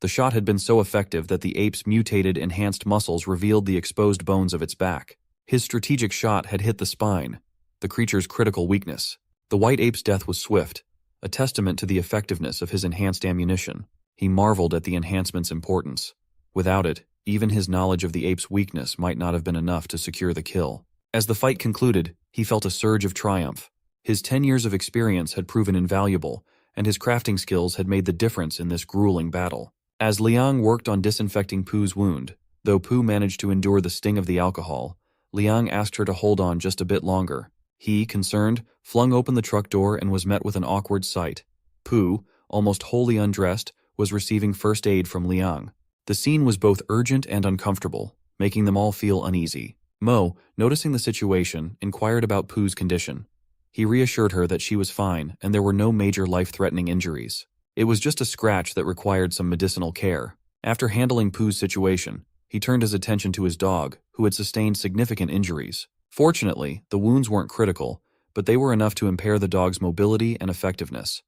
The shot had been so effective that the ape's mutated, enhanced muscles revealed the exposed bones of its back. His strategic shot had hit the spine, the creature's critical weakness. The white ape's death was swift, a testament to the effectiveness of his enhanced ammunition. He marveled at the enhancement's importance. Without it, even his knowledge of the ape's weakness might not have been enough to secure the kill. As the fight concluded, he felt a surge of triumph. His 10 years of experience had proven invaluable, and his crafting skills had made the difference in this grueling battle. As Liang worked on disinfecting Pu's wound, though Pu managed to endure the sting of the alcohol, Liang asked her to hold on just a bit longer. He, concerned, flung open the truck door and was met with an awkward sight. Pu, almost wholly undressed, was receiving first aid from Liang. The scene was both urgent and uncomfortable, making them all feel uneasy. Mo, noticing the situation, inquired about Pu's condition. He reassured her that she was fine and there were no major life-threatening injuries. It was just a scratch that required some medicinal care. After handling Pu's situation, he turned his attention to his dog, who had sustained significant injuries. Fortunately, the wounds weren't critical, but they were enough to impair the dog's mobility and effectiveness.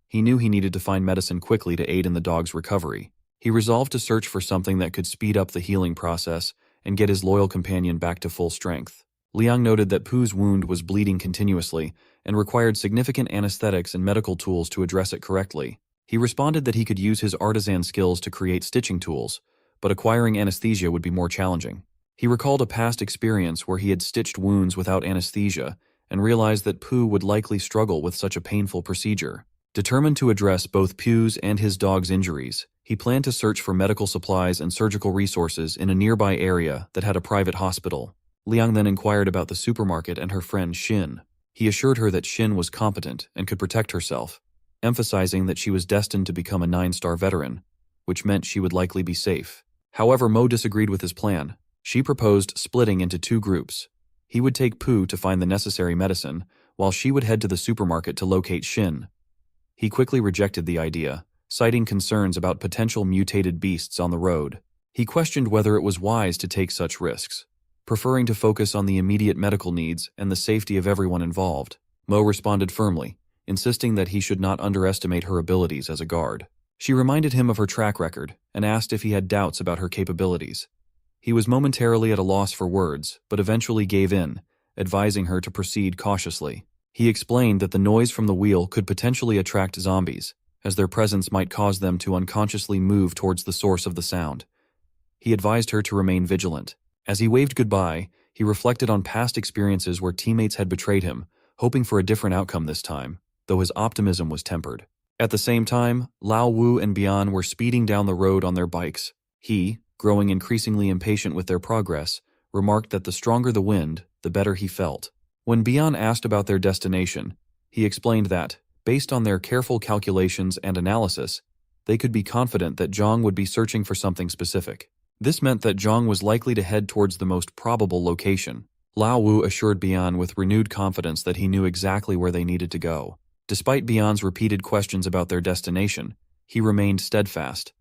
He knew he needed to find medicine quickly to aid in the dog's recovery. He resolved to search for something that could speed up the healing process and get his loyal companion back to full strength. Liang noted that Pu's wound was bleeding continuously and required significant anesthetics and medical tools to address it correctly. He responded that he could use his artisan skills to create stitching tools, but acquiring anesthesia would be more challenging. He recalled a past experience where he had stitched wounds without anesthesia and realized that Pu would likely struggle with such a painful procedure. Determined to address both Pu's and his dog's injuries, he planned to search for medical supplies and surgical resources in a nearby area that had a private hospital. Liang then inquired about the supermarket and her friend Xin. He assured her that Xin was competent and could protect herself, emphasizing that she was destined to become a 9-star veteran, which meant she would likely be safe. However, Mo disagreed with his plan. She proposed splitting into 2 groups. He would take Pu to find the necessary medicine, while she would head to the supermarket to locate Xin. He quickly rejected the idea, citing concerns about potential mutated beasts on the road. He questioned whether it was wise to take such risks, preferring to focus on the immediate medical needs and the safety of everyone involved. Mo responded firmly, insisting that he should not underestimate her abilities as a guard. She reminded him of her track record and asked if he had doubts about her capabilities. He was momentarily at a loss for words, but eventually gave in, advising her to proceed cautiously. He explained that the noise from the wheel could potentially attract zombies, as their presence might cause them to unconsciously move towards the source of the sound. He advised her to remain vigilant. As he waved goodbye, he reflected on past experiences where teammates had betrayed him, hoping for a different outcome this time, though his optimism was tempered. At the same time, Lao Wu and Bian were speeding down the road on their bikes. He, growing increasingly impatient with their progress, remarked that the stronger the wind, the better he felt. When Bian asked about their destination, he explained that, based on their careful calculations and analysis, they could be confident that Zhang would be searching for something specific. This meant that Zhang was likely to head towards the most probable location. Lao Wu assured Bian with renewed confidence that he knew exactly where they needed to go. Despite Bian's repeated questions about their destination, he remained steadfast.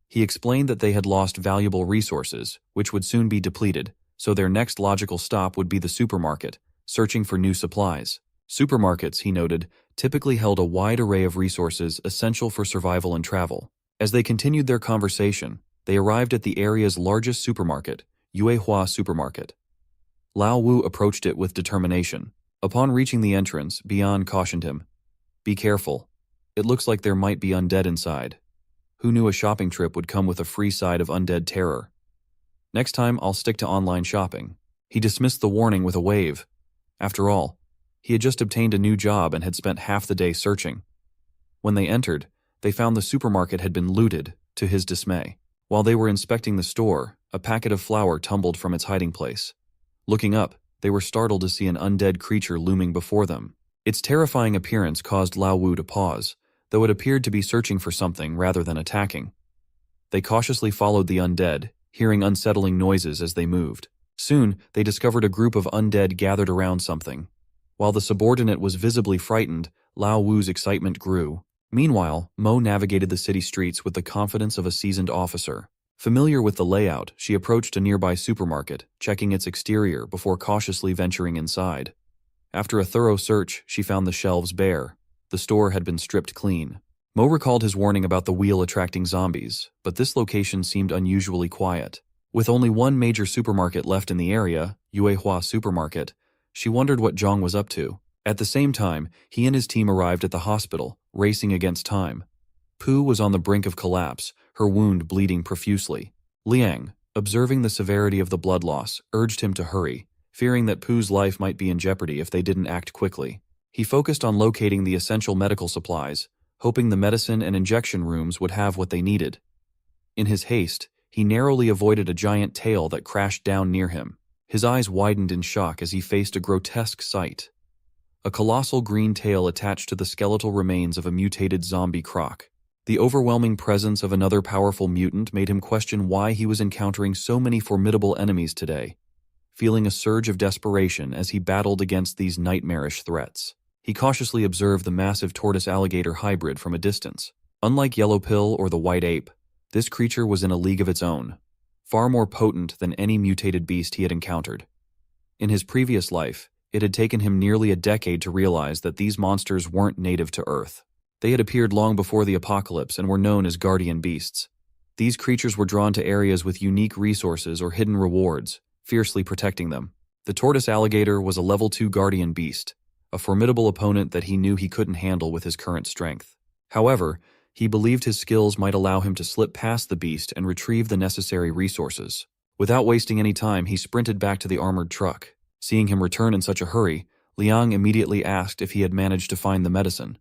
He explained that they had lost valuable resources, which would soon be depleted, so their next logical stop would be the supermarket, searching for new supplies. Supermarkets, he noted, typically held a wide array of resources essential for survival and travel. As they continued their conversation, they arrived at the area's largest supermarket, Yuehua Supermarket. Lao Wu approached it with determination. Upon reaching the entrance, Bian cautioned him, "Be careful. It looks like there might be undead inside. Who knew a shopping trip would come with a free side of undead terror? Next time, I'll stick to online shopping." He dismissed the warning with a wave. After all, he had just obtained a new job and had spent half the day searching. When they entered, they found the supermarket had been looted, to his dismay. While they were inspecting the store, a packet of flour tumbled from its hiding place. Looking up, they were startled to see an undead creature looming before them. Its terrifying appearance caused Lao Wu to pause, though it appeared to be searching for something rather than attacking. They cautiously followed the undead, hearing unsettling noises as they moved. Soon, they discovered a group of undead gathered around something. While the subordinate was visibly frightened, Lao Wu's excitement grew. Meanwhile, Mo navigated the city streets with the confidence of a seasoned officer. Familiar with the layout, she approached a nearby supermarket, checking its exterior before cautiously venturing inside. After a thorough search, she found the shelves bare. The store had been stripped clean. Mo recalled his warning about the wheel attracting zombies, but this location seemed unusually quiet. With only one major supermarket left in the area, Yuehua Supermarket, she wondered what Zhang was up to. At the same time, he and his team arrived at the hospital, racing against time. Pu was on the brink of collapse, her wound bleeding profusely. Liang, observing the severity of the blood loss, urged him to hurry, fearing that Pu's life might be in jeopardy if they didn't act quickly. He focused on locating the essential medical supplies, hoping the medicine and injection rooms would have what they needed. In his haste, he narrowly avoided a giant tail that crashed down near him. His eyes widened in shock as he faced a grotesque sight. A colossal green tail attached to the skeletal remains of a mutated zombie croc. The overwhelming presence of another powerful mutant made him question why he was encountering so many formidable enemies today, feeling a surge of desperation as he battled against these nightmarish threats. He cautiously observed the massive tortoise-alligator hybrid from a distance. Unlike Yellow Pill or the white ape, this creature was in a league of its own, far more potent than any mutated beast he had encountered. In his previous life, it had taken him nearly a decade to realize that these monsters weren't native to Earth. They had appeared long before the apocalypse and were known as guardian beasts. These creatures were drawn to areas with unique resources or hidden rewards, fiercely protecting them. The tortoise-alligator was a level 2 guardian beast, a formidable opponent that he knew he couldn't handle with his current strength. However, he believed his skills might allow him to slip past the beast and retrieve the necessary resources. Without wasting any time, he sprinted back to the armored truck. Seeing him return in such a hurry, Liang immediately asked if he had managed to find the medicine.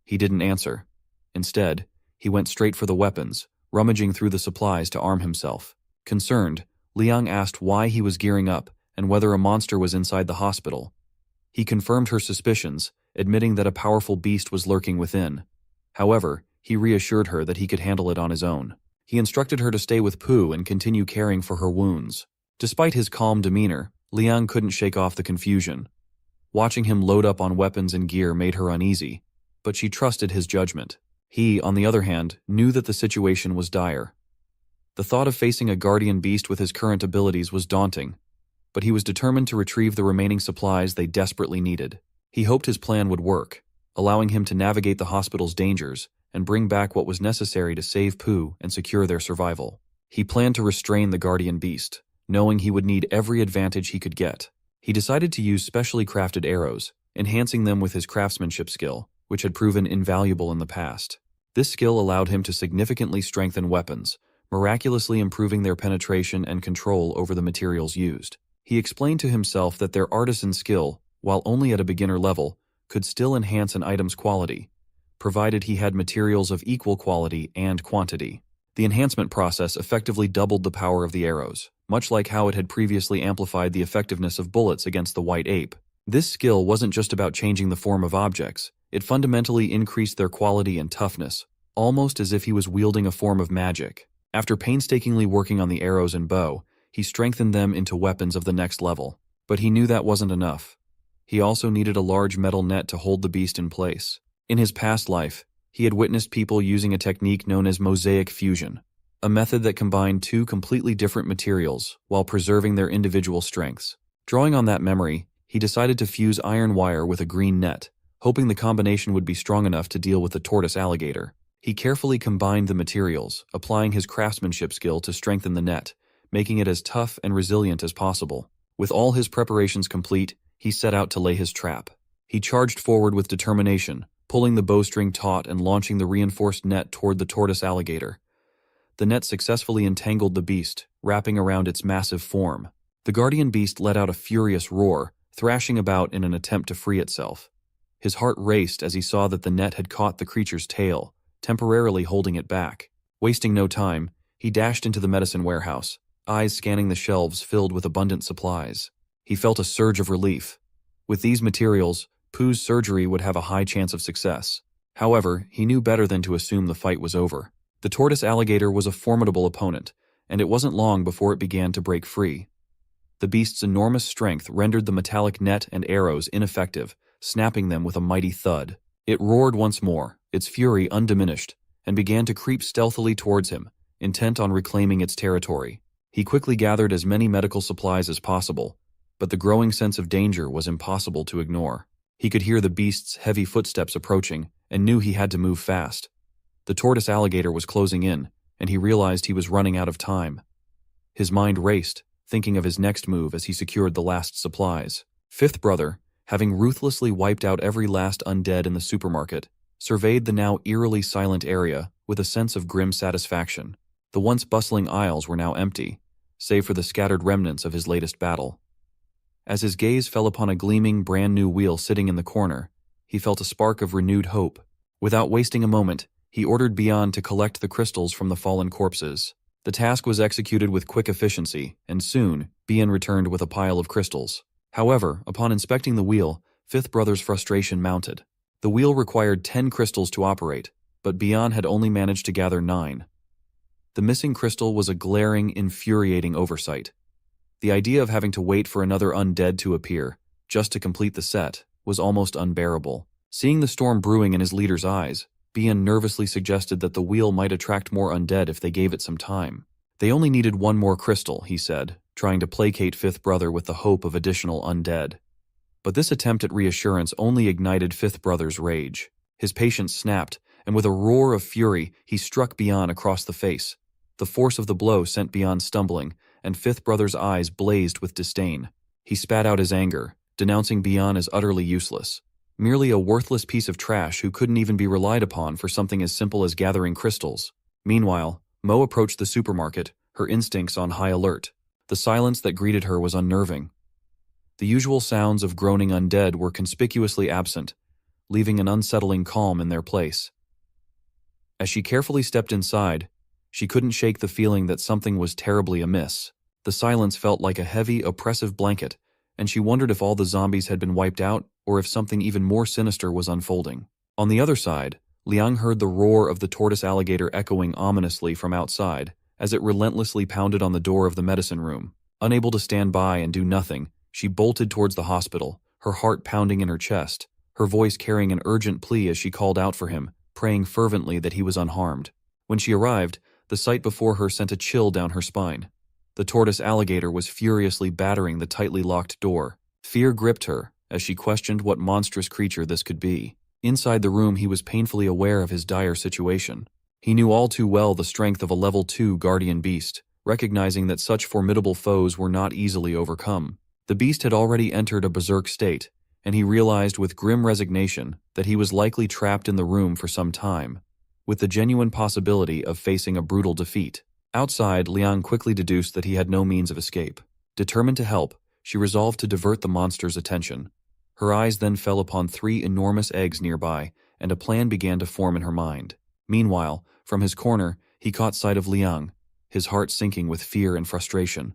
He didn't answer. Instead, he went straight for the weapons, rummaging through the supplies to arm himself. Concerned, Liang asked why he was gearing up and whether a monster was inside the hospital. He confirmed her suspicions, admitting that a powerful beast was lurking within. However, he reassured her that he could handle it on his own. He instructed her to stay with Pooh and continue caring for her wounds. Despite his calm demeanor, Liang couldn't shake off the confusion. Watching him load up on weapons and gear made her uneasy, but she trusted his judgment. He, on the other hand, knew that the situation was dire. The thought of facing a guardian beast with his current abilities was daunting, but he was determined to retrieve the remaining supplies they desperately needed. He hoped his plan would work, allowing him to navigate the hospital's dangers and bring back what was necessary to save Pooh and secure their survival. He planned to restrain the guardian beast, knowing he would need every advantage he could get. He decided to use specially crafted arrows, enhancing them with his craftsmanship skill, which had proven invaluable in the past. This skill allowed him to significantly strengthen weapons, miraculously improving their penetration and control over the materials used. He explained to himself that their artisan skill, while only at a beginner level, could still enhance an item's quality, provided he had materials of equal quality and quantity. The enhancement process effectively doubled the power of the arrows, much like how it had previously amplified the effectiveness of bullets against the white ape. This skill wasn't just about changing the form of objects, it fundamentally increased their quality and toughness, almost as if he was wielding a form of magic. After painstakingly working on the arrows and bow, he strengthened them into weapons of the next level. But he knew that wasn't enough. He also needed a large metal net to hold the beast in place. In his past life, he had witnessed people using a technique known as mosaic fusion, a method that combined two completely different materials while preserving their individual strengths. Drawing on that memory, he decided to fuse iron wire with a green net, hoping the combination would be strong enough to deal with the tortoise-alligator. He carefully combined the materials, applying his craftsmanship skill to strengthen the net, making it as tough and resilient as possible. With all his preparations complete, he set out to lay his trap. He charged forward with determination, pulling the bowstring taut and launching the reinforced net toward the tortoise-alligator. The net successfully entangled the beast, wrapping around its massive form. The guardian beast let out a furious roar, thrashing about in an attempt to free itself. His heart raced as he saw that the net had caught the creature's tail, temporarily holding it back. Wasting no time, he dashed into the medicine warehouse, eyes scanning the shelves filled with abundant supplies. He felt a surge of relief. With these materials, Pooh's surgery would have a high chance of success. However, he knew better than to assume the fight was over. The tortoise-alligator was a formidable opponent, and it wasn't long before it began to break free. The beast's enormous strength rendered the metallic net and arrows ineffective, snapping them with a mighty thud. It roared once more, its fury undiminished, and began to creep stealthily towards him, intent on reclaiming its territory. He quickly gathered as many medical supplies as possible, but the growing sense of danger was impossible to ignore. He could hear the beast's heavy footsteps approaching and knew he had to move fast. The tortoise-alligator was closing in, and he realized he was running out of time. His mind raced, thinking of his next move as he secured the last supplies. Fifth Brother, having ruthlessly wiped out every last undead in the supermarket, surveyed the now eerily silent area with a sense of grim satisfaction. The once bustling aisles were now empty, save for the scattered remnants of his latest battle. As his gaze fell upon a gleaming, brand-new wheel sitting in the corner, he felt a spark of renewed hope. Without wasting a moment, he ordered Bian to collect the crystals from the fallen corpses. The task was executed with quick efficiency, and soon, Bian returned with a pile of crystals. However, upon inspecting the wheel, Fifth Brother's frustration mounted. The wheel required 10 crystals to operate, but Bian had only managed to gather 9. The missing crystal was a glaring, infuriating oversight. The idea of having to wait for another undead to appear, just to complete the set, was almost unbearable. Seeing the storm brewing in his leader's eyes, Bian nervously suggested that the wheel might attract more undead if they gave it some time. They only needed 1 more crystal, he said, trying to placate Fifth Brother with the hope of additional undead. But this attempt at reassurance only ignited Fifth Brother's rage. His patience snapped, and with a roar of fury, he struck Bian across the face. The force of the blow sent Bian stumbling, and Fifth Brother's eyes blazed with disdain. He spat out his anger, denouncing Bian as utterly useless. Merely a worthless piece of trash who couldn't even be relied upon for something as simple as gathering crystals. Meanwhile, Mo approached the supermarket, her instincts on high alert. The silence that greeted her was unnerving. The usual sounds of groaning undead were conspicuously absent, leaving an unsettling calm in their place. As she carefully stepped inside, she couldn't shake the feeling that something was terribly amiss. The silence felt like a heavy, oppressive blanket, and she wondered if all the zombies had been wiped out or if something even more sinister was unfolding. On the other side, Liang heard the roar of the tortoise alligator echoing ominously from outside as it relentlessly pounded on the door of the medicine room. Unable to stand by and do nothing, she bolted towards the hospital, her heart pounding in her chest, her voice carrying an urgent plea as she called out for him, praying fervently that he was unharmed. When she arrived, the sight before her sent a chill down her spine. The tortoise alligator was furiously battering the tightly locked door. Fear gripped her as she questioned what monstrous creature this could be. Inside the room, he was painfully aware of his dire situation. He knew all too well the strength of a level 2 guardian beast, recognizing that such formidable foes were not easily overcome. The beast had already entered a berserk state, and he realized with grim resignation that he was likely trapped in the room for some time, with the genuine possibility of facing a brutal defeat. Outside, Liang quickly deduced that he had no means of escape. Determined to help, she resolved to divert the monster's attention. Her eyes then fell upon 3 enormous eggs nearby, and a plan began to form in her mind. Meanwhile, from his corner, he caught sight of Liang, his heart sinking with fear and frustration.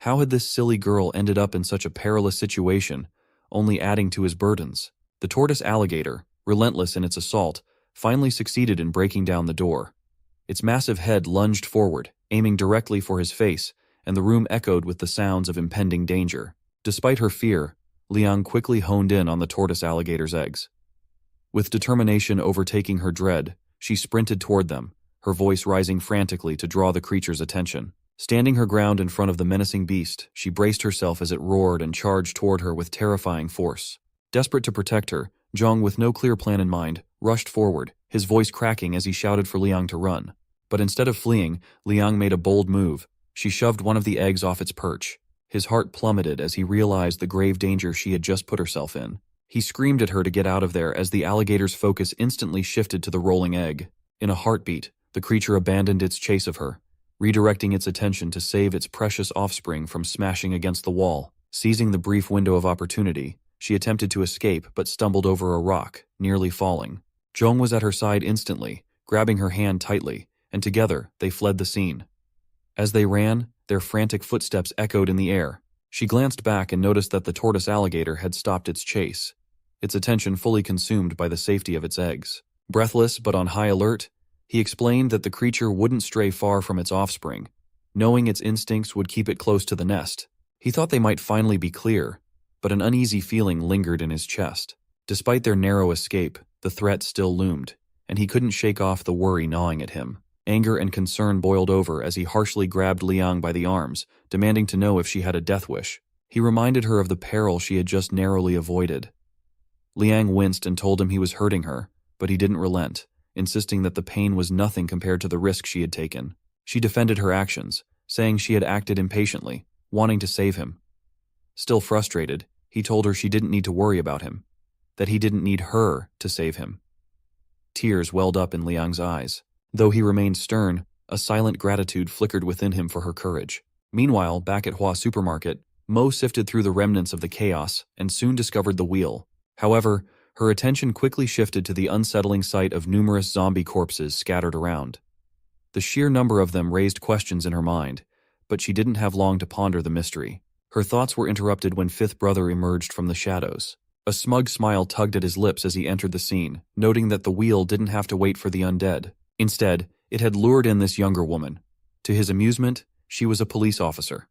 How had this silly girl ended up in such a perilous situation, only adding to his burdens? The tortoise alligator, relentless in its assault, finally succeeded in breaking down the door. Its massive head lunged forward, aiming directly for his face, and the room echoed with the sounds of impending danger. Despite her fear, Liang quickly honed in on the tortoise alligator's eggs. With determination overtaking her dread, she sprinted toward them, her voice rising frantically to draw the creature's attention. Standing her ground in front of the menacing beast, she braced herself as it roared and charged toward her with terrifying force. Desperate to protect her, Zhang, with no clear plan in mind, rushed forward, his voice cracking as he shouted for Liang to run. But instead of fleeing, Liang made a bold move. She shoved one of the eggs off its perch. His heart plummeted as he realized the grave danger she had just put herself in. He screamed at her to get out of there as the alligator's focus instantly shifted to the rolling egg. In a heartbeat, the creature abandoned its chase of her, redirecting its attention to save its precious offspring from smashing against the wall. Seizing the brief window of opportunity, she attempted to escape but stumbled over a rock, nearly falling. Zhong was at her side instantly, grabbing her hand tightly, and together they fled the scene. As they ran, their frantic footsteps echoed in the air. She glanced back and noticed that the tortoise alligator had stopped its chase, its attention fully consumed by the safety of its eggs. Breathless but on high alert, he explained that the creature wouldn't stray far from its offspring, knowing its instincts would keep it close to the nest. He thought they might finally be clear, but an uneasy feeling lingered in his chest. Despite their narrow escape, the threat still loomed, and he couldn't shake off the worry gnawing at him. Anger and concern boiled over as he harshly grabbed Liang by the arms, demanding to know if she had a death wish. He reminded her of the peril she had just narrowly avoided. Liang winced and told him he was hurting her, but he didn't relent, insisting that the pain was nothing compared to the risk she had taken. She defended her actions, saying she had acted impatiently, wanting to save him. Still frustrated, he told her she didn't need to worry about him, that he didn't need her to save him. Tears welled up in Liang's eyes. Though he remained stern, a silent gratitude flickered within him for her courage. Meanwhile, back at Hua Supermarket, Mo sifted through the remnants of the chaos and soon discovered the wheel. However, Her attention quickly shifted to the unsettling sight of numerous zombie corpses scattered around. The sheer number of them raised questions in her mind, but she didn't have long to ponder the mystery. Her thoughts were interrupted when Fifth Brother emerged from the shadows. A smug smile tugged at his lips as he entered the scene, noting that the wheel didn't have to wait for the undead. Instead, it had lured in this younger woman. To his amusement, she was a police officer.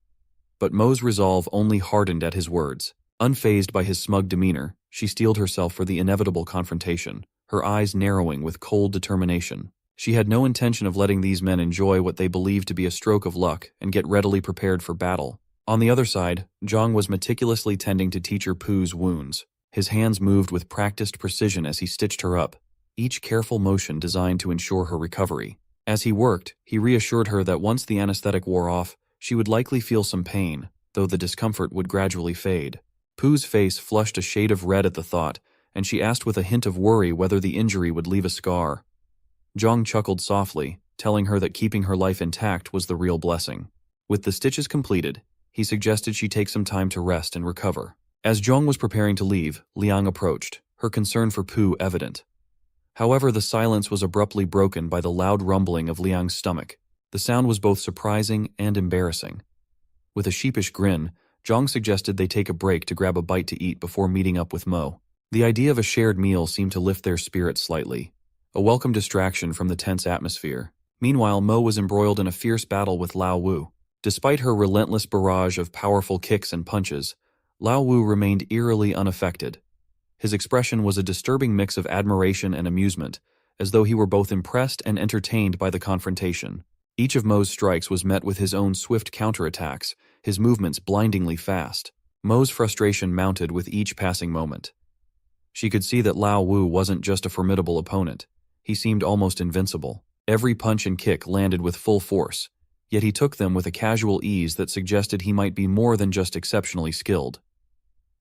But Mo's resolve only hardened at his words. Unfazed by his smug demeanor, she steeled herself for the inevitable confrontation, her eyes narrowing with cold determination. She had no intention of letting these men enjoy what they believed to be a stroke of luck and get readily prepared for battle. On the other side, Zhang was meticulously tending to Teacher Poo's wounds. His hands moved with practiced precision as he stitched her up, each careful motion designed to ensure her recovery. As he worked, he reassured her that once the anesthetic wore off, she would likely feel some pain, though the discomfort would gradually fade. Poo's face flushed a shade of red at the thought, and she asked with a hint of worry whether the injury would leave a scar. Zhang chuckled softly, telling her that keeping her life intact was the real blessing. With the stitches completed, he suggested she take some time to rest and recover. As Zhang was preparing to leave, Liang approached, her concern for Poo evident. However, the silence was abruptly broken by the loud rumbling of Liang's stomach. The sound was both surprising and embarrassing. With a sheepish grin, Zhang suggested they take a break to grab a bite to eat before meeting up with Mo. The idea of a shared meal seemed to lift their spirits slightly, a welcome distraction from the tense atmosphere. Meanwhile, Mo was embroiled in a fierce battle with Lao Wu. Despite her relentless barrage of powerful kicks and punches, Lao Wu remained eerily unaffected. His expression was a disturbing mix of admiration and amusement, as though he were both impressed and entertained by the confrontation. Each of Mo's strikes was met with his own swift counterattacks, his movements blindingly fast. Mo's frustration mounted with each passing moment. She could see that Lao Wu wasn't just a formidable opponent. He seemed almost invincible. Every punch and kick landed with full force, yet he took them with a casual ease that suggested he might be more than just exceptionally skilled.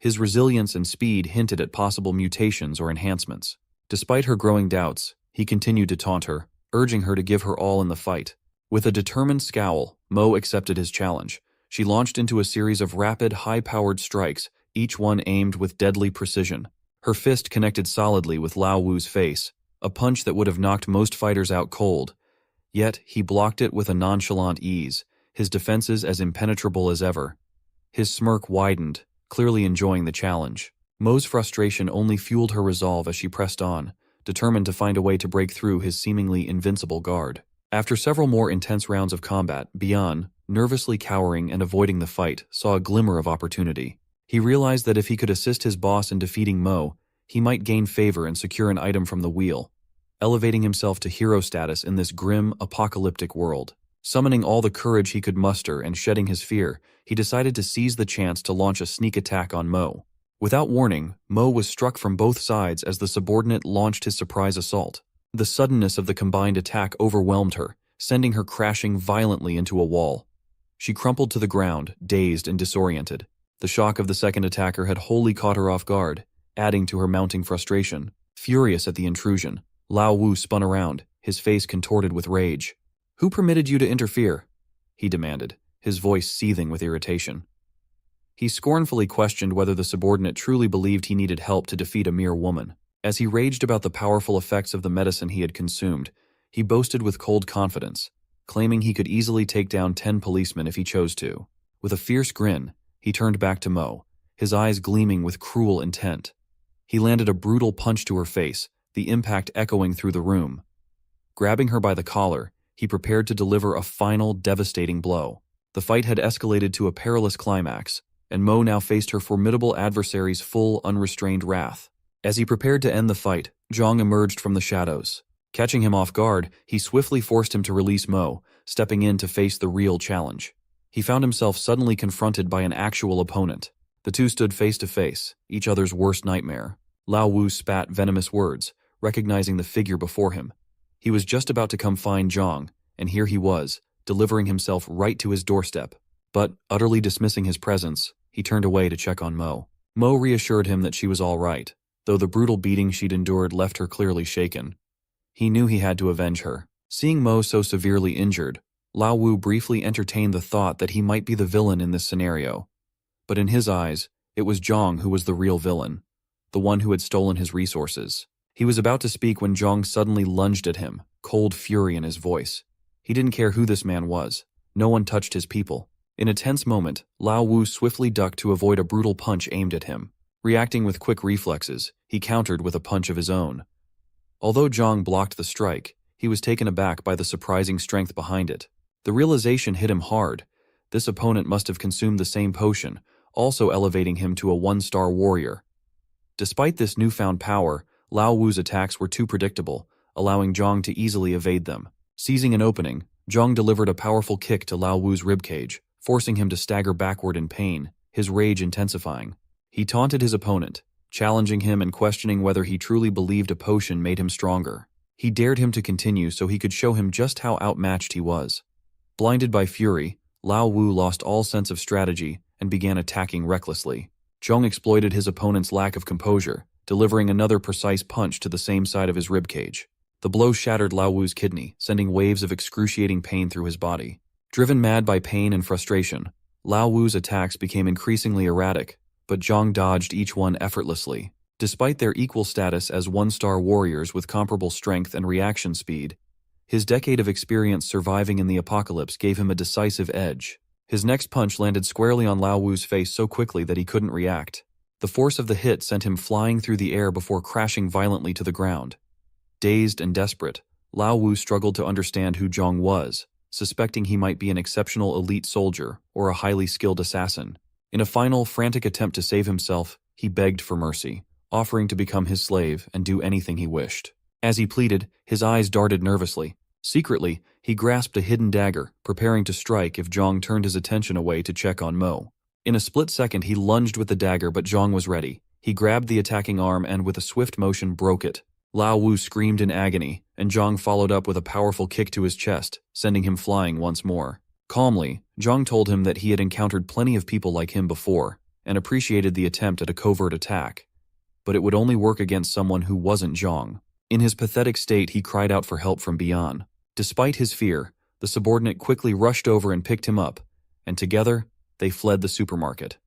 His resilience and speed hinted at possible mutations or enhancements. Despite her growing doubts, he continued to taunt her, urging her to give her all in the fight. With a determined scowl, Mo accepted his challenge. She launched into a series of rapid, high-powered strikes, each one aimed with deadly precision. Her fist connected solidly with Lao Wu's face, a punch that would have knocked most fighters out cold. Yet, he blocked it with a nonchalant ease, his defenses as impenetrable as ever. His smirk widened, clearly enjoying the challenge. Mo's frustration only fueled her resolve as she pressed on, determined to find a way to break through his seemingly invincible guard. After several more intense rounds of combat, Bian, nervously cowering and avoiding the fight, saw a glimmer of opportunity. He realized that if he could assist his boss in defeating Mo, he might gain favor and secure an item from the wheel, elevating himself to hero status in this grim, apocalyptic world. Summoning all the courage he could muster and shedding his fear, he decided to seize the chance to launch a sneak attack on Mo. Without warning, Mo was struck from both sides as the subordinate launched his surprise assault. The suddenness of the combined attack overwhelmed her, sending her crashing violently into a wall. She crumpled to the ground, dazed and disoriented. The shock of the second attacker had wholly caught her off guard, adding to her mounting frustration. Furious at the intrusion, Lao Wu spun around, his face contorted with rage. "Who permitted you to interfere?" he demanded, his voice seething with irritation. He scornfully questioned whether the subordinate truly believed he needed help to defeat a mere woman. As he raged about the powerful effects of the medicine he had consumed, he boasted with cold confidence, claiming he could easily take down 10 policemen if he chose to. With a fierce grin, he turned back to Mo, his eyes gleaming with cruel intent. He landed a brutal punch to her face, the impact echoing through the room. Grabbing her by the collar, he prepared to deliver a final, devastating blow. The fight had escalated to a perilous climax, and Mo now faced her formidable adversary's full, unrestrained wrath. As he prepared to end the fight, Zhang emerged from the shadows. Catching him off guard, he swiftly forced him to release Mo, stepping in to face the real challenge. He found himself suddenly confronted by an actual opponent. The two stood face to face, each other's worst nightmare. Lao Wu spat venomous words, recognizing the figure before him. He was just about to come find Zhang, and here he was, delivering himself right to his doorstep. But, utterly dismissing his presence, he turned away to check on Mo. Mo reassured him that she was all right, though the brutal beating she'd endured left her clearly shaken. He knew he had to avenge her. Seeing Mo so severely injured, Lao Wu briefly entertained the thought that he might be the villain in this scenario. But in his eyes, it was Zhang who was the real villain. the one who had stolen his resources. He was about to speak when Zhang suddenly lunged at him, cold fury in his voice. He didn't care who this man was. No one touched his people. In a tense moment, Lao Wu swiftly ducked to avoid a brutal punch aimed at him. Reacting with quick reflexes, he countered with a punch of his own. Although Zhang blocked the strike, he was taken aback by the surprising strength behind it. The realization hit him hard. This opponent must have consumed the same potion, also elevating him to a one-star warrior. Despite this newfound power, Lao Wu's attacks were too predictable, allowing Zhang to easily evade them. Seizing an opening, Zhang delivered a powerful kick to Lao Wu's ribcage, forcing him to stagger backward in pain, his rage intensifying. He taunted his opponent, challenging him and questioning whether he truly believed a potion made him stronger. He dared him to continue so he could show him just how outmatched he was. Blinded by fury, Lao Wu lost all sense of strategy and began attacking recklessly. Zhang exploited his opponent's lack of composure, delivering another precise punch to the same side of his ribcage. The blow shattered Lao Wu's kidney, sending waves of excruciating pain through his body. Driven mad by pain and frustration, Lao Wu's attacks became increasingly erratic, but Zhang dodged each one effortlessly. Despite their equal status as one-star warriors with comparable strength and reaction speed, his decade of experience surviving in the apocalypse gave him a decisive edge. His next punch landed squarely on Lao Wu's face so quickly that he couldn't react. The force of the hit sent him flying through the air before crashing violently to the ground. Dazed and desperate, Lao Wu struggled to understand who Zhang was, suspecting he might be an exceptional elite soldier or a highly skilled assassin. In a final, frantic attempt to save himself, he begged for mercy, offering to become his slave and do anything he wished. As he pleaded, his eyes darted nervously. Secretly, he grasped a hidden dagger, preparing to strike if Zhang turned his attention away to check on Mo. In a split second, he lunged with the dagger, but Zhang was ready. He grabbed the attacking arm and with a swift motion broke it. Lao Wu screamed in agony, and Zhang followed up with a powerful kick to his chest, sending him flying once more. Calmly, Zhang told him that he had encountered plenty of people like him before, and appreciated the attempt at a covert attack. But it would only work against someone who wasn't Zhang. In his pathetic state, he cried out for help from beyond. Despite his fear, the subordinate quickly rushed over and picked him up, and together, they fled the supermarket.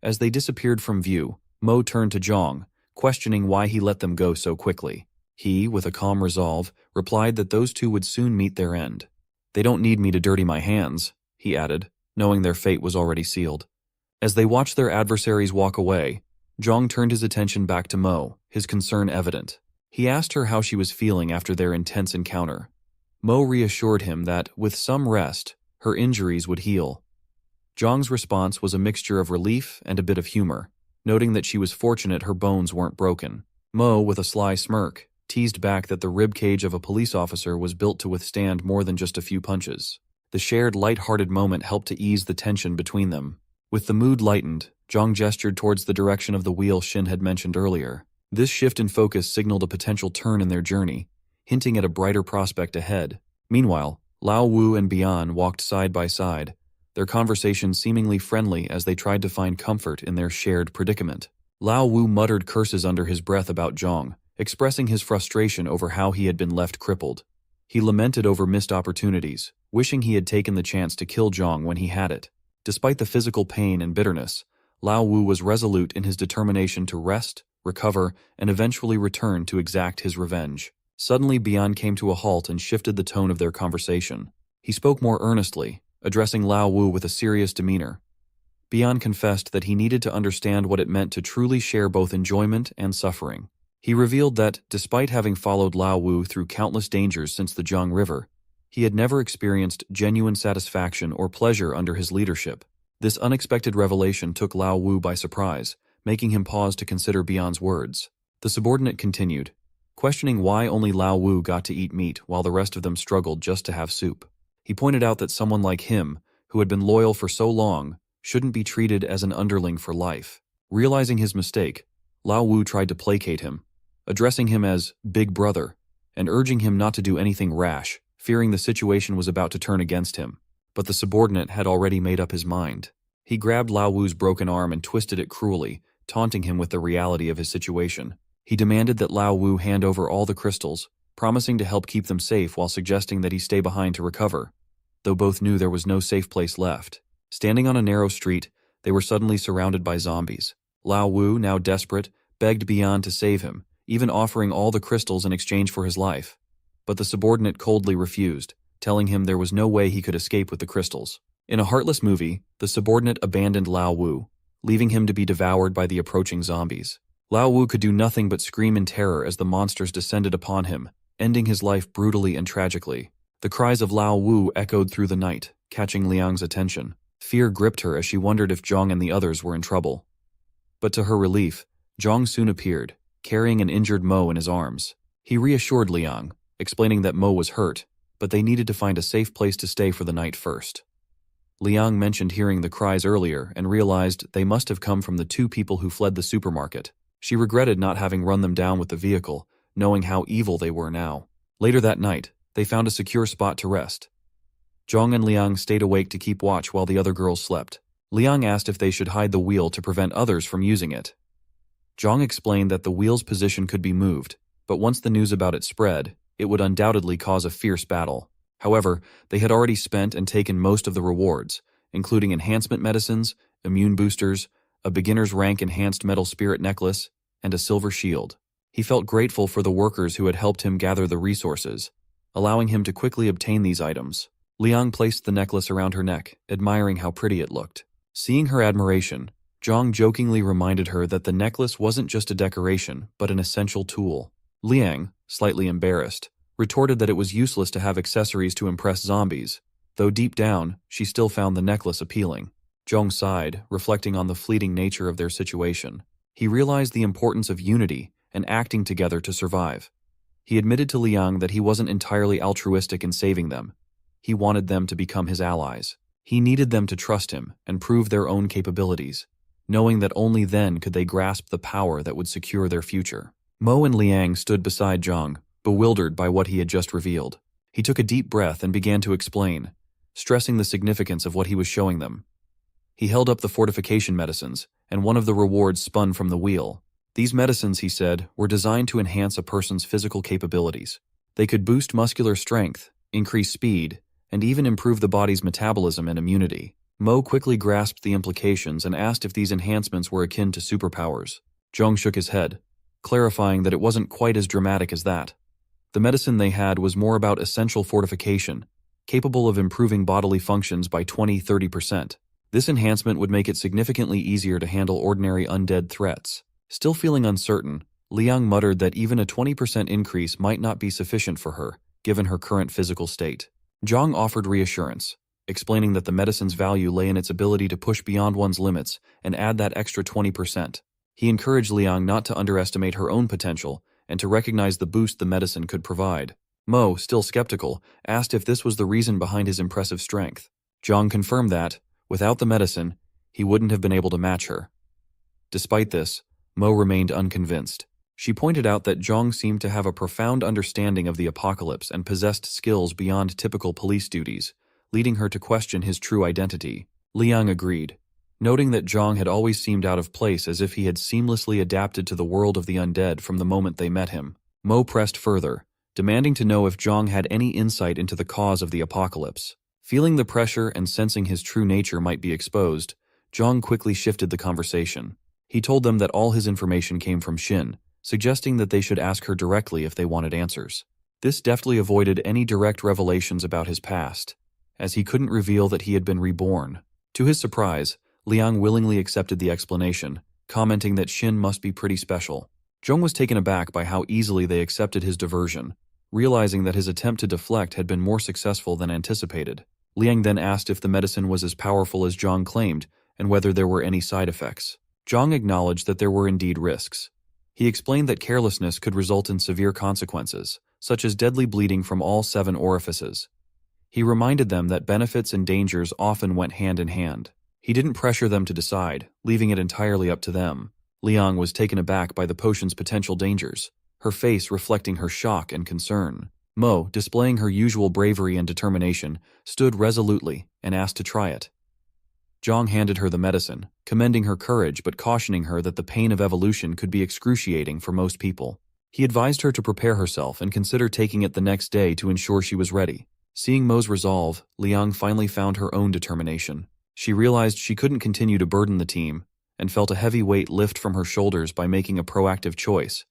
As they disappeared from view, Mo turned to Zhang, questioning why he let them go so quickly. He, with a calm resolve, replied that those two would soon meet their end. "They don't need me to dirty my hands," he added, knowing their fate was already sealed. As they watched their adversaries walk away, Zhang turned his attention back to Mo, his concern evident. He asked her how she was feeling after their intense encounter. Mo reassured him that, with some rest, her injuries would heal. Zhang's response was a mixture of relief and a bit of humor, noting that she was fortunate her bones weren't broken. Mo, with a sly smirk, teased back that the ribcage of a police officer was built to withstand more than just a few punches. The shared light-hearted moment helped to ease the tension between them. With the mood lightened, Zhang gestured towards the direction of the wheel Shin had mentioned earlier. This shift in focus signaled a potential turn in their journey, hinting at a brighter prospect ahead. Meanwhile, Lao Wu and Bian walked side by side, their conversation seemingly friendly as they tried to find comfort in their shared predicament. Lao Wu muttered curses under his breath about Zhang, expressing his frustration over how he had been left crippled. He lamented over missed opportunities, wishing he had taken the chance to kill Zhang when he had it. Despite the physical pain and bitterness, Lao Wu was resolute in his determination to rest, recover, and eventually return to exact his revenge. Suddenly, Bian came to a halt and shifted the tone of their conversation. He spoke more earnestly, addressing Lao Wu with a serious demeanor. Bian confessed that he needed to understand what it meant to truly share both enjoyment and suffering. He revealed that, despite having followed Lao Wu through countless dangers since the Jiang River, he had never experienced genuine satisfaction or pleasure under his leadership. This unexpected revelation took Lao Wu by surprise, making him pause to consider Bian's words. The subordinate continued, questioning why only Lao Wu got to eat meat while the rest of them struggled just to have soup. He pointed out that someone like him, who had been loyal for so long, shouldn't be treated as an underling for life. Realizing his mistake, Lao Wu tried to placate him, addressing him as Big Brother, and urging him not to do anything rash, fearing the situation was about to turn against him. But the subordinate had already made up his mind. He grabbed Lao Wu's broken arm and twisted it cruelly, taunting him with the reality of his situation. He demanded that Lao Wu hand over all the crystals, promising to help keep them safe while suggesting that he stay behind to recover, though both knew there was no safe place left. Standing on a narrow street, they were suddenly surrounded by zombies. Lao Wu, now desperate, begged Bian to save him, even offering all the crystals in exchange for his life. But the subordinate coldly refused, telling him there was no way he could escape with the crystals. In a heartless movie, the subordinate abandoned Lao Wu, leaving him to be devoured by the approaching zombies. Lao Wu could do nothing but scream in terror as the monsters descended upon him, ending his life brutally and tragically. The cries of Lao Wu echoed through the night, catching Liang's attention. Fear gripped her as she wondered if Zhang and the others were in trouble. But to her relief, Zhang soon appeared, carrying an injured Mo in his arms. He reassured Liang, explaining that Mo was hurt, but they needed to find a safe place to stay for the night first. Liang mentioned hearing the cries earlier and realized they must have come from the two people who fled the supermarket. She regretted not having run them down with the vehicle, knowing how evil they were now. Later that night, they found a secure spot to rest. Zhang and Liang stayed awake to keep watch while the other girls slept. Liang asked if they should hide the wheel to prevent others from using it. Zhang explained that the wheel's position could be moved, but once the news about it spread, it would undoubtedly cause a fierce battle. However, they had already spent and taken most of the rewards, including enhancement medicines, immune boosters, a beginner's rank enhanced metal spirit necklace, and a silver shield. He felt grateful for the workers who had helped him gather the resources, allowing him to quickly obtain these items. Liang placed the necklace around her neck, admiring how pretty it looked. Seeing her admiration, Zhang jokingly reminded her that the necklace wasn't just a decoration, but an essential tool. Liang, slightly embarrassed, retorted that it was useless to have accessories to impress zombies, though deep down, she still found the necklace appealing. Zhang sighed, reflecting on the fleeting nature of their situation. He realized the importance of unity and acting together to survive. He admitted to Liang that he wasn't entirely altruistic in saving them. He wanted them to become his allies. He needed them to trust him and prove their own capabilities, knowing that only then could they grasp the power that would secure their future. Mo and Liang stood beside Zhang, bewildered by what he had just revealed. He took a deep breath and began to explain, stressing the significance of what he was showing them. He held up the fortification medicines, and one of the rewards spun from the wheel. These medicines, he said, were designed to enhance a person's physical capabilities. They could boost muscular strength, increase speed, and even improve the body's metabolism and immunity. Mo quickly grasped the implications and asked if these enhancements were akin to superpowers. Zhang shook his head, clarifying that it wasn't quite as dramatic as that. The medicine they had was more about essential fortification, capable of improving bodily functions by 20–30%. This enhancement would make it significantly easier to handle ordinary undead threats. Still feeling uncertain, Liang muttered that even a 20% increase might not be sufficient for her, given her current physical state. Zhang offered reassurance, explaining that the medicine's value lay in its ability to push beyond one's limits and add that extra 20%. He encouraged Liang not to underestimate her own potential and to recognize the boost the medicine could provide. Mo, still skeptical, asked if this was the reason behind his impressive strength. Zhang confirmed that, without the medicine, he wouldn't have been able to match her. Despite this, Mo remained unconvinced. She pointed out that Zhang seemed to have a profound understanding of the apocalypse and possessed skills beyond typical police duties, leading her to question his true identity. Liang agreed, noting that Zhang had always seemed out of place, as if he had seamlessly adapted to the world of the undead from the moment they met him. Mo pressed further, demanding to know if Zhang had any insight into the cause of the apocalypse. Feeling the pressure and sensing his true nature might be exposed, Zhang quickly shifted the conversation. He told them that all his information came from Xin, suggesting that they should ask her directly if they wanted answers. This deftly avoided any direct revelations about his past, as he couldn't reveal that he had been reborn. To his surprise, Liang willingly accepted the explanation, commenting that Xin must be pretty special. Zhang was taken aback by how easily they accepted his diversion, realizing that his attempt to deflect had been more successful than anticipated. Liang then asked if the medicine was as powerful as Zhang claimed and whether there were any side effects. Zhang acknowledged that there were indeed risks. He explained that carelessness could result in severe consequences, such as deadly bleeding from all 7 orifices. He reminded them that benefits and dangers often went hand in hand. He didn't pressure them to decide, leaving it entirely up to them. Liang was taken aback by the potion's potential dangers, her face reflecting her shock and concern. Mo, displaying her usual bravery and determination, stood resolutely and asked to try it. Zhang handed her the medicine, commending her courage but cautioning her that the pain of evolution could be excruciating for most people. He advised her to prepare herself and consider taking it the next day to ensure she was ready. Seeing Mo's resolve, Liang finally found her own determination. She realized she couldn't continue to burden the team, and felt a heavy weight lift from her shoulders by making a proactive choice.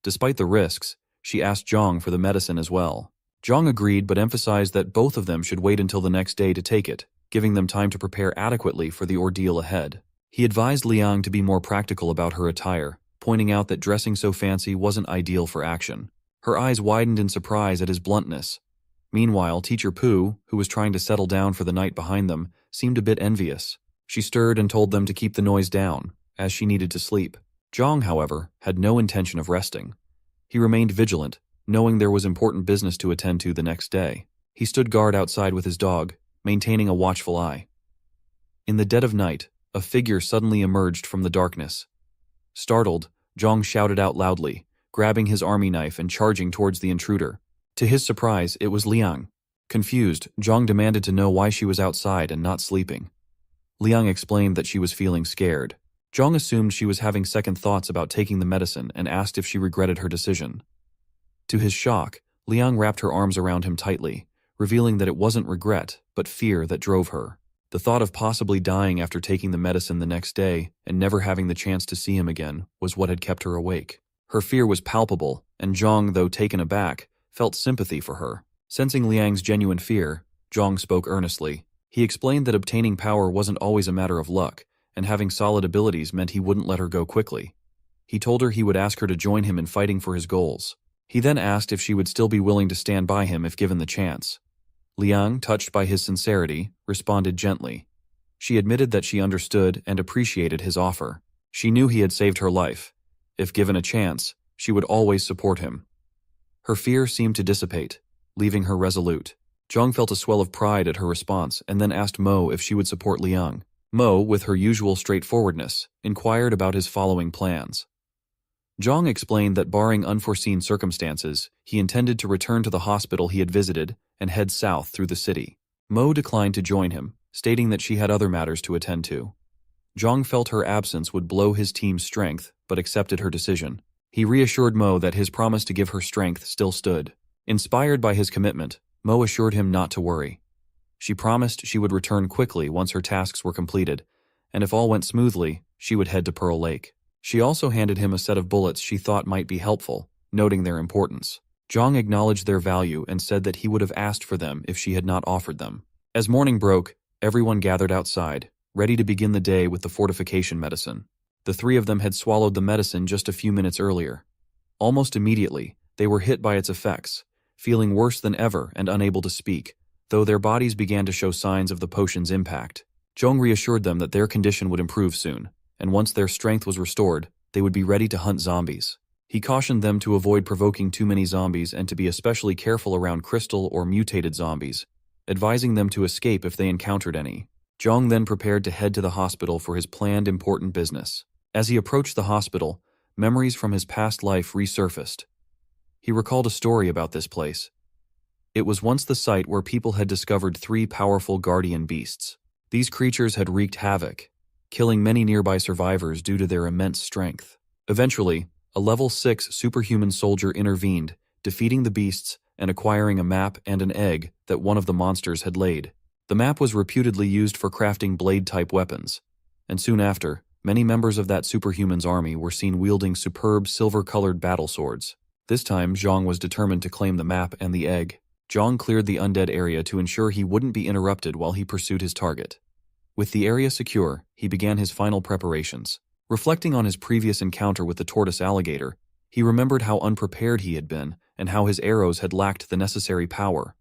Despite the risks, she asked Zhang for the medicine as well. Zhang agreed but emphasized that both of them should wait until the next day to take it, giving them time to prepare adequately for the ordeal ahead. He advised Liang to be more practical about her attire, pointing out that dressing so fancy wasn't ideal for action. Her eyes widened in surprise at his bluntness. Meanwhile, Teacher Pu, who was trying to settle down for the night behind them, seemed a bit envious. She stirred and told them to keep the noise down, as she needed to sleep. Zhang, however, had no intention of resting. He remained vigilant, knowing there was important business to attend to the next day. He stood guard outside with his dog, maintaining a watchful eye. In the dead of night, a figure suddenly emerged from the darkness. Startled, Zhang shouted out loudly, grabbing his army knife and charging towards the intruder. To his surprise, it was Liang. Confused, Zhang demanded to know why she was outside and not sleeping. Liang explained that she was feeling scared. Zhang assumed she was having second thoughts about taking the medicine and asked if she regretted her decision. To his shock, Liang wrapped her arms around him tightly, revealing that it wasn't regret, but fear that drove her. The thought of possibly dying after taking the medicine the next day and never having the chance to see him again was what had kept her awake. Her fear was palpable, and Zhang, though taken aback, felt sympathy for her. Sensing Liang's genuine fear, Zhang spoke earnestly. He explained that obtaining power wasn't always a matter of luck, and having solid abilities meant he wouldn't let her go quickly. He told her he would ask her to join him in fighting for his goals. He then asked if she would still be willing to stand by him if given the chance. Liang, touched by his sincerity, responded gently. She admitted that she understood and appreciated his offer. She knew he had saved her life. If given a chance, she would always support him. Her fear seemed to dissipate, leaving her resolute. Zhang felt a swell of pride at her response and then asked Mo if she would support Liang. Mo, with her usual straightforwardness, inquired about his following plans. Zhang explained that barring unforeseen circumstances, he intended to return to the hospital he had visited and head south through the city. Mo declined to join him, stating that she had other matters to attend to. Zhang felt her absence would blow his team's strength, but accepted her decision. He reassured Mo that his promise to give her strength still stood. Inspired by his commitment, Mo assured him not to worry. She promised she would return quickly once her tasks were completed, and if all went smoothly, she would head to Pearl Lake. She also handed him a set of bullets she thought might be helpful, noting their importance. Zhang acknowledged their value and said that he would have asked for them if she had not offered them. As morning broke, everyone gathered outside, ready to begin the day with the fortification medicine. The three of them had swallowed the medicine just a few minutes earlier. Almost immediately, they were hit by its effects, feeling worse than ever and unable to speak, though their bodies began to show signs of the potion's impact. Zhang reassured them that their condition would improve soon, and once their strength was restored, they would be ready to hunt zombies. He cautioned them to avoid provoking too many zombies and to be especially careful around crystal or mutated zombies, advising them to escape if they encountered any. Zhang then prepared to head to the hospital for his planned important business. As he approached the hospital, memories from his past life resurfaced. He recalled a story about this place. It was once the site where people had discovered 3 powerful guardian beasts. These creatures had wreaked havoc, killing many nearby survivors due to their immense strength. Eventually, a level 6 superhuman soldier intervened, defeating the beasts and acquiring a map and an egg that one of the monsters had laid. The map was reputedly used for crafting blade-type weapons, and soon after, many members of that superhuman's army were seen wielding superb silver-colored battle swords. This time, Zhang was determined to claim the map and the egg. Zhang cleared the undead area to ensure he wouldn't be interrupted while he pursued his target. With the area secure, he began his final preparations. Reflecting on his previous encounter with the tortoise alligator, he remembered how unprepared he had been and how his arrows had lacked the necessary power.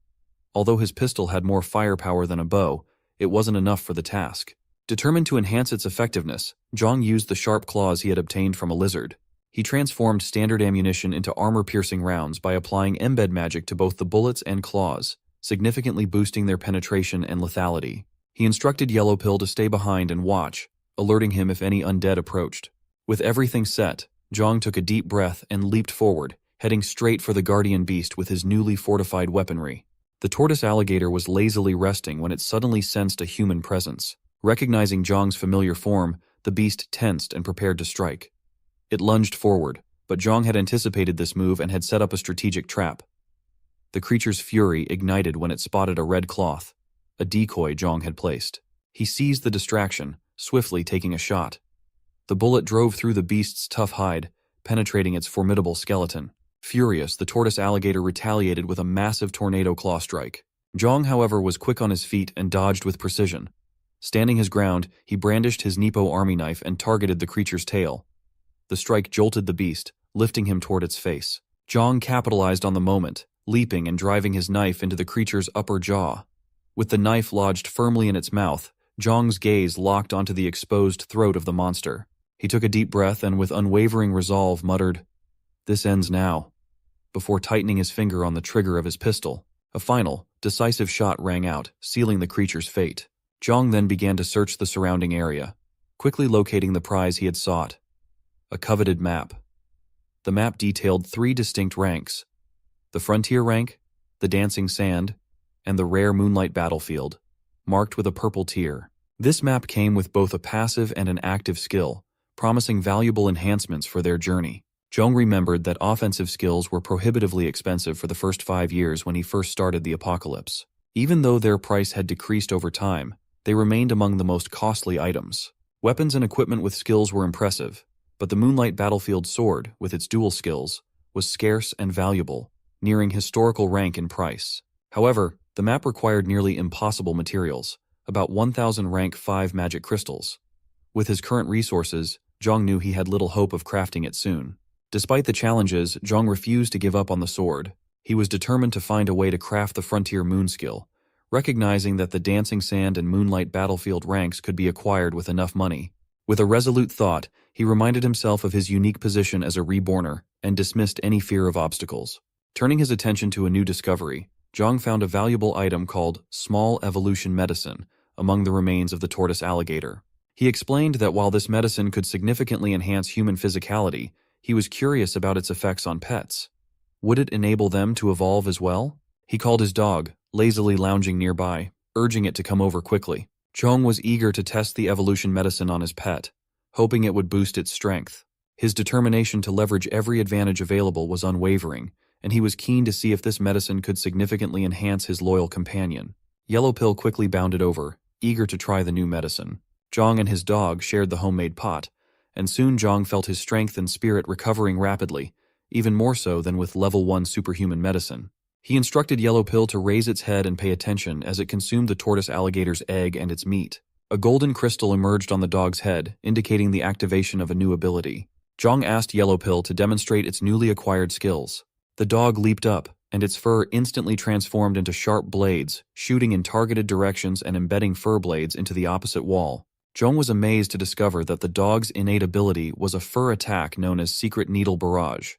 Although his pistol had more firepower than a bow, it wasn't enough for the task. Determined to enhance its effectiveness, Zhang used the sharp claws he had obtained from a lizard. He transformed standard ammunition into armor-piercing rounds by applying embed magic to both the bullets and claws, significantly boosting their penetration and lethality. He instructed Yellow Pill to stay behind and watch, alerting him if any undead approached. With everything set, Zhang took a deep breath and leaped forward, heading straight for the guardian beast with his newly fortified weaponry. The tortoise alligator was lazily resting when it suddenly sensed a human presence. Recognizing Zhang's familiar form, the beast tensed and prepared to strike. It lunged forward, but Zhang had anticipated this move and had set up a strategic trap. The creature's fury ignited when it spotted a red cloth, a decoy Zhang had placed. He seized the distraction, swiftly taking a shot. The bullet drove through the beast's tough hide, penetrating its formidable skeleton. Furious, the tortoise alligator retaliated with a massive tornado claw strike. Zhang, however, was quick on his feet and dodged with precision. Standing his ground, he brandished his Nippo army knife and targeted the creature's tail. The strike jolted the beast, lifting him toward its face. Zhang capitalized on the moment, leaping and driving his knife into the creature's upper jaw. With the knife lodged firmly in its mouth, Zhang's gaze locked onto the exposed throat of the monster. He took a deep breath and with unwavering resolve muttered, "This ends now," before tightening his finger on the trigger of his pistol. A final, decisive shot rang out, sealing the creature's fate. Zhang then began to search the surrounding area, quickly locating the prize he had sought. A coveted map. The map detailed 3 distinct ranks: the frontier rank, the dancing sand, and the rare moonlight battlefield, marked with a purple tier. This map came with both a passive and an active skill, promising valuable enhancements for their journey. Zhang remembered that offensive skills were prohibitively expensive for the first 5 years when he first started the apocalypse. Even though their price had decreased over time, they remained among the most costly items. Weapons and equipment with skills were impressive, but the Moonlight Battlefield sword, with its dual skills, was scarce and valuable, nearing historical rank in price. However, the map required nearly impossible materials, about 1,000 rank 5 magic crystals. With his current resources, Zhang knew he had little hope of crafting it soon. Despite the challenges, Zhang refused to give up on the sword. He was determined to find a way to craft the frontier moon skill, recognizing that the dancing sand and moonlight battlefield ranks could be acquired with enough money. With a resolute thought, he reminded himself of his unique position as a reborner and dismissed any fear of obstacles. Turning his attention to a new discovery, Zhang found a valuable item called small evolution medicine among the remains of the tortoise alligator. He explained that while this medicine could significantly enhance human physicality, he was curious about its effects on pets. Would it enable them to evolve as well? He called his dog, lazily lounging nearby, urging it to come over quickly. Zhang was eager to test the evolution medicine on his pet, hoping it would boost its strength. His determination to leverage every advantage available was unwavering, and he was keen to see if this medicine could significantly enhance his loyal companion. Yellow Pill quickly bounded over, eager to try the new medicine. Zhang and his dog shared the homemade pot, and soon Zhang felt his strength and spirit recovering rapidly, even more so than with level 1 superhuman medicine. He instructed Yellow Pill to raise its head and pay attention as it consumed the tortoise alligator's egg and its meat. A golden crystal emerged on the dog's head, indicating the activation of a new ability. Zhang asked Yellow Pill to demonstrate its newly acquired skills. The dog leaped up, and its fur instantly transformed into sharp blades, shooting in targeted directions and embedding fur blades into the opposite wall. Zhang was amazed to discover that the dog's innate ability was a fur attack known as Secret Needle Barrage.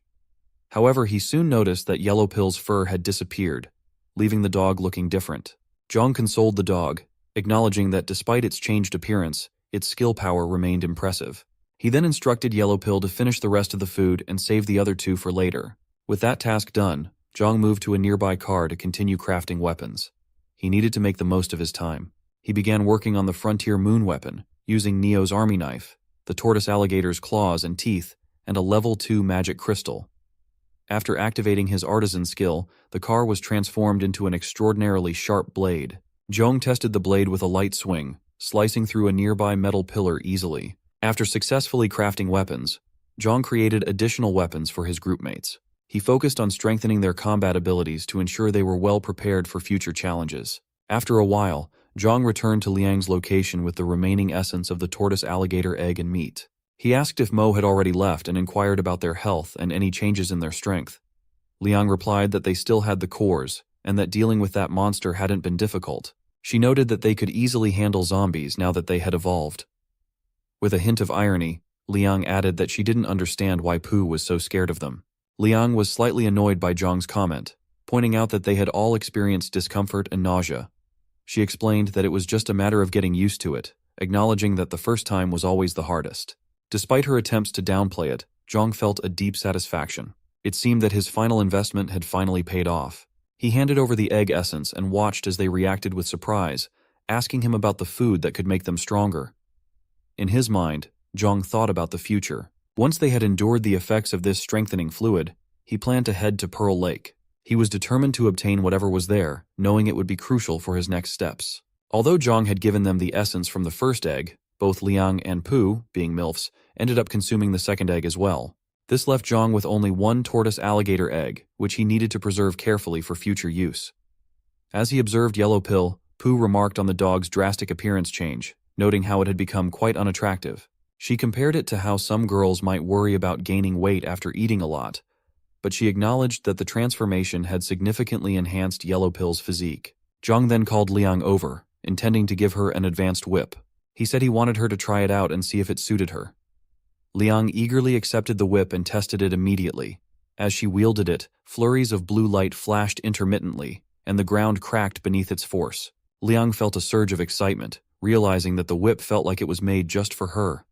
However, he soon noticed that Yellow Pill's fur had disappeared, leaving the dog looking different. Zhang consoled the dog, acknowledging that despite its changed appearance, its skill power remained impressive. He then instructed Yellow Pill to finish the rest of the food and save the other 2 for later. With that task done, Zhang moved to a nearby car to continue crafting weapons. He needed to make the most of his time. He began working on the frontier moon weapon, using Neo's army knife, the tortoise alligator's claws and teeth, and a level 2 magic crystal. After activating his artisan skill, the car was transformed into an extraordinarily sharp blade. Zhang tested the blade with a light swing, slicing through a nearby metal pillar easily. After successfully crafting weapons, Zhang created additional weapons for his groupmates. He focused on strengthening their combat abilities to ensure they were well prepared for future challenges. After a while, Zhang returned to Liang's location with the remaining essence of the tortoise alligator egg and meat. He asked if Mo had already left and inquired about their health and any changes in their strength. Liang replied that they still had the cores, and that dealing with that monster hadn't been difficult. She noted that they could easily handle zombies now that they had evolved. With a hint of irony, Liang added that she didn't understand why Pooh was so scared of them. Liang was slightly annoyed by Zhang's comment, pointing out that they had all experienced discomfort and nausea. She explained that it was just a matter of getting used to it, acknowledging that the first time was always the hardest. Despite her attempts to downplay it, Zhang felt a deep satisfaction. It seemed that his final investment had finally paid off. He handed over the egg essence and watched as they reacted with surprise, asking him about the food that could make them stronger. In his mind, Zhang thought about the future. Once they had endured the effects of this strengthening fluid, he planned to head to Pearl Lake. He was determined to obtain whatever was there, knowing it would be crucial for his next steps. Although Zhang had given them the essence from the first egg, Both Liang and Pu, being MILFs, ended up consuming the second egg as well. This left Zhang with only one tortoise alligator egg, which he needed to preserve carefully for future use. As he observed Yellow Pill, Pu remarked on the dog's drastic appearance change, noting how it had become quite unattractive. She compared it to how some girls might worry about gaining weight after eating a lot, but she acknowledged that the transformation had significantly enhanced Yellow Pill's physique. Zhang then called Liang over, intending to give her an advanced whip. He said he wanted her to try it out and see if it suited her. Liang eagerly accepted the whip and tested it immediately. As she wielded it, flurries of blue light flashed intermittently, and the ground cracked beneath its force. Liang felt a surge of excitement, realizing that the whip felt like it was made just for her.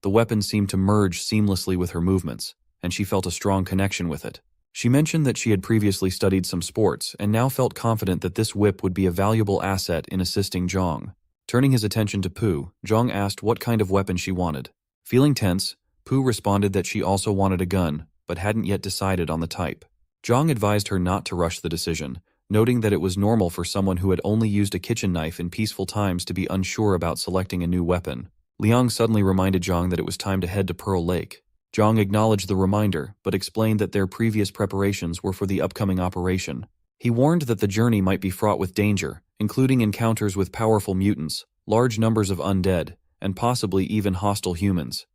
The weapon seemed to merge seamlessly with her movements, and she felt a strong connection with it. She mentioned that she had previously studied some sports and now felt confident that this whip would be a valuable asset in assisting Zhang. Turning his attention to Pu, Zhang asked what kind of weapon she wanted. Feeling tense, Pu responded that she also wanted a gun, but hadn't yet decided on the type. Zhang advised her not to rush the decision, noting that it was normal for someone who had only used a kitchen knife in peaceful times to be unsure about selecting a new weapon. Liang suddenly reminded Zhang that it was time to head to Pearl Lake. Zhang acknowledged the reminder, but explained that their previous preparations were for the upcoming operation. He warned that the journey might be fraught with danger, including encounters with powerful mutants, large numbers of undead, and possibly even hostile humans.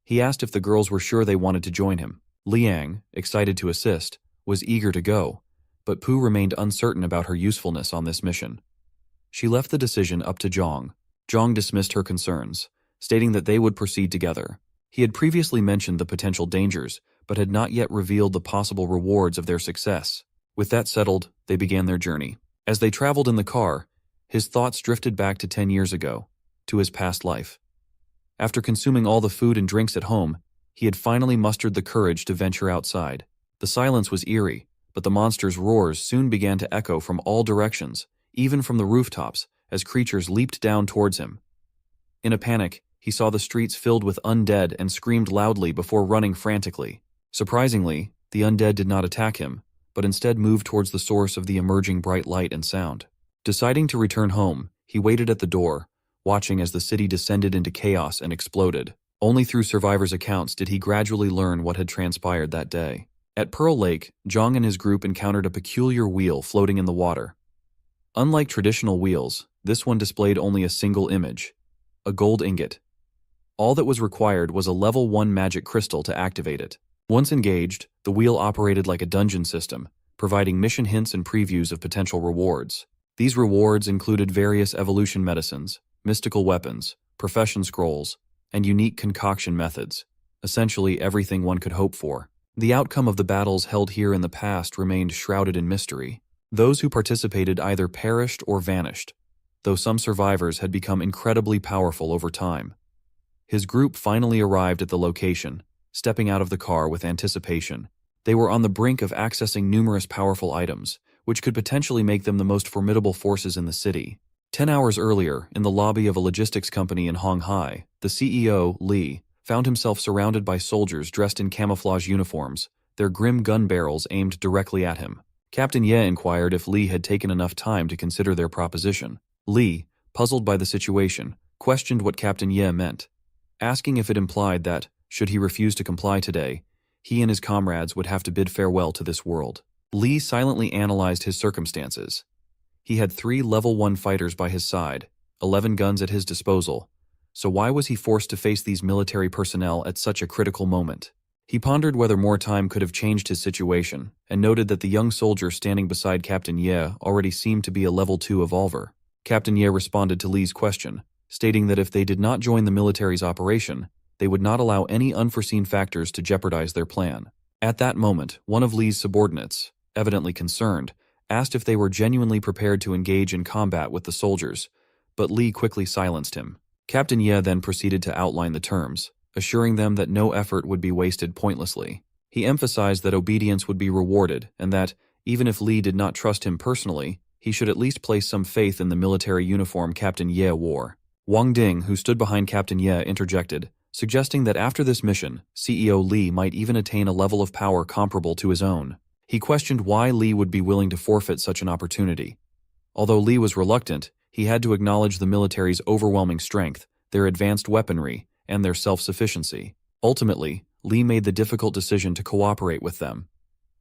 He asked if the girls were sure they wanted to join him. Liang, excited to assist, was eager to go, but Pu remained uncertain about her usefulness on this mission. She left the decision up to Zhang. Zhang dismissed her concerns, stating that they would proceed together. He had previously mentioned the potential dangers, but had not yet revealed the possible rewards of their success. With that settled, they began their journey. As they traveled in the car, his thoughts drifted back to 10 years ago, to his past life. After consuming all the food and drinks at home, he had finally mustered the courage to venture outside. The silence was eerie, but the monster's roars soon began to echo from all directions, even from the rooftops, as creatures leaped down towards him. In a panic, he saw the streets filled with undead and screamed loudly before running frantically. Surprisingly, the undead did not attack him, but instead moved towards the source of the emerging bright light and sound. Deciding to return home, he waited at the door, watching as the city descended into chaos and exploded. Only through survivors' accounts did he gradually learn what had transpired that day. At Pearl Lake, Zhang and his group encountered a peculiar wheel floating in the water. Unlike traditional wheels, this one displayed only a single image: a gold ingot. All that was required was a level 1 magic crystal to activate it. Once engaged, the wheel operated like a dungeon system, providing mission hints and previews of potential rewards. These rewards included various evolution medicines, mystical weapons, profession scrolls, and unique concoction methods, essentially everything one could hope for. The outcome of the battles held here in the past remained shrouded in mystery. Those who participated either perished or vanished, though some survivors had become incredibly powerful over time. His group finally arrived at the location, stepping out of the car with anticipation. They were on the brink of accessing numerous powerful items, which could potentially make them the most formidable forces in the city. 10 hours earlier, in the lobby of a logistics company in Honghai, the CEO, Li, found himself surrounded by soldiers dressed in camouflage uniforms, their grim gun barrels aimed directly at him. Captain Ye inquired if Li had taken enough time to consider their proposition. Li, puzzled by the situation, questioned what Captain Ye meant, asking if it implied that, should he refuse to comply today, he and his comrades would have to bid farewell to this world. Li silently analyzed his circumstances. He had 3 level 1 fighters by his side, 11 guns at his disposal, so why was he forced to face these military personnel at such a critical moment? He pondered whether more time could have changed his situation, and noted that the young soldier standing beside Captain Ye already seemed to be a level 2 evolver. Captain Ye responded to Li's question, stating that if they did not join the military's operation, they would not allow any unforeseen factors to jeopardize their plan. At that moment, one of Li's subordinates, evidently concerned, asked if they were genuinely prepared to engage in combat with the soldiers, but Li quickly silenced him. Captain Ye then proceeded to outline the terms, assuring them that no effort would be wasted pointlessly. He emphasized that obedience would be rewarded and that, even if Li did not trust him personally, he should at least place some faith in the military uniform Captain Ye wore. Wang Ding, who stood behind Captain Ye, interjected, suggesting that after this mission, CEO Li might even attain a level of power comparable to his own. He questioned why Li would be willing to forfeit such an opportunity. Although Li was reluctant, he had to acknowledge the military's overwhelming strength, their advanced weaponry, and their self-sufficiency. Ultimately, Li made the difficult decision to cooperate with them.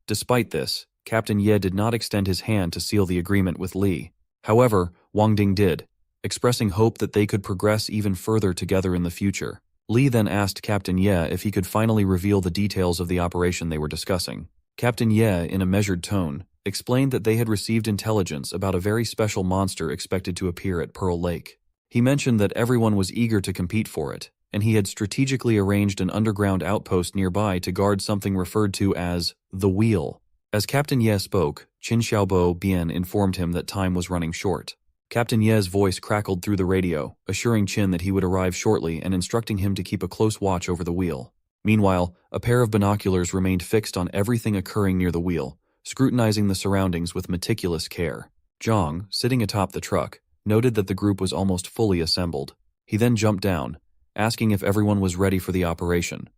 Despite this, Captain Ye did not extend his hand to seal the agreement with Li. However, Wang Ding did, expressing hope that they could progress even further together in the future. Li then asked Captain Ye if he could finally reveal the details of the operation they were discussing. Captain Ye, in a measured tone, explained that they had received intelligence about a very special monster expected to appear at Pearl Lake. He mentioned that everyone was eager to compete for it, and he had strategically arranged an underground outpost nearby to guard something referred to as the Wheel. As Captain Ye spoke, Qin Xiaobo Bian informed him that time was running short. Captain Ye's voice crackled through the radio, assuring Qin that he would arrive shortly and instructing him to keep a close watch over the wheel. Meanwhile, a pair of binoculars remained fixed on everything occurring near the wheel, scrutinizing the surroundings with meticulous care. Zhang, sitting atop the truck, noted that the group was almost fully assembled. He then jumped down, asking if everyone was ready for the operation.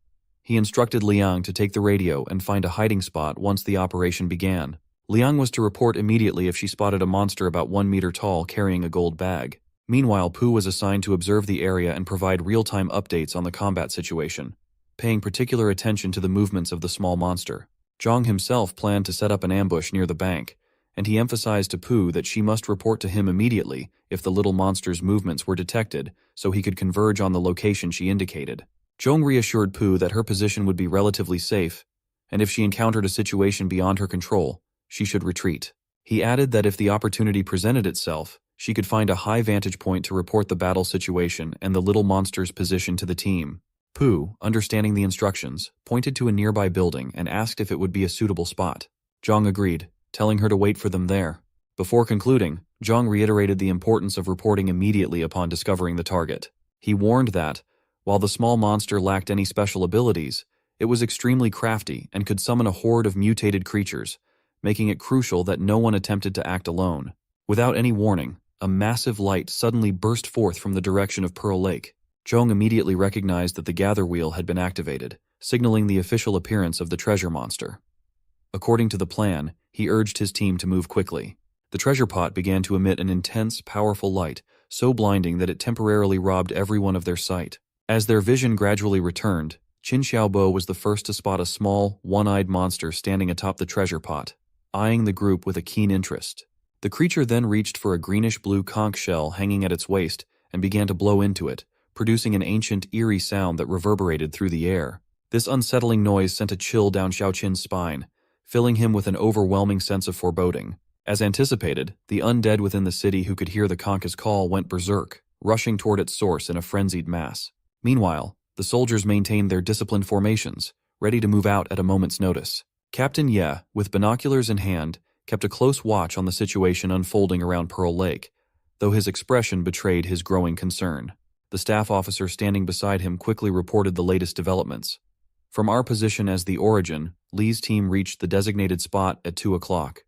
He instructed Liang to take the radio and find a hiding spot once the operation began. Liang was to report immediately if she spotted a monster about 1 meter tall carrying a gold bag. Meanwhile, Pu was assigned to observe the area and provide real-time updates on the combat situation, paying particular attention to the movements of the small monster. Zhang himself planned to set up an ambush near the bank, and he emphasized to Pu that she must report to him immediately if the little monster's movements were detected so he could converge on the location she indicated. Zhang reassured Pu that her position would be relatively safe, and if she encountered a situation beyond her control, she should retreat. He added that if the opportunity presented itself, she could find a high vantage point to report the battle situation and the little monster's position to the team. Pu, understanding the instructions, pointed to a nearby building and asked if it would be a suitable spot. Zhang agreed, telling her to wait for them there. Before concluding, Zhang reiterated the importance of reporting immediately upon discovering the target. He warned that, while the small monster lacked any special abilities, it was extremely crafty and could summon a horde of mutated creatures, making it crucial that no one attempted to act alone. Without any warning, a massive light suddenly burst forth from the direction of Pearl Lake. Zhang immediately recognized that the gather wheel had been activated, signaling the official appearance of the treasure monster. According to the plan, he urged his team to move quickly. The treasure pot began to emit an intense, powerful light, so blinding that it temporarily robbed everyone of their sight. As their vision gradually returned, Qin Xiaobo was the first to spot a small, one-eyed monster standing atop the treasure pot, eyeing the group with a keen interest. The creature then reached for a greenish-blue conch shell hanging at its waist and began to blow into it, producing an ancient, eerie sound that reverberated through the air. This unsettling noise sent a chill down Xiaoqin's spine, filling him with an overwhelming sense of foreboding. As anticipated, the undead within the city who could hear the conch's call went berserk, rushing toward its source in a frenzied mass. Meanwhile, the soldiers maintained their disciplined formations, ready to move out at a moment's notice. Captain Ye, with binoculars in hand, kept a close watch on the situation unfolding around Pearl Lake, though his expression betrayed his growing concern. The staff officer standing beside him quickly reported the latest developments. From our position as the origin, Li's team reached the designated spot at 2 o'clock.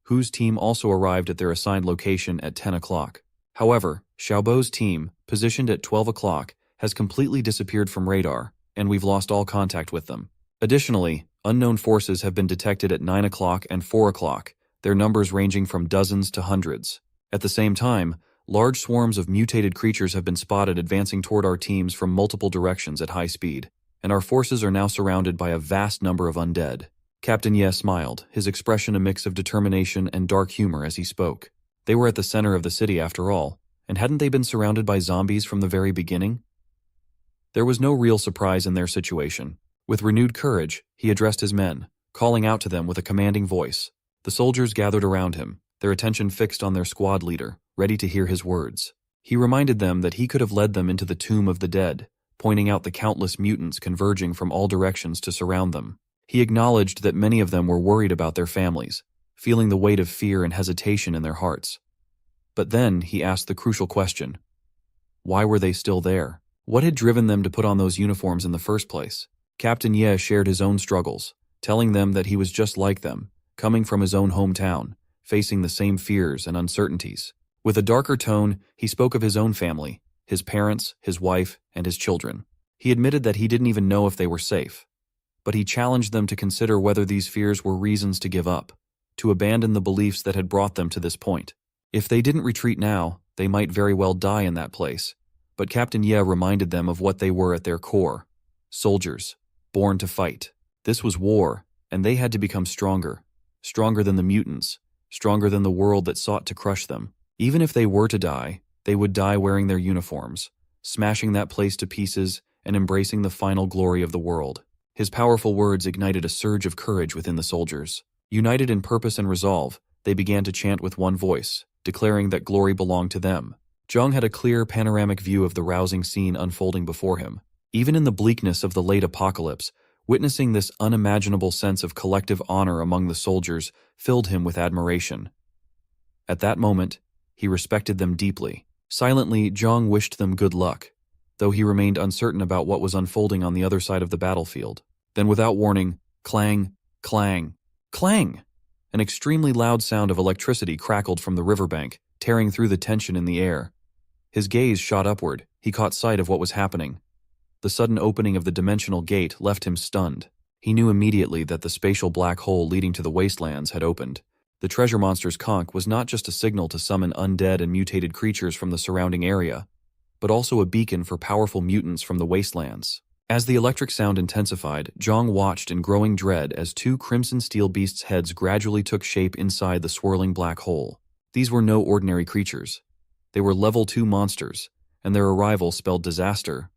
Hu's team also arrived at their assigned location at 10 o'clock. However, Xiaobo's team, positioned at 12 o'clock, has completely disappeared from radar, and we've lost all contact with them. Additionally, unknown forces have been detected at 9 o'clock and 4 o'clock, their numbers ranging from dozens to hundreds. At the same time, large swarms of mutated creatures have been spotted advancing toward our teams from multiple directions at high speed, and our forces are now surrounded by a vast number of undead. Captain Ye smiled, his expression a mix of determination and dark humor as he spoke. They were at the center of the city after all, and hadn't they been surrounded by zombies from the very beginning? There was no real surprise in their situation. With renewed courage, he addressed his men, calling out to them with a commanding voice. The soldiers gathered around him, their attention fixed on their squad leader, ready to hear his words. He reminded them that he could have led them into the tomb of the dead, pointing out the countless mutants converging from all directions to surround them. He acknowledged that many of them were worried about their families, feeling the weight of fear and hesitation in their hearts. But then he asked the crucial question. Why were they still there? What had driven them to put on those uniforms in the first place? Captain Ye shared his own struggles, telling them that he was just like them, coming from his own hometown, facing the same fears and uncertainties. With a darker tone, he spoke of his own family, his parents, his wife, and his children. He admitted that he didn't even know if they were safe. But he challenged them to consider whether these fears were reasons to give up, to abandon the beliefs that had brought them to this point. If they didn't retreat now, they might very well die in that place, But Captain Ye reminded them of what they were at their core: soldiers, born to fight. This was war, and they had to become stronger. Stronger than the mutants, stronger than the world that sought to crush them. Even if they were to die, they would die wearing their uniforms, smashing that place to pieces and embracing the final glory of the world. His powerful words ignited a surge of courage within the soldiers. United in purpose and resolve, they began to chant with one voice, declaring that glory belonged to them. Zhang had a clear panoramic view of the rousing scene unfolding before him. Even in the bleakness of the late apocalypse, witnessing this unimaginable sense of collective honor among the soldiers filled him with admiration. At that moment, he respected them deeply. Silently, Zhang wished them good luck, though he remained uncertain about what was unfolding on the other side of the battlefield. Then without warning, clang, clang, clang! An extremely loud sound of electricity crackled from the riverbank, tearing through the tension in the air. His gaze shot upward. He caught sight of what was happening. The sudden opening of the dimensional gate left him stunned. He knew immediately that the spatial black hole leading to the wastelands had opened. The treasure monster's conch was not just a signal to summon undead and mutated creatures from the surrounding area, but also a beacon for powerful mutants from the wastelands. As the electric sound intensified, Zhang watched in growing dread as two crimson steel beasts' heads gradually took shape inside the swirling black hole. These were no ordinary creatures. They were level 2 monsters, and their arrival spelled disaster.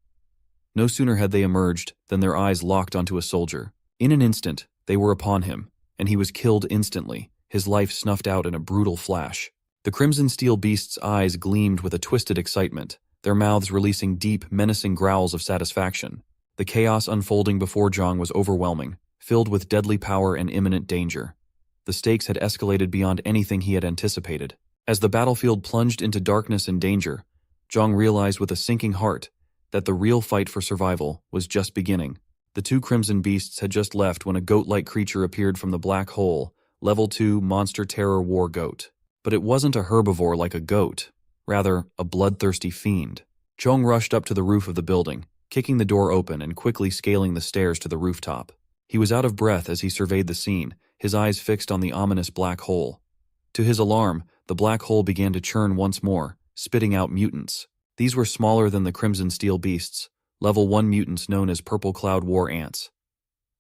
No sooner had they emerged than their eyes locked onto a soldier. In an instant, they were upon him, and he was killed instantly, his life snuffed out in a brutal flash. The crimson steel beasts' eyes gleamed with a twisted excitement, their mouths releasing deep, menacing growls of satisfaction. The chaos unfolding before Zhang was overwhelming, filled with deadly power and imminent danger. The stakes had escalated beyond anything he had anticipated. As the battlefield plunged into darkness and danger, Zhang realized with a sinking heart that the real fight for survival was just beginning. The two crimson beasts had just left when a goat-like creature appeared from the black hole, level 2 monster terror war goat. But it wasn't a herbivore like a goat, rather a bloodthirsty fiend. Zhang rushed up to the roof of the building, kicking the door open and quickly scaling the stairs to the rooftop. He was out of breath as he surveyed the scene, his eyes fixed on the ominous black hole. To his alarm, the black hole began to churn once more, spitting out mutants. These were smaller than the crimson steel beasts, level 1 mutants known as purple cloud war ants.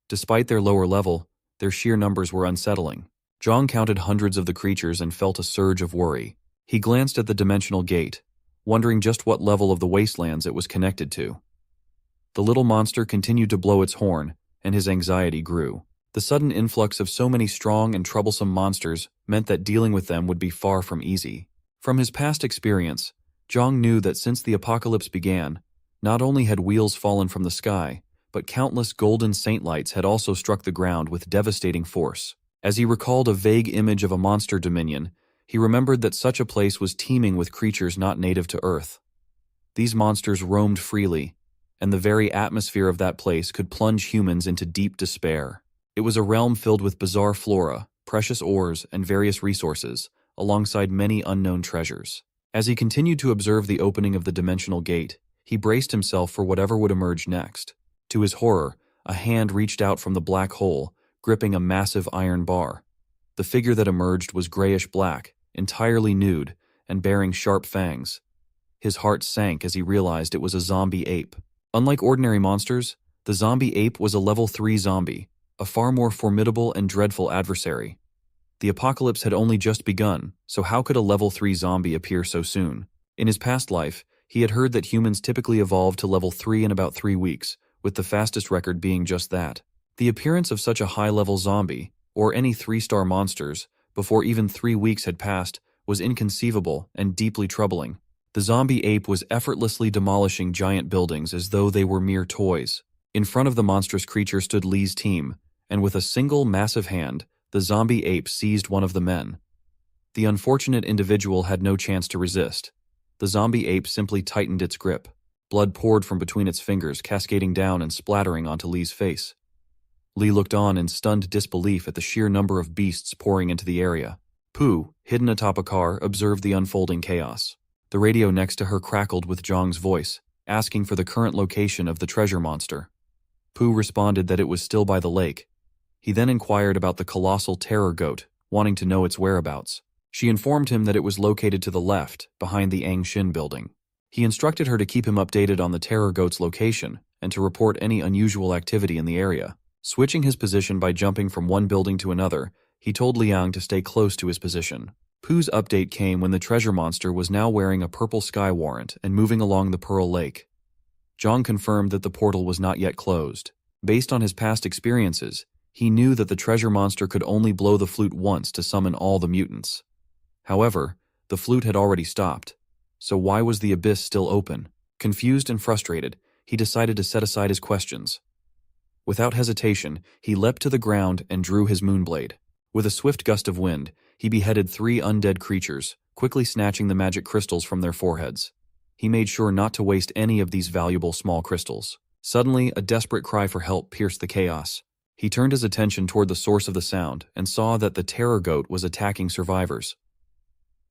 Despite their lower level, their sheer numbers were unsettling. Zhang counted hundreds of the creatures and felt a surge of worry. He glanced at the dimensional gate, wondering just what level of the wastelands it was connected to. The little monster continued to blow its horn, and his anxiety grew. The sudden influx of so many strong and troublesome monsters meant that dealing with them would be far from easy. From his past experience, Zhang knew that since the apocalypse began, not only had wheels fallen from the sky, but countless golden saint lights had also struck the ground with devastating force. As he recalled a vague image of a monster dominion, he remembered that such a place was teeming with creatures not native to Earth. These monsters roamed freely, and the very atmosphere of that place could plunge humans into deep despair. It was a realm filled with bizarre flora, precious ores, and various resources, alongside many unknown treasures. As he continued to observe the opening of the dimensional gate, he braced himself for whatever would emerge next. To his horror, a hand reached out from the black hole, gripping a massive iron bar. The figure that emerged was grayish-black, entirely nude, and bearing sharp fangs. His heart sank as he realized it was a zombie ape. Unlike ordinary monsters, the zombie ape was a level 3 zombie, a far more formidable and dreadful adversary. The apocalypse had only just begun, so how could a level 3 zombie appear so soon? In his past life, he had heard that humans typically evolved to level 3 in about 3 weeks, with the fastest record being just that. The appearance of such a high-level zombie, or any 3-star monsters, before even 3 weeks had passed, was inconceivable and deeply troubling. The zombie ape was effortlessly demolishing giant buildings as though they were mere toys. In front of the monstrous creature stood Li's team, and with a single massive hand, the zombie ape seized one of the men. The unfortunate individual had no chance to resist. The zombie ape simply tightened its grip. Blood poured from between its fingers, cascading down and splattering onto Li's face. Li looked on in stunned disbelief at the sheer number of beasts pouring into the area. Pooh, hidden atop a car, observed the unfolding chaos. The radio next to her crackled with Zhang's voice, asking for the current location of the treasure monster. Pooh responded that it was still by the lake. He then inquired about the colossal terror goat, wanting to know its whereabouts. She informed him that it was located to the left, behind the Angshin building. He instructed her to keep him updated on the terror goat's location and to report any unusual activity in the area. Switching his position by jumping from one building to another, he told Liang to stay close to his position. Pooh's update came when the treasure monster was now wearing a purple sky warrant and moving along the Pearl Lake. Zhang confirmed that the portal was not yet closed. Based on his past experiences, he knew that the treasure monster could only blow the flute once to summon all the mutants. However, the flute had already stopped. So why was the abyss still open? Confused and frustrated, he decided to set aside his questions. Without hesitation, he leapt to the ground and drew his moonblade. With a swift gust of wind, he beheaded 3 undead creatures, quickly snatching the magic crystals from their foreheads. He made sure not to waste any of these valuable small crystals. Suddenly, a desperate cry for help pierced the chaos. He turned his attention toward the source of the sound and saw that the terror goat was attacking survivors.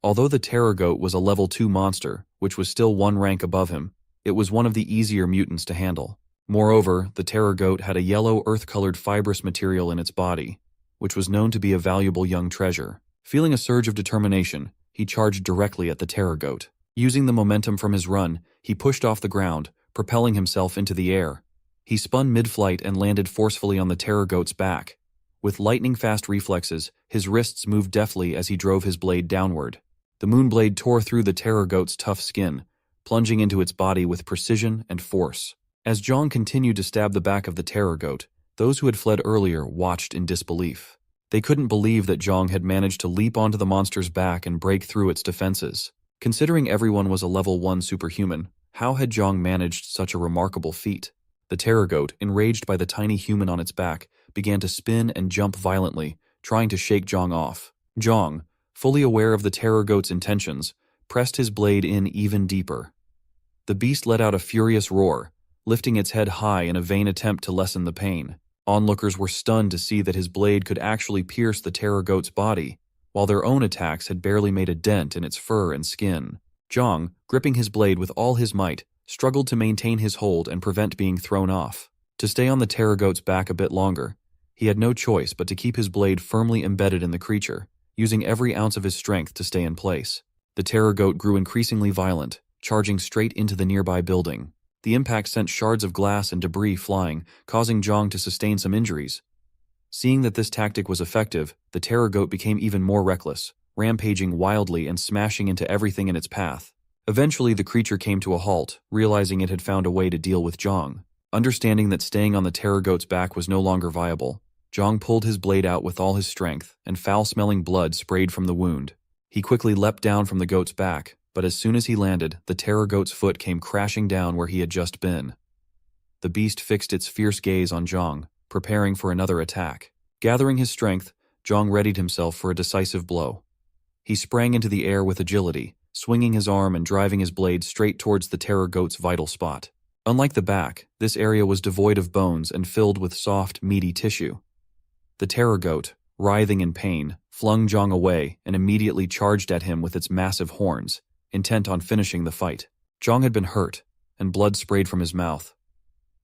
Although the terror goat was a level 2 monster, which was still 1 rank above him, it was one of the easier mutants to handle. Moreover, the terror goat had a yellow earth-colored fibrous material in its body, which was known to be a valuable young treasure. Feeling a surge of determination, he charged directly at the terror goat. Using the momentum from his run, he pushed off the ground, propelling himself into the air. He spun mid-flight and landed forcefully on the terror goat's back. With lightning-fast reflexes, his wrists moved deftly as he drove his blade downward. The moonblade tore through the terror goat's tough skin, plunging into its body with precision and force. As Zhang continued to stab the back of the terror goat, those who had fled earlier watched in disbelief. They couldn't believe that Zhang had managed to leap onto the monster's back and break through its defenses. Considering everyone was a level 1 superhuman, how had Zhang managed such a remarkable feat? The terror goat, enraged by the tiny human on its back, began to spin and jump violently, trying to shake Zhang off. Zhang, fully aware of the terror goat's intentions, pressed his blade in even deeper. The beast let out a furious roar, lifting its head high in a vain attempt to lessen the pain. Onlookers were stunned to see that his blade could actually pierce the terror goat's body, while their own attacks had barely made a dent in its fur and skin. Zhang, gripping his blade with all his might, struggled to maintain his hold and prevent being thrown off. To stay on the terror goat's back a bit longer, he had no choice but to keep his blade firmly embedded in the creature, using every ounce of his strength to stay in place. The terror goat grew increasingly violent, charging straight into the nearby building. The impact sent shards of glass and debris flying, causing Zhang to sustain some injuries. Seeing that this tactic was effective, the terror goat became even more reckless, rampaging wildly and smashing into everything in its path. Eventually, the creature came to a halt, realizing it had found a way to deal with Zhang. Understanding that staying on the terror goat's back was no longer viable, Zhang pulled his blade out with all his strength, and foul-smelling blood sprayed from the wound. He quickly leapt down from the goat's back, but as soon as he landed, the terror goat's foot came crashing down where he had just been. The beast fixed its fierce gaze on Zhang, preparing for another attack. Gathering his strength, Zhang readied himself for a decisive blow. He sprang into the air with agility, swinging his arm and driving his blade straight towards the terror goat's vital spot. Unlike the back, this area was devoid of bones and filled with soft, meaty tissue. The terror goat, writhing in pain, flung Zhang away and immediately charged at him with its massive horns, intent on finishing the fight. Zhang had been hurt, and blood sprayed from his mouth.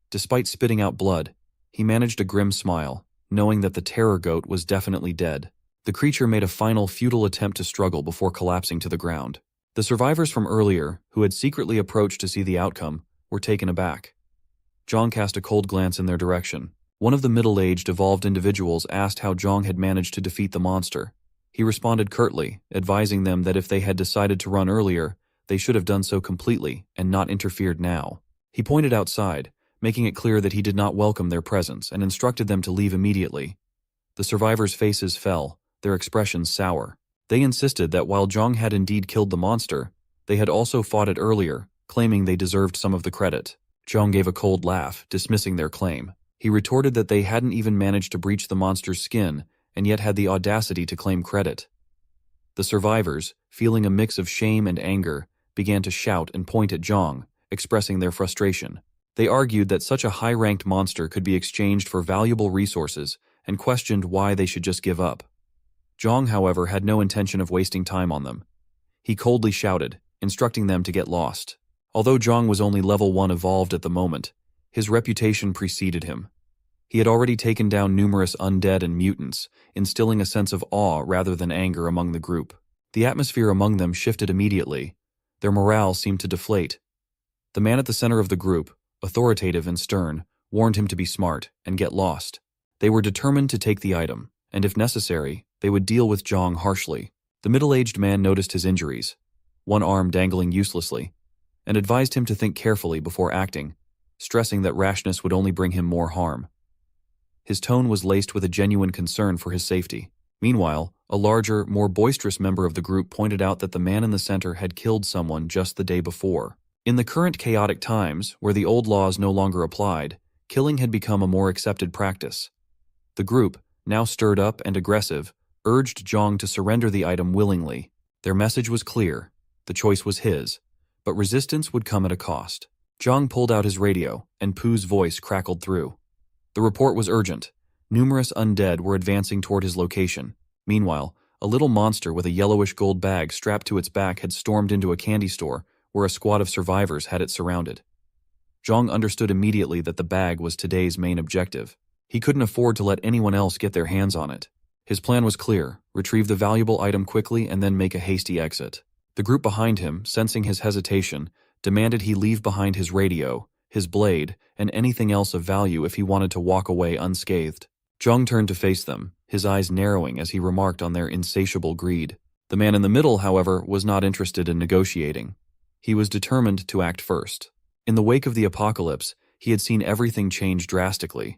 Despite spitting out blood, he managed a grim smile, knowing that the terror goat was definitely dead. The creature made a final futile attempt to struggle before collapsing to the ground. The survivors from earlier, who had secretly approached to see the outcome, were taken aback. Zhang cast a cold glance in their direction. One of the middle-aged evolved individuals asked how Zhang had managed to defeat the monster. He responded curtly, advising them that if they had decided to run earlier, they should have done so completely and not interfered now. He pointed outside, making it clear that he did not welcome their presence and instructed them to leave immediately. The survivors' faces fell, their expressions sour. They insisted that while Zhang had indeed killed the monster, they had also fought it earlier, claiming they deserved some of the credit. Zhang gave a cold laugh, dismissing their claim. He retorted that they hadn't even managed to breach the monster's skin and yet had the audacity to claim credit. The survivors, feeling a mix of shame and anger, began to shout and point at Zhang, expressing their frustration. They argued that such a high-ranked monster could be exchanged for valuable resources and questioned why they should just give up. Zhang, however, had no intention of wasting time on them. He coldly shouted, instructing them to get lost. Although Zhang was only level 1 evolved at the moment, his reputation preceded him. He had already taken down numerous undead and mutants, instilling a sense of awe rather than anger among the group. The atmosphere among them shifted immediately. Their morale seemed to deflate, The man at the center of the group, authoritative and stern, warned him to be smart and get lost. They were determined to take the item, and if necessary, they would deal with Zhang harshly. The middle-aged man noticed his injuries, one arm dangling uselessly, and advised him to think carefully before acting, stressing that rashness would only bring him more harm. His tone was laced with a genuine concern for his safety. Meanwhile, a larger, more boisterous member of the group pointed out that the man in the center had killed someone just the day before. In the current chaotic times, where the old laws no longer applied, killing had become a more accepted practice. The group, now stirred up and aggressive, urged Zhang to surrender the item willingly. Their message was clear. The choice was his, but resistance would come at a cost. Zhang pulled out his radio, and Poo's voice crackled through. The report was urgent. Numerous undead were advancing toward his location. Meanwhile, a little monster with a yellowish gold bag strapped to its back had stormed into a candy store where a squad of survivors had it surrounded. Zhang understood immediately that the bag was today's main objective. He couldn't afford to let anyone else get their hands on it. His plan was clear: retrieve the valuable item quickly and then make a hasty exit. The group behind him, sensing his hesitation, demanded he leave behind his radio, his blade, and anything else of value if he wanted to walk away unscathed. Zhang turned to face them, his eyes narrowing as he remarked on their insatiable greed. The man in the middle, however, was not interested in negotiating. He was determined to act first. In the wake of the apocalypse, he had seen everything change drastically.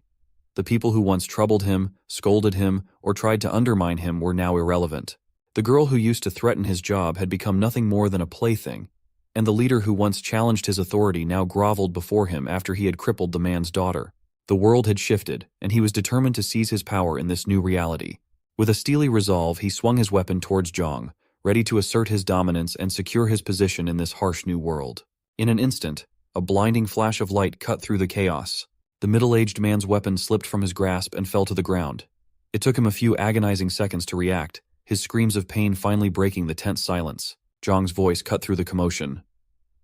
The people who once troubled him, scolded him, or tried to undermine him were now irrelevant. The girl who used to threaten his job had become nothing more than a plaything, and the leader who once challenged his authority now groveled before him after he had crippled the man's daughter. The world had shifted, and he was determined to seize his power in this new reality. With a steely resolve, he swung his weapon towards Zhang, ready to assert his dominance and secure his position in this harsh new world. In an instant, a blinding flash of light cut through the chaos. The middle-aged man's weapon slipped from his grasp and fell to the ground. It took him a few agonizing seconds to react, his screams of pain finally breaking the tense silence. Zhang's voice cut through the commotion.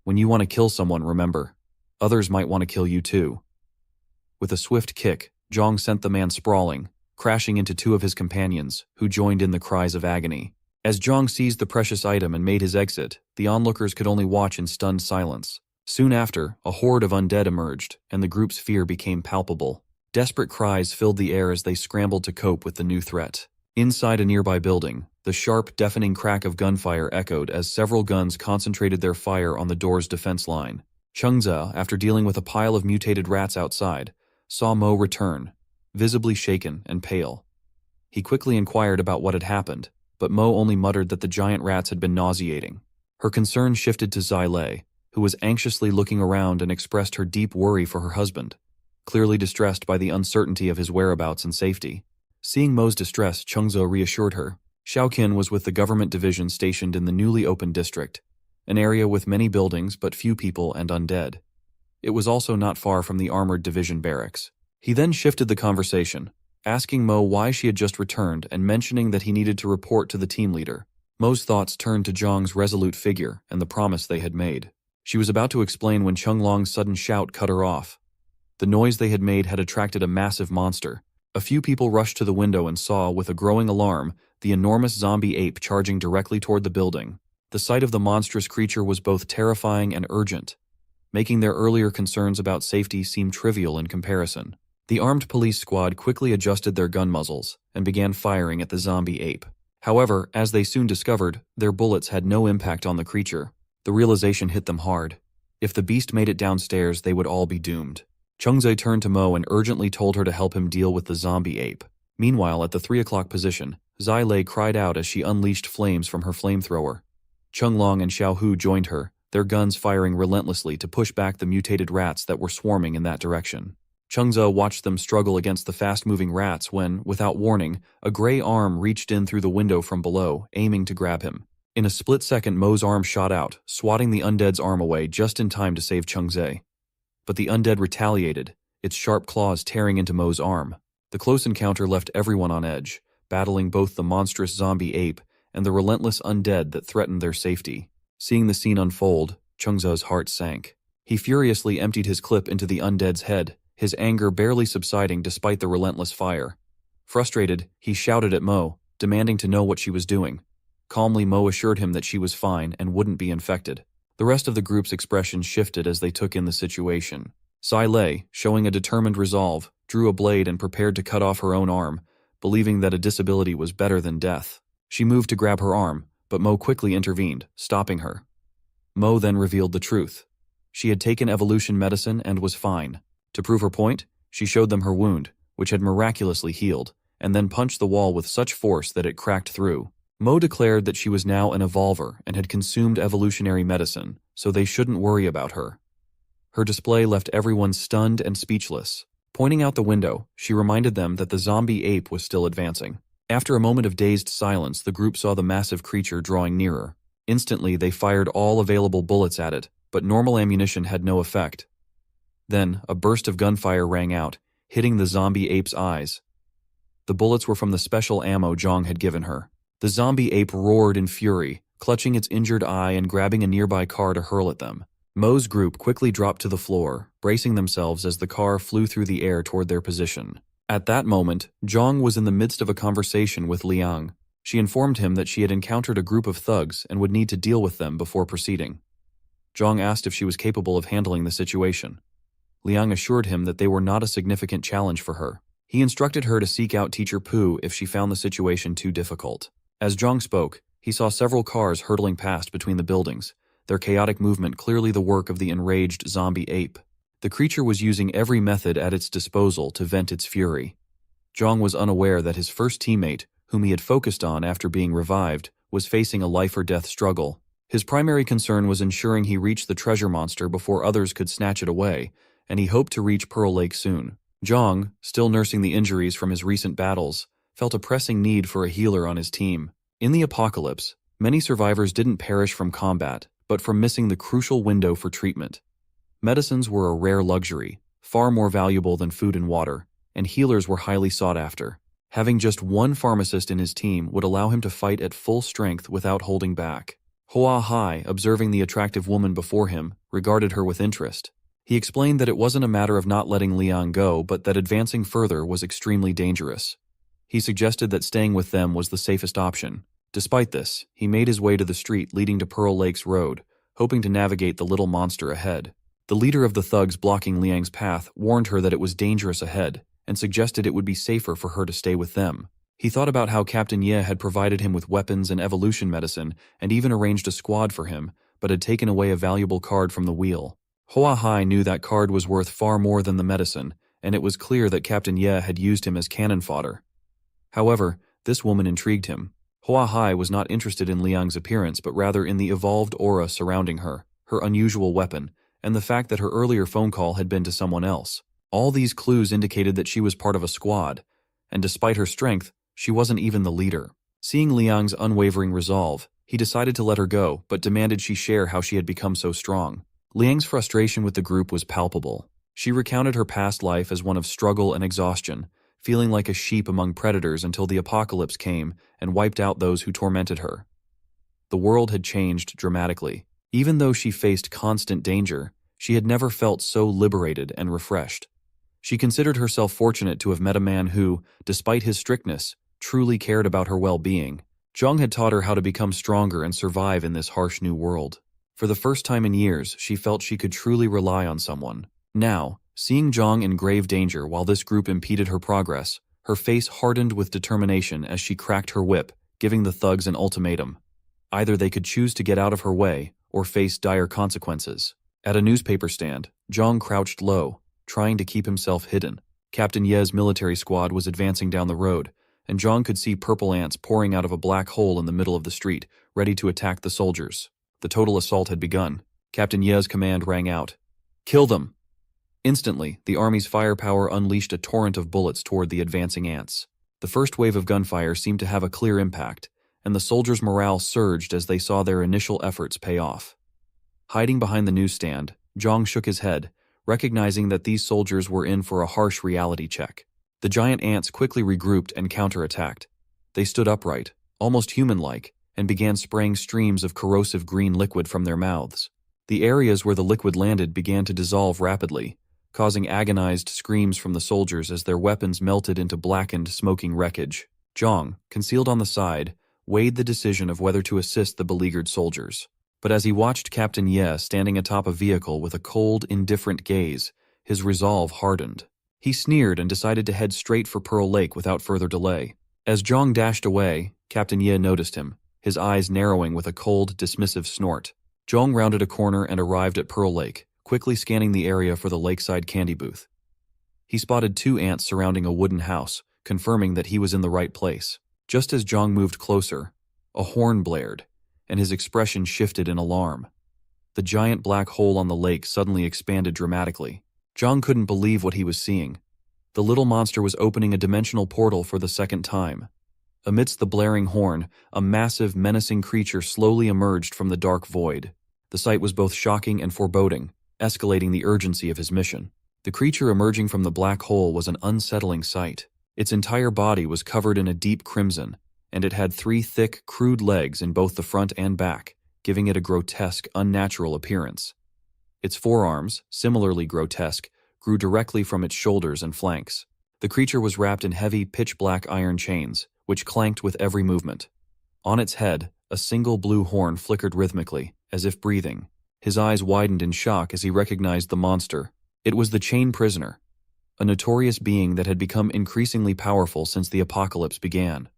"When you want to kill someone, remember, others might want to kill you too." With a swift kick, Zhang sent the man sprawling, crashing into two of his companions, who joined in the cries of agony. As Zhang seized the precious item and made his exit, the onlookers could only watch in stunned silence. Soon after, a horde of undead emerged, and the group's fear became palpable. Desperate cries filled the air as they scrambled to cope with the new threat. Inside a nearby building, the sharp, deafening crack of gunfire echoed as several guns concentrated their fire on the door's defense line. Chengze, after dealing with a pile of mutated rats outside, saw Mo return, visibly shaken and pale. He quickly inquired about what had happened, but Mo only muttered that the giant rats had been nauseating. Her concern shifted to Zai, who was anxiously looking around and expressed her deep worry for her husband, clearly distressed by the uncertainty of his whereabouts and safety. Seeing Mo's distress, Chengze reassured her. Xiaoqin was with the government division stationed in the newly opened district, an area with many buildings but few people and undead. It was also not far from the armored division barracks. He then shifted the conversation, asking Mo why she had just returned and mentioning that he needed to report to the team leader. Mo's thoughts turned to Zhang's resolute figure and the promise they had made. She was about to explain when Chenglong's sudden shout cut her off. The noise they had made had attracted a massive monster. A few people rushed to the window and saw, with a growing alarm, the enormous zombie ape charging directly toward the building. The sight of the monstrous creature was both terrifying and urgent, making their earlier concerns about safety seem trivial in comparison. The armed police squad quickly adjusted their gun muzzles and began firing at the zombie ape. However, as they soon discovered, their bullets had no impact on the creature. The realization hit them hard. If the beast made it downstairs, they would all be doomed. Chengze turned to Mo and urgently told her to help him deal with the zombie ape. Meanwhile, at the 3 o'clock position, Zai cried out as she unleashed flames from her flamethrower. Chenglong and Xiaohu joined her, their guns firing relentlessly to push back the mutated rats that were swarming in that direction. Chengze watched them struggle against the fast-moving rats when, without warning, a gray arm reached in through the window from below, aiming to grab him. In a split second, Mo's arm shot out, swatting the undead's arm away just in time to save Chengze. But the undead retaliated, its sharp claws tearing into Mo's arm. The close encounter left everyone on edge, battling both the monstrous zombie ape and the relentless undead that threatened their safety. Seeing the scene unfold, Chengze's heart sank. He furiously emptied his clip into the undead's head, his anger barely subsiding despite the relentless fire. Frustrated, he shouted at Mo, demanding to know what she was doing. Calmly, Mo assured him that she was fine and wouldn't be infected. The rest of the group's expression shifted as they took in the situation. Sai Lei, showing a determined resolve, drew a blade and prepared to cut off her own arm, believing that a disability was better than death. She moved to grab her arm, but Mo quickly intervened, stopping her. Mo then revealed the truth. She had taken evolution medicine and was fine. To prove her point, she showed them her wound, which had miraculously healed, and then punched the wall with such force that it cracked through. Mo declared that she was now an evolver and had consumed evolutionary medicine, so they shouldn't worry about her. Her display left everyone stunned and speechless. Pointing out the window, she reminded them that the zombie ape was still advancing. After a moment of dazed silence, the group saw the massive creature drawing nearer. Instantly, they fired all available bullets at it, but normal ammunition had no effect. Then, a burst of gunfire rang out, hitting the zombie ape's eyes. The bullets were from the special ammo Zhang had given her. The zombie ape roared in fury, clutching its injured eye and grabbing a nearby car to hurl at them. Mo's group quickly dropped to the floor, bracing themselves as the car flew through the air toward their position. At that moment, Zhang was in the midst of a conversation with Liang. She informed him that she had encountered a group of thugs and would need to deal with them before proceeding. Zhang asked if she was capable of handling the situation. Liang assured him that they were not a significant challenge for her. He instructed her to seek out Teacher Pu if she found the situation too difficult. As Zhang spoke, he saw several cars hurtling past between the buildings, their chaotic movement clearly the work of the enraged zombie ape. The creature was using every method at its disposal to vent its fury. Zhang was unaware that his first teammate, whom he had focused on after being revived, was facing a life-or-death struggle. His primary concern was ensuring he reached the treasure monster before others could snatch it away, and he hoped to reach Pearl Lake soon. Zhang, still nursing the injuries from his recent battles, felt a pressing need for a healer on his team. In the apocalypse, many survivors didn't perish from combat, but from missing the crucial window for treatment. Medicines were a rare luxury, far more valuable than food and water, and healers were highly sought after. Having just one pharmacist in his team would allow him to fight at full strength without holding back. Hua Hai, observing the attractive woman before him, regarded her with interest. He explained that it wasn't a matter of not letting Liang go, but that advancing further was extremely dangerous. He suggested that staying with them was the safest option. Despite this, he made his way to the street leading to Pearl Lake's road, hoping to navigate the little monster ahead. The leader of the thugs blocking Liang's path warned her that it was dangerous ahead, and suggested it would be safer for her to stay with them. He thought about how Captain Ye had provided him with weapons and evolution medicine, and even arranged a squad for him, but had taken away a valuable card from the wheel. Hua Hai knew that card was worth far more than the medicine, and it was clear that Captain Ye had used him as cannon fodder. However, this woman intrigued him. Hua Hai was not interested in Liang's appearance, but rather in the evolved aura surrounding her, her unusual weapon, and the fact that her earlier phone call had been to someone else. All these clues indicated that she was part of a squad, and despite her strength, she wasn't even the leader. Seeing Liang's unwavering resolve, he decided to let her go, but demanded she share how she had become so strong. Liang's frustration with the group was palpable. She recounted her past life as one of struggle and exhaustion, feeling like a sheep among predators until the apocalypse came and wiped out those who tormented her. The world had changed dramatically. Even though she faced constant danger, she had never felt so liberated and refreshed. She considered herself fortunate to have met a man who, despite his strictness, truly cared about her well-being. Zhang had taught her how to become stronger and survive in this harsh new world. For the first time in years, she felt she could truly rely on someone. Now, seeing Zhang in grave danger while this group impeded her progress, her face hardened with determination as she cracked her whip, giving the thugs an ultimatum. Either they could choose to get out of her way, or face dire consequences. At a newspaper stand, Zhang crouched low, trying to keep himself hidden. Captain Ye's military squad was advancing down the road, and Zhang could see purple ants pouring out of a black hole in the middle of the street, ready to attack the soldiers. The total assault had begun. Captain Ye's command rang out. "Kill them!" Instantly, the army's firepower unleashed a torrent of bullets toward the advancing ants. The first wave of gunfire seemed to have a clear impact, and the soldiers' morale surged as they saw their initial efforts pay off. Hiding behind the newsstand, Zhang shook his head, recognizing that these soldiers were in for a harsh reality check. The giant ants quickly regrouped and counterattacked. They stood upright, almost human-like, and began spraying streams of corrosive green liquid from their mouths. The areas where the liquid landed began to dissolve rapidly, causing agonized screams from the soldiers as their weapons melted into blackened, smoking wreckage. Zhang, concealed on the side, weighed the decision of whether to assist the beleaguered soldiers. But as he watched Captain Ye standing atop a vehicle with a cold, indifferent gaze, his resolve hardened. He sneered and decided to head straight for Pearl Lake without further delay. As Zhang dashed away, Captain Ye noticed him, his eyes narrowing with a cold, dismissive snort. Zhang rounded a corner and arrived at Pearl Lake, quickly scanning the area for the lakeside candy booth. He spotted 2 ants surrounding a wooden house, confirming that he was in the right place. Just as Zhang moved closer, a horn blared, and his expression shifted in alarm. The giant black hole on the lake suddenly expanded dramatically. Zhang couldn't believe what he was seeing. The little monster was opening a dimensional portal for the second time. Amidst the blaring horn, a massive, menacing creature slowly emerged from the dark void. The sight was both shocking and foreboding, escalating the urgency of his mission. The creature emerging from the black hole was an unsettling sight. Its entire body was covered in a deep crimson, and it had 3 thick, crude legs in both the front and back, giving it a grotesque, unnatural appearance. Its forearms, similarly grotesque, grew directly from its shoulders and flanks. The creature was wrapped in heavy, pitch-black iron chains, which clanked with every movement. On its head, a single blue horn flickered rhythmically, as if breathing. His eyes widened in shock as he recognized the monster. It was the Chain Prisoner, a notorious being that had become increasingly powerful since the apocalypse began.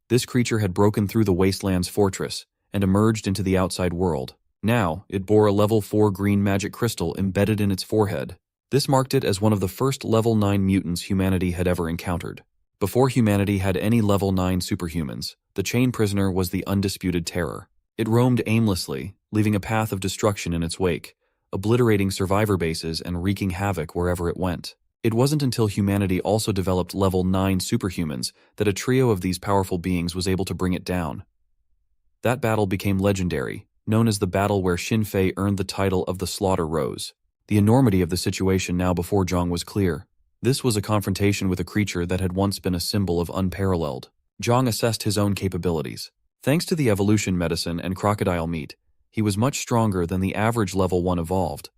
This creature had broken through the Wasteland's fortress and emerged into the outside world. Now, it bore a level 4 green magic crystal embedded in its forehead. This marked it as one of the first level 9 mutants humanity had ever encountered. Before humanity had any level 9 superhumans, the Chain Prisoner was the undisputed terror. It roamed aimlessly, leaving a path of destruction in its wake, obliterating survivor bases and wreaking havoc wherever it went. It wasn't until humanity also developed level 9 superhumans that a trio of these powerful beings was able to bring it down. That battle became legendary, known as the battle where Xin Fei earned the title of the Slaughter Rose. The enormity of the situation now before Zhang was clear. This was a confrontation with a creature that had once been a symbol of unparalleled. Zhang assessed his own capabilities. Thanks to the evolution medicine and crocodile meat, he was much stronger than the average level 1 evolved.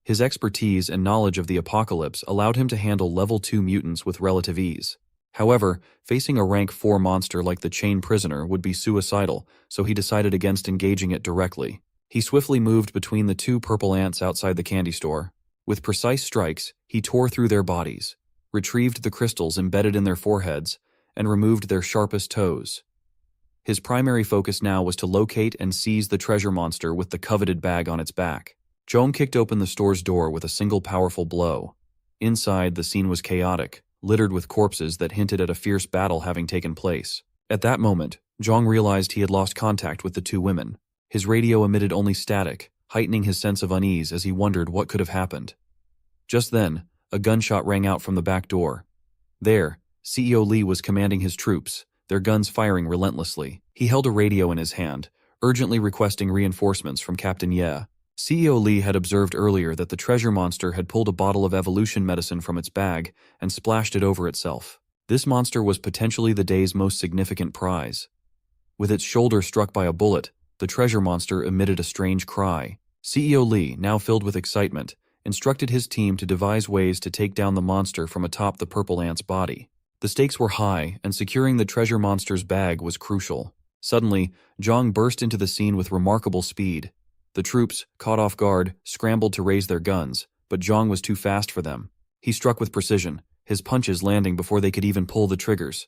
His expertise and knowledge of the apocalypse allowed him to handle level 2 mutants with relative ease. However, facing a rank 4 monster like the Chain Prisoner would be suicidal, so he decided against engaging it directly. He swiftly moved between the 2 purple ants outside the candy store. With precise strikes, he tore through their bodies, retrieved the crystals embedded in their foreheads, and removed their sharpest toes. His primary focus now was to locate and seize the treasure monster with the coveted bag on its back. Zhang kicked open the store's door with a single powerful blow. Inside, the scene was chaotic, littered with corpses that hinted at a fierce battle having taken place. At that moment, Zhang realized he had lost contact with the 2 women. His radio emitted only static, heightening his sense of unease as he wondered what could have happened. Just then, a gunshot rang out from the back door. There, CEO Li was commanding his troops, their guns firing relentlessly. He held a radio in his hand, urgently requesting reinforcements from Captain Ye. CEO Li had observed earlier that the treasure monster had pulled a bottle of evolution medicine from its bag and splashed it over itself. This monster was potentially the day's most significant prize. With its shoulder struck by a bullet, the treasure monster emitted a strange cry. CEO Li, now filled with excitement, instructed his team to devise ways to take down the monster from atop the purple ant's body. The stakes were high, and securing the treasure monster's bag was crucial. Suddenly, Zhang burst into the scene with remarkable speed. The troops, caught off guard, scrambled to raise their guns, but Zhang was too fast for them. He struck with precision, his punches landing before they could even pull the triggers.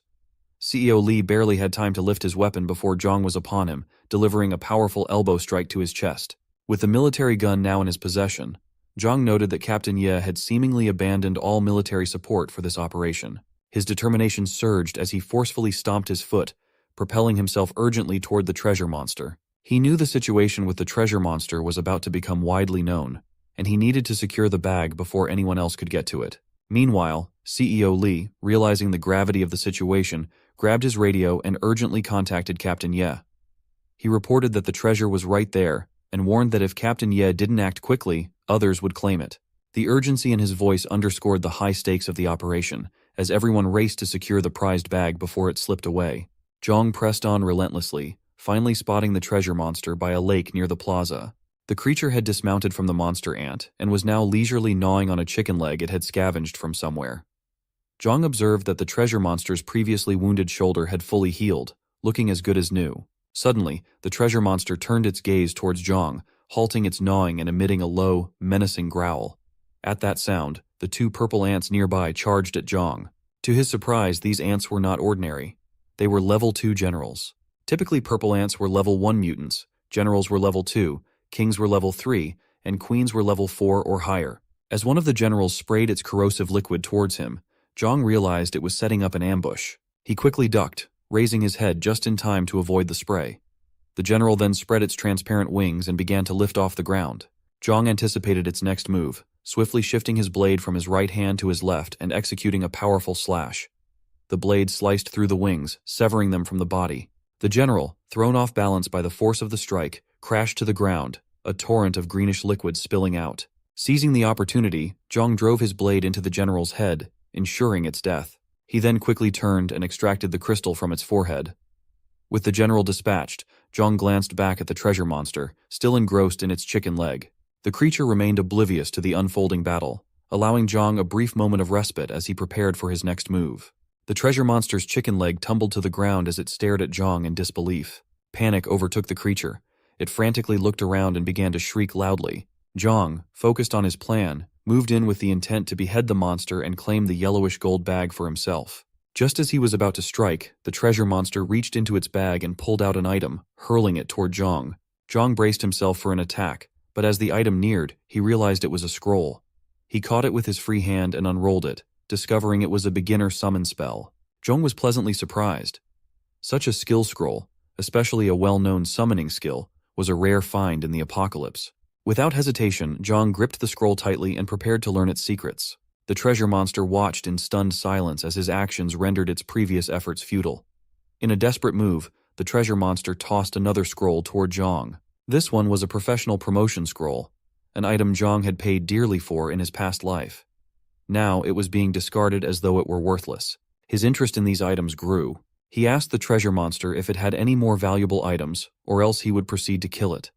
CEO Li barely had time to lift his weapon before Zhang was upon him, delivering a powerful elbow strike to his chest. With the military gun now in his possession, Zhang noted that Captain Ye had seemingly abandoned all military support for this operation. His determination surged as he forcefully stomped his foot, propelling himself urgently toward the treasure monster. He knew the situation with the treasure monster was about to become widely known, and he needed to secure the bag before anyone else could get to it. Meanwhile, CEO Li, realizing the gravity of the situation, grabbed his radio and urgently contacted Captain Ye. He reported that the treasure was right there, and warned that if Captain Ye didn't act quickly, others would claim it. The urgency in his voice underscored the high stakes of the operation, as everyone raced to secure the prized bag before it slipped away. Zhang pressed on relentlessly, finally spotting the treasure monster by a lake near the plaza. The creature had dismounted from the monster ant and was now leisurely gnawing on a chicken leg it had scavenged from somewhere. Zhang observed that the treasure monster's previously wounded shoulder had fully healed, looking as good as new. Suddenly, the treasure monster turned its gaze towards Zhang, halting its gnawing and emitting a low, menacing growl. At that sound, the two purple ants nearby charged at Zhang. To his surprise, these ants were not ordinary. They were level 2 generals. Typically, purple ants were level 1 mutants, generals were level 2, kings were level 3, and queens were level 4 or higher. As one of the generals sprayed its corrosive liquid towards him, Zhang realized it was setting up an ambush. He quickly ducked, raising his head just in time to avoid the spray. The general then spread its transparent wings and began to lift off the ground. Zhang anticipated its next move, swiftly shifting his blade from his right hand to his left and executing a powerful slash. The blade sliced through the wings, severing them from the body. The general, thrown off balance by the force of the strike, crashed to the ground, a torrent of greenish liquid spilling out. Seizing the opportunity, Zhang drove his blade into the general's head, ensuring its death. He then quickly turned and extracted the crystal from its forehead. With the general dispatched, Zhang glanced back at the treasure monster, still engrossed in its chicken leg. The creature remained oblivious to the unfolding battle, allowing Zhang a brief moment of respite as he prepared for his next move. The treasure monster's chicken leg tumbled to the ground as it stared at Zhang in disbelief. Panic overtook the creature. It frantically looked around and began to shriek loudly. Zhang, focused on his plan, moved in with the intent to behead the monster and claim the yellowish gold bag for himself. Just as he was about to strike, the treasure monster reached into its bag and pulled out an item, hurling it toward Zhang. Zhang braced himself for an attack, but as the item neared, he realized it was a scroll. He caught it with his free hand and unrolled it, discovering it was a beginner summon spell. Zhang was pleasantly surprised. Such a skill scroll, especially a well-known summoning skill, was a rare find in the apocalypse. Without hesitation, Zhang gripped the scroll tightly and prepared to learn its secrets. The treasure monster watched in stunned silence as his actions rendered its previous efforts futile. In a desperate move, the treasure monster tossed another scroll toward Zhang. This one was a professional promotion scroll, an item Zhang had paid dearly for in his past life. Now it was being discarded as though it were worthless. His interest in these items grew. He asked the treasure monster if it had any more valuable items, or else he would proceed to kill it.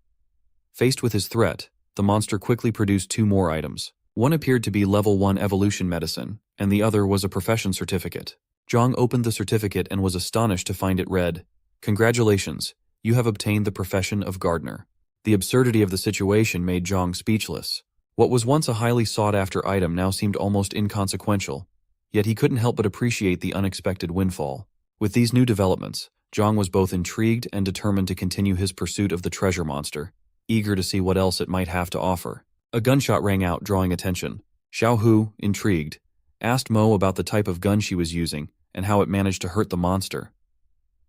Faced with his threat, the monster quickly produced 2 more items. One appeared to be level 1 evolution medicine, and the other was a profession certificate. Zhang opened the certificate and was astonished to find it read, "Congratulations, you have obtained the profession of gardener." The absurdity of the situation made Zhang speechless. What was once a highly sought-after item now seemed almost inconsequential, yet he couldn't help but appreciate the unexpected windfall. With these new developments, Zhang was both intrigued and determined to continue his pursuit of the treasure monster, eager to see what else it might have to offer. A gunshot rang out, drawing attention. Xiao Hu, intrigued, asked Mo about the type of gun she was using and how it managed to hurt the monster.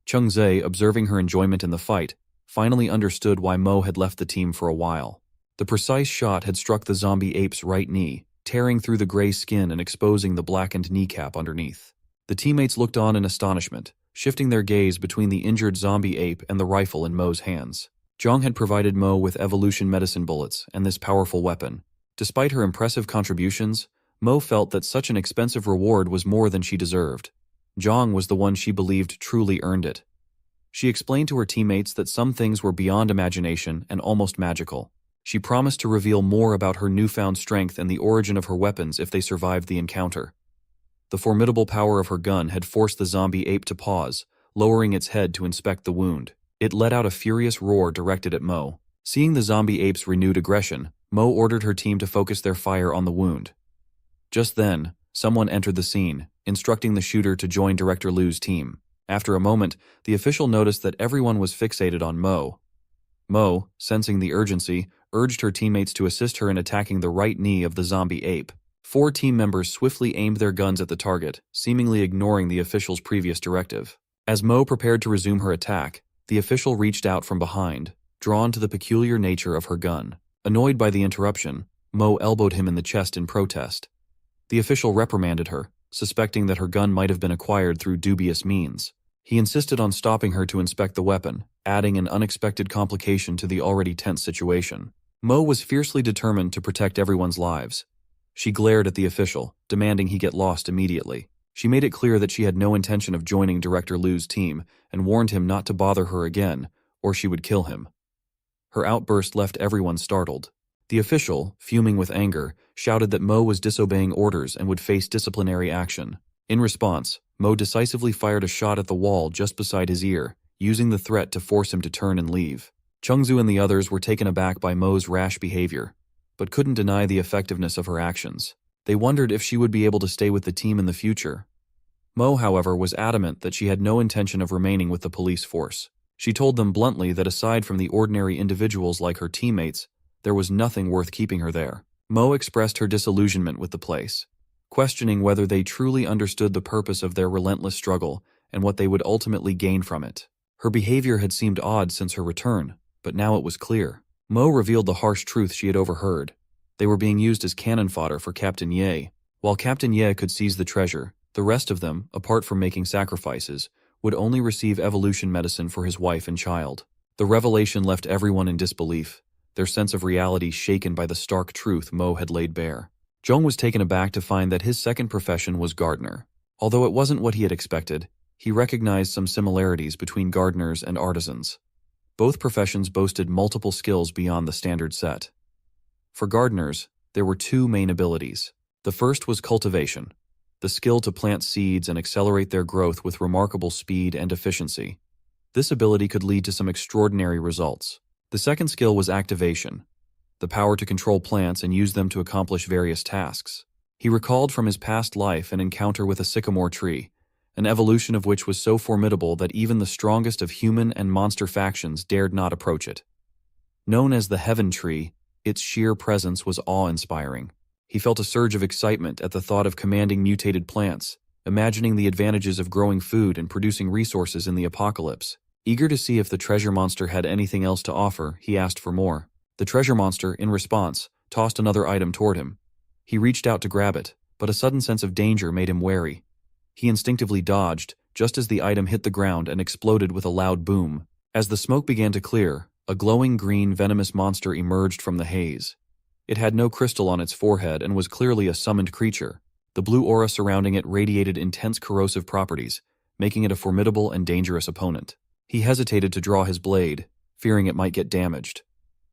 Cheng Zhe, observing her enjoyment in the fight, finally understood why Mo had left the team for a while. The precise shot had struck the zombie ape's right knee, tearing through the gray skin and exposing the blackened kneecap underneath. The teammates looked on in astonishment, shifting their gaze between the injured zombie ape and the rifle in Mo's hands. Zhang had provided Mo with evolution medicine bullets and this powerful weapon. Despite her impressive contributions, Mo felt that such an expensive reward was more than she deserved. Zhang was the one she believed truly earned it. She explained to her teammates that some things were beyond imagination and almost magical. She promised to reveal more about her newfound strength and the origin of her weapons if they survived the encounter. The formidable power of her gun had forced the zombie ape to pause, lowering its head to inspect the wound. It let out a furious roar directed at Mo. Seeing the zombie ape's renewed aggression, Mo ordered her team to focus their fire on the wound. Just then, someone entered the scene, instructing the shooter to join Director Liu's team. After a moment, the official noticed that everyone was fixated on Mo. Mo, sensing the urgency, urged her teammates to assist her in attacking the right knee of the zombie ape. 4 team members swiftly aimed their guns at the target, seemingly ignoring the official's previous directive. As Mo prepared to resume her attack, the official reached out from behind, drawn to the peculiar nature of her gun. Annoyed by the interruption, Mo elbowed him in the chest in protest. The official reprimanded her, suspecting that her gun might have been acquired through dubious means. He insisted on stopping her to inspect the weapon, adding an unexpected complication to the already tense situation. Mo was fiercely determined to protect everyone's lives. She glared at the official, demanding he get lost immediately. She made it clear that she had no intention of joining Director Liu's team and warned him not to bother her again, or she would kill him. Her outburst left everyone startled. The official, fuming with anger, shouted that Mo was disobeying orders and would face disciplinary action. In response, Mo decisively fired a shot at the wall just beside his ear, using the threat to force him to turn and leave. Chungzu and the others were taken aback by Mo's rash behavior, but couldn't deny the effectiveness of her actions. They wondered if she would be able to stay with the team in the future. Mo, however, was adamant that she had no intention of remaining with the police force. She told them bluntly that aside from the ordinary individuals like her teammates, there was nothing worth keeping her there. Mo expressed her disillusionment with the place, questioning whether they truly understood the purpose of their relentless struggle and what they would ultimately gain from it. Her behavior had seemed odd since her return, but now it was clear. Mo revealed the harsh truth she had overheard. They were being used as cannon fodder for Captain Ye. While Captain Ye could seize the treasure, the rest of them, apart from making sacrifices, would only receive evolution medicine for his wife and child. The revelation left everyone in disbelief, their sense of reality shaken by the stark truth Mo had laid bare. Zhong was taken aback to find that his second profession was gardener. Although it wasn't what he had expected, he recognized some similarities between gardeners and artisans. Both professions boasted multiple skills beyond the standard set. For gardeners, there were two main abilities. The first was cultivation, the skill to plant seeds and accelerate their growth with remarkable speed and efficiency. This ability could lead to some extraordinary results. The second skill was activation, the power to control plants and use them to accomplish various tasks. He recalled from his past life an encounter with a sycamore tree, an evolution of which was so formidable that even the strongest of human and monster factions dared not approach it. Known as the Heaven Tree, its sheer presence was awe-inspiring. He felt a surge of excitement at the thought of commanding mutated plants, imagining the advantages of growing food and producing resources in the apocalypse. Eager to see if the treasure monster had anything else to offer, he asked for more. The treasure monster, in response, tossed another item toward him. He reached out to grab it, but a sudden sense of danger made him wary. He instinctively dodged, just as the item hit the ground and exploded with a loud boom. As the smoke began to clear, a glowing green venomous monster emerged from the haze. It had no crystal on its forehead and was clearly a summoned creature. The blue aura surrounding it radiated intense corrosive properties, making it a formidable and dangerous opponent. He hesitated to draw his blade, fearing it might get damaged.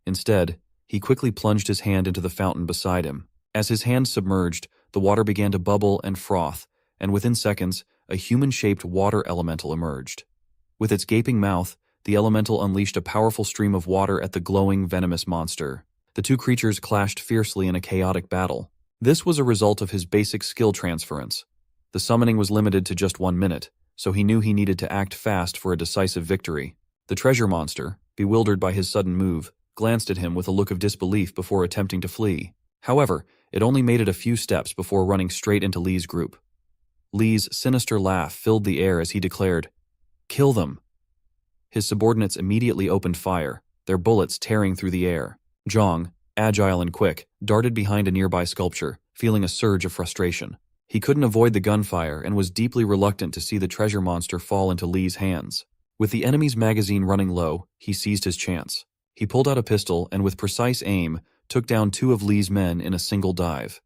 Instead, he quickly plunged his hand into the fountain beside him. As his hand submerged, the water began to bubble and froth, and within seconds, a human-shaped water elemental emerged. With its gaping mouth, the elemental unleashed a powerful stream of water at the glowing, venomous monster. The two creatures clashed fiercely in a chaotic battle. This was a result of his basic skill transference. The summoning was limited to just 1 minute, so he knew he needed to act fast for a decisive victory. The treasure monster, bewildered by his sudden move, glanced at him with a look of disbelief before attempting to flee. However, it only made it a few steps before running straight into Li's group. Li's sinister laugh filled the air as he declared, "Kill them!" His subordinates immediately opened fire, their bullets tearing through the air. Zhong, agile and quick, darted behind a nearby sculpture, feeling a surge of frustration. He couldn't avoid the gunfire and was deeply reluctant to see the treasure monster fall into Li's hands. With the enemy's magazine running low, he seized his chance. He pulled out a pistol and with precise aim, took down 2 of Li's men in a single dive.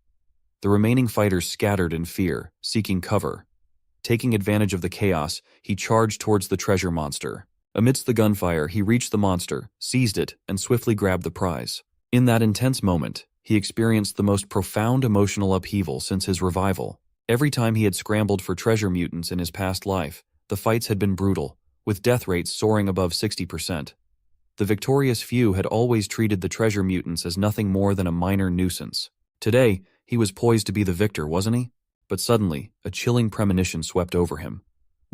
The remaining fighters scattered in fear, seeking cover. Taking advantage of the chaos, he charged towards the treasure monster. Amidst the gunfire, he reached the monster, seized it, and swiftly grabbed the prize. In that intense moment, he experienced the most profound emotional upheaval since his revival. Every time he had scrambled for treasure mutants in his past life, the fights had been brutal, with death rates soaring above 60%. The victorious few had always treated the treasure mutants as nothing more than a minor nuisance. Today, he was poised to be the victor, wasn't he? But suddenly, a chilling premonition swept over him.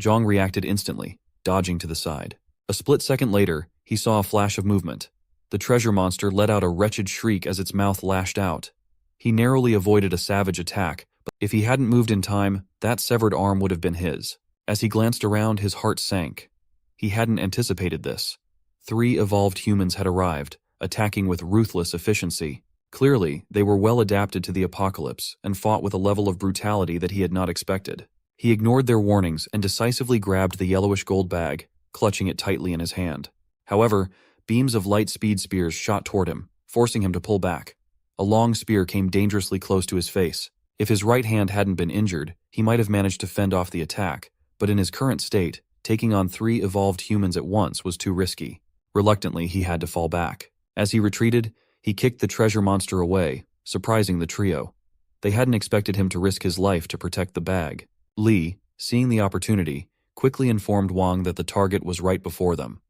Zhong reacted instantly, dodging to the side. A split second later, he saw a flash of movement. The treasure monster let out a wretched shriek as its mouth lashed out. He narrowly avoided a savage attack, but if he hadn't moved in time, that severed arm would have been his. As he glanced around, his heart sank. He hadn't anticipated this. 3 evolved humans had arrived, attacking with ruthless efficiency. Clearly, they were well adapted to the apocalypse and fought with a level of brutality that he had not expected. He ignored their warnings and decisively grabbed the yellowish gold bag, clutching it tightly in his hand. However, beams of light-speed spears shot toward him, forcing him to pull back. A long spear came dangerously close to his face. If his right hand hadn't been injured, he might have managed to fend off the attack, but in his current state, taking on 3 evolved humans at once was too risky. Reluctantly, he had to fall back. As he retreated, he kicked the treasure monster away, surprising the trio. They hadn't expected him to risk his life to protect the bag. Li, seeing the opportunity, quickly informed Wang that the target was right before them.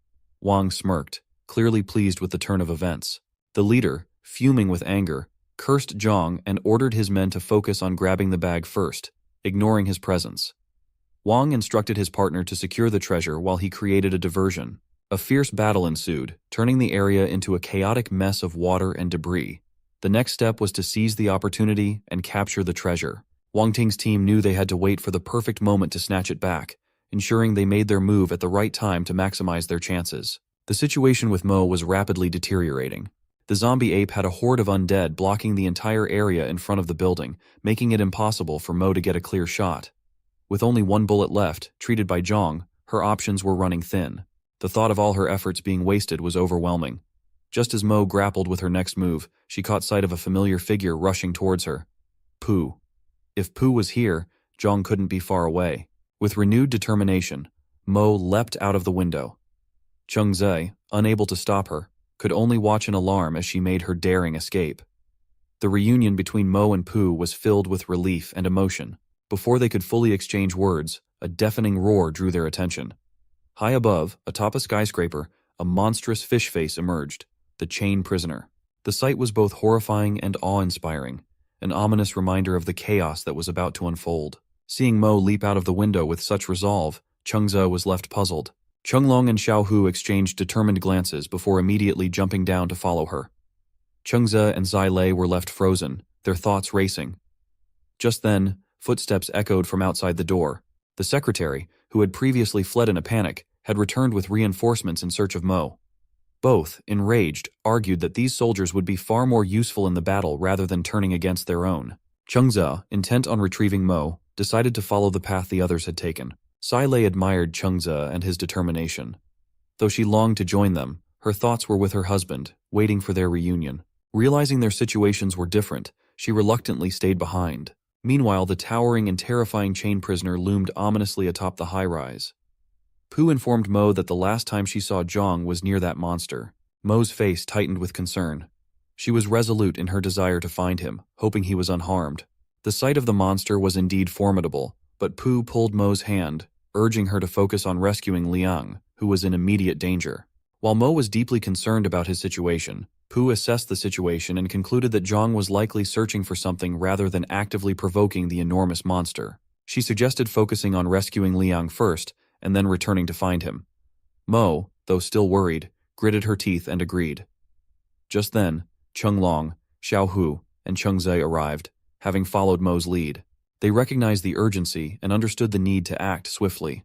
Wang smirked, clearly pleased with the turn of events. The leader, fuming with anger, cursed Zhang and ordered his men to focus on grabbing the bag first, ignoring his presence. Wang instructed his partner to secure the treasure while he created a diversion. A fierce battle ensued, turning the area into a chaotic mess of water and debris. The next step was to seize the opportunity and capture the treasure. Wang Ting's team knew they had to wait for the perfect moment to snatch it back, ensuring they made their move at the right time to maximize their chances. The situation with Mo was rapidly deteriorating. The zombie ape had a horde of undead blocking the entire area in front of the building, making it impossible for Mo to get a clear shot. With only one bullet left, treated by Zhang, her options were running thin. The thought of all her efforts being wasted was overwhelming. Just as Mo grappled with her next move, she caught sight of a familiar figure rushing towards her. Pooh. If Pooh was here, Zhang couldn't be far away. With renewed determination, Mo leapt out of the window. Chengze, unable to stop her, could only watch in alarm as she made her daring escape. The reunion between Mo and Pooh was filled with relief and emotion. Before they could fully exchange words, a deafening roar drew their attention. High above, atop a skyscraper, a monstrous fish face emerged, the chain prisoner. The sight was both horrifying and awe-inspiring, an ominous reminder of the chaos that was about to unfold. Seeing Mo leap out of the window with such resolve, Chengze was left puzzled. Chenglong and Xiaohu exchanged determined glances before immediately jumping down to follow her. Chengze and Zai were left frozen, their thoughts racing. Just then, footsteps echoed from outside the door. The secretary, who had previously fled in a panic, had returned with reinforcements in search of Mo. Both, enraged, argued that these soldiers would be far more useful in the battle rather than turning against their own. Chengze, intent on retrieving Mo, decided to follow the path the others had taken. Sai Lei admired Chengze and his determination. Though she longed to join them, her thoughts were with her husband, waiting for their reunion. Realizing their situations were different, she reluctantly stayed behind. Meanwhile, the towering and terrifying chain prisoner loomed ominously atop the high-rise. Pooh informed Mo that the last time she saw Zhang was near that monster. Mo's face tightened with concern. She was resolute in her desire to find him, hoping he was unharmed. The sight of the monster was indeed formidable, but Pooh pulled Mo's hand, urging her to focus on rescuing Liang, who was in immediate danger. While Mo was deeply concerned about his situation, Pooh assessed the situation and concluded that Zhang was likely searching for something rather than actively provoking the enormous monster. She suggested focusing on rescuing Liang first, and then returning to find him. Mo, though still worried, gritted her teeth and agreed. Just then, Chenglong, Xiaohu, and Chengze arrived, having followed Mo's lead. They recognized the urgency and understood the need to act swiftly.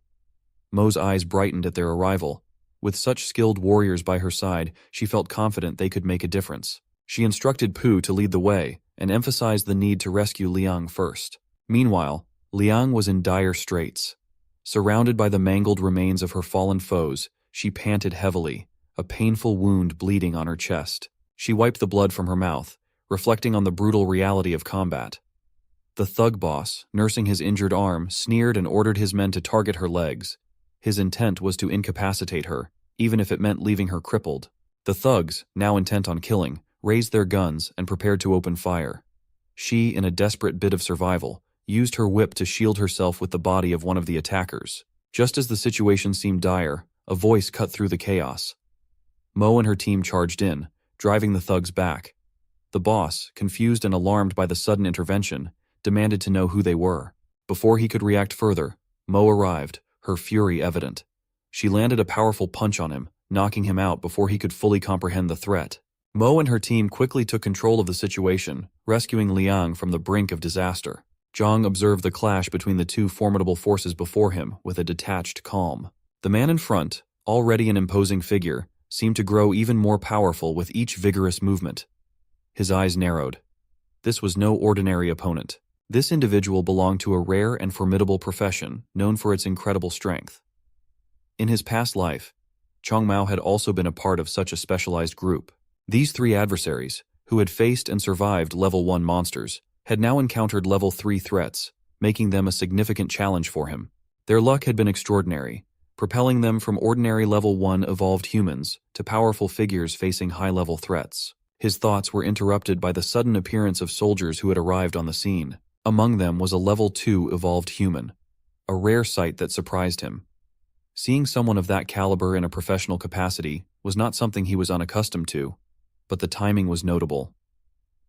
Mo's eyes brightened at their arrival. With such skilled warriors by her side, she felt confident they could make a difference. She instructed Pooh to lead the way and emphasized the need to rescue Liang first. Meanwhile, Liang was in dire straits. Surrounded by the mangled remains of her fallen foes, she panted heavily, a painful wound bleeding on her chest. She wiped the blood from her mouth, reflecting on the brutal reality of combat. The thug boss, nursing his injured arm, sneered and ordered his men to target her legs. His intent was to incapacitate her, even if it meant leaving her crippled. The thugs, now intent on killing, raised their guns and prepared to open fire. She, in a desperate bid of survival, used her whip to shield herself with the body of one of the attackers. Just as the situation seemed dire, a voice cut through the chaos. Mo and her team charged in, driving the thugs back. The boss, confused and alarmed by the sudden intervention, demanded to know who they were. Before he could react further, Mo arrived, her fury evident. She landed a powerful punch on him, knocking him out before he could fully comprehend the threat. Mo and her team quickly took control of the situation, rescuing Liang from the brink of disaster. Zhang observed the clash between the two formidable forces before him with a detached calm. The man in front, already an imposing figure, seemed to grow even more powerful with each vigorous movement. His eyes narrowed. This was no ordinary opponent. This individual belonged to a rare and formidable profession known for its incredible strength. In his past life, Chong Mao had also been a part of such a specialized group. These three adversaries, who had faced and survived level 1 monsters, had now encountered level 3 threats, making them a significant challenge for him. Their luck had been extraordinary, propelling them from ordinary level 1 evolved humans to powerful figures facing high-level threats. His thoughts were interrupted by the sudden appearance of soldiers who had arrived on the scene. Among them was a level 2 evolved human, a rare sight that surprised him. Seeing someone of that caliber in a professional capacity was not something he was unaccustomed to, but the timing was notable.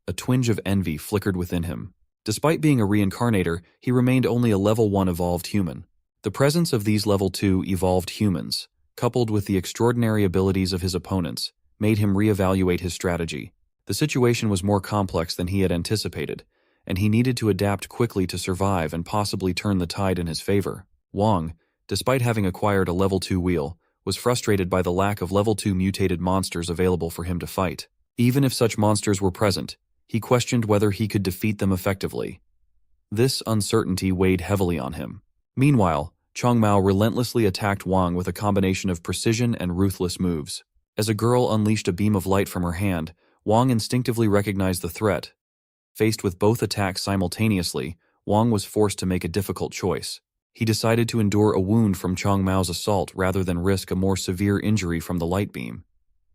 A twinge of envy flickered within him. Despite being a reincarnator, he remained only a level 1 evolved human. The presence of these level 2 evolved humans, coupled with the extraordinary abilities of his opponents, made him reevaluate his strategy. The situation was more complex than he had anticipated, and he needed to adapt quickly to survive and possibly turn the tide in his favor. Wang, despite having acquired a level 2 wheel, was frustrated by the lack of level 2 mutated monsters available for him to fight. Even if such monsters were present, he questioned whether he could defeat them effectively. This uncertainty weighed heavily on him. Meanwhile, Chongmao relentlessly attacked Wang with a combination of precision and ruthless moves. As a girl unleashed a beam of light from her hand, Wang instinctively recognized the threat. Faced with both attacks simultaneously, Wang was forced to make a difficult choice. He decided to endure a wound from Chongmao's assault rather than risk a more severe injury from the light beam.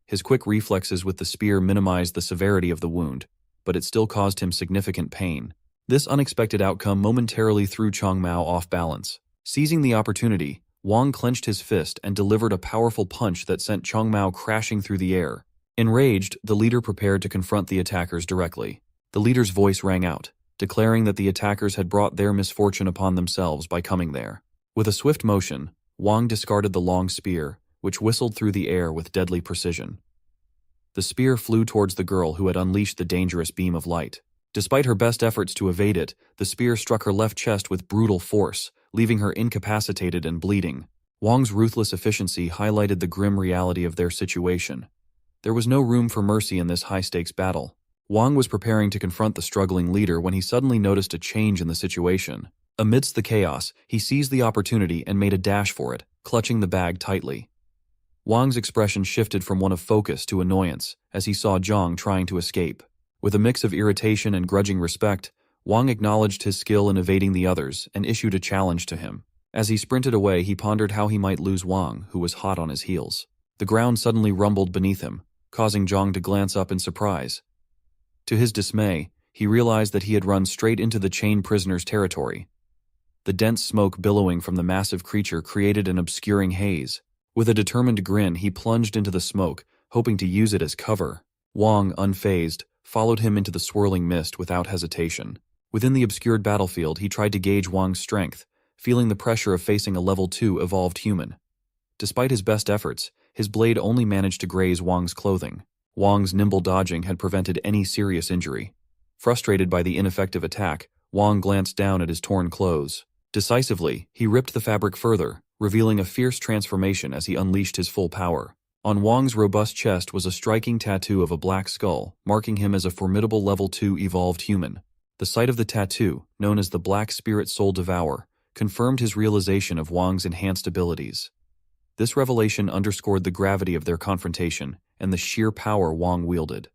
His quick reflexes with the spear minimized the severity of the wound, but it still caused him significant pain. This unexpected outcome momentarily threw Chongmao off balance. Seizing the opportunity, Wang clenched his fist and delivered a powerful punch that sent Chongmao crashing through the air. Enraged, the leader prepared to confront the attackers directly. The leader's voice rang out, declaring that the attackers had brought their misfortune upon themselves by coming there. With a swift motion, Wang discarded the long spear, which whistled through the air with deadly precision. The spear flew towards the girl who had unleashed the dangerous beam of light. Despite her best efforts to evade it, the spear struck her left chest with brutal force, leaving her incapacitated and bleeding. Wang's ruthless efficiency highlighted the grim reality of their situation. There was no room for mercy in this high-stakes battle. Wang was preparing to confront the struggling leader when he suddenly noticed a change in the situation. Amidst the chaos, he seized the opportunity and made a dash for it, clutching the bag tightly. Wang's expression shifted from one of focus to annoyance as he saw Zhang trying to escape. With a mix of irritation and grudging respect, Wang acknowledged his skill in evading the others and issued a challenge to him. As he sprinted away, he pondered how he might lose Wang, who was hot on his heels. The ground suddenly rumbled beneath him, causing Zhang to glance up in surprise. To his dismay, he realized that he had run straight into the chain prisoner's territory. The dense smoke billowing from the massive creature created an obscuring haze. With a determined grin, he plunged into the smoke, hoping to use it as cover. Wang, unfazed, followed him into the swirling mist without hesitation. Within the obscured battlefield, he tried to gauge Wang's strength, feeling the pressure of facing a level 2 evolved human. Despite his best efforts, his blade only managed to graze Wang's clothing. Wang's nimble dodging had prevented any serious injury. Frustrated by the ineffective attack, Wang glanced down at his torn clothes. Decisively, he ripped the fabric further, revealing a fierce transformation as he unleashed his full power. On Wang's robust chest was a striking tattoo of a black skull, marking him as a formidable level 2 evolved human. The sight of the tattoo, known as the Black Spirit Soul Devourer, confirmed his realization of Wang's enhanced abilities. This revelation underscored the gravity of their confrontation and the sheer power Wang wielded.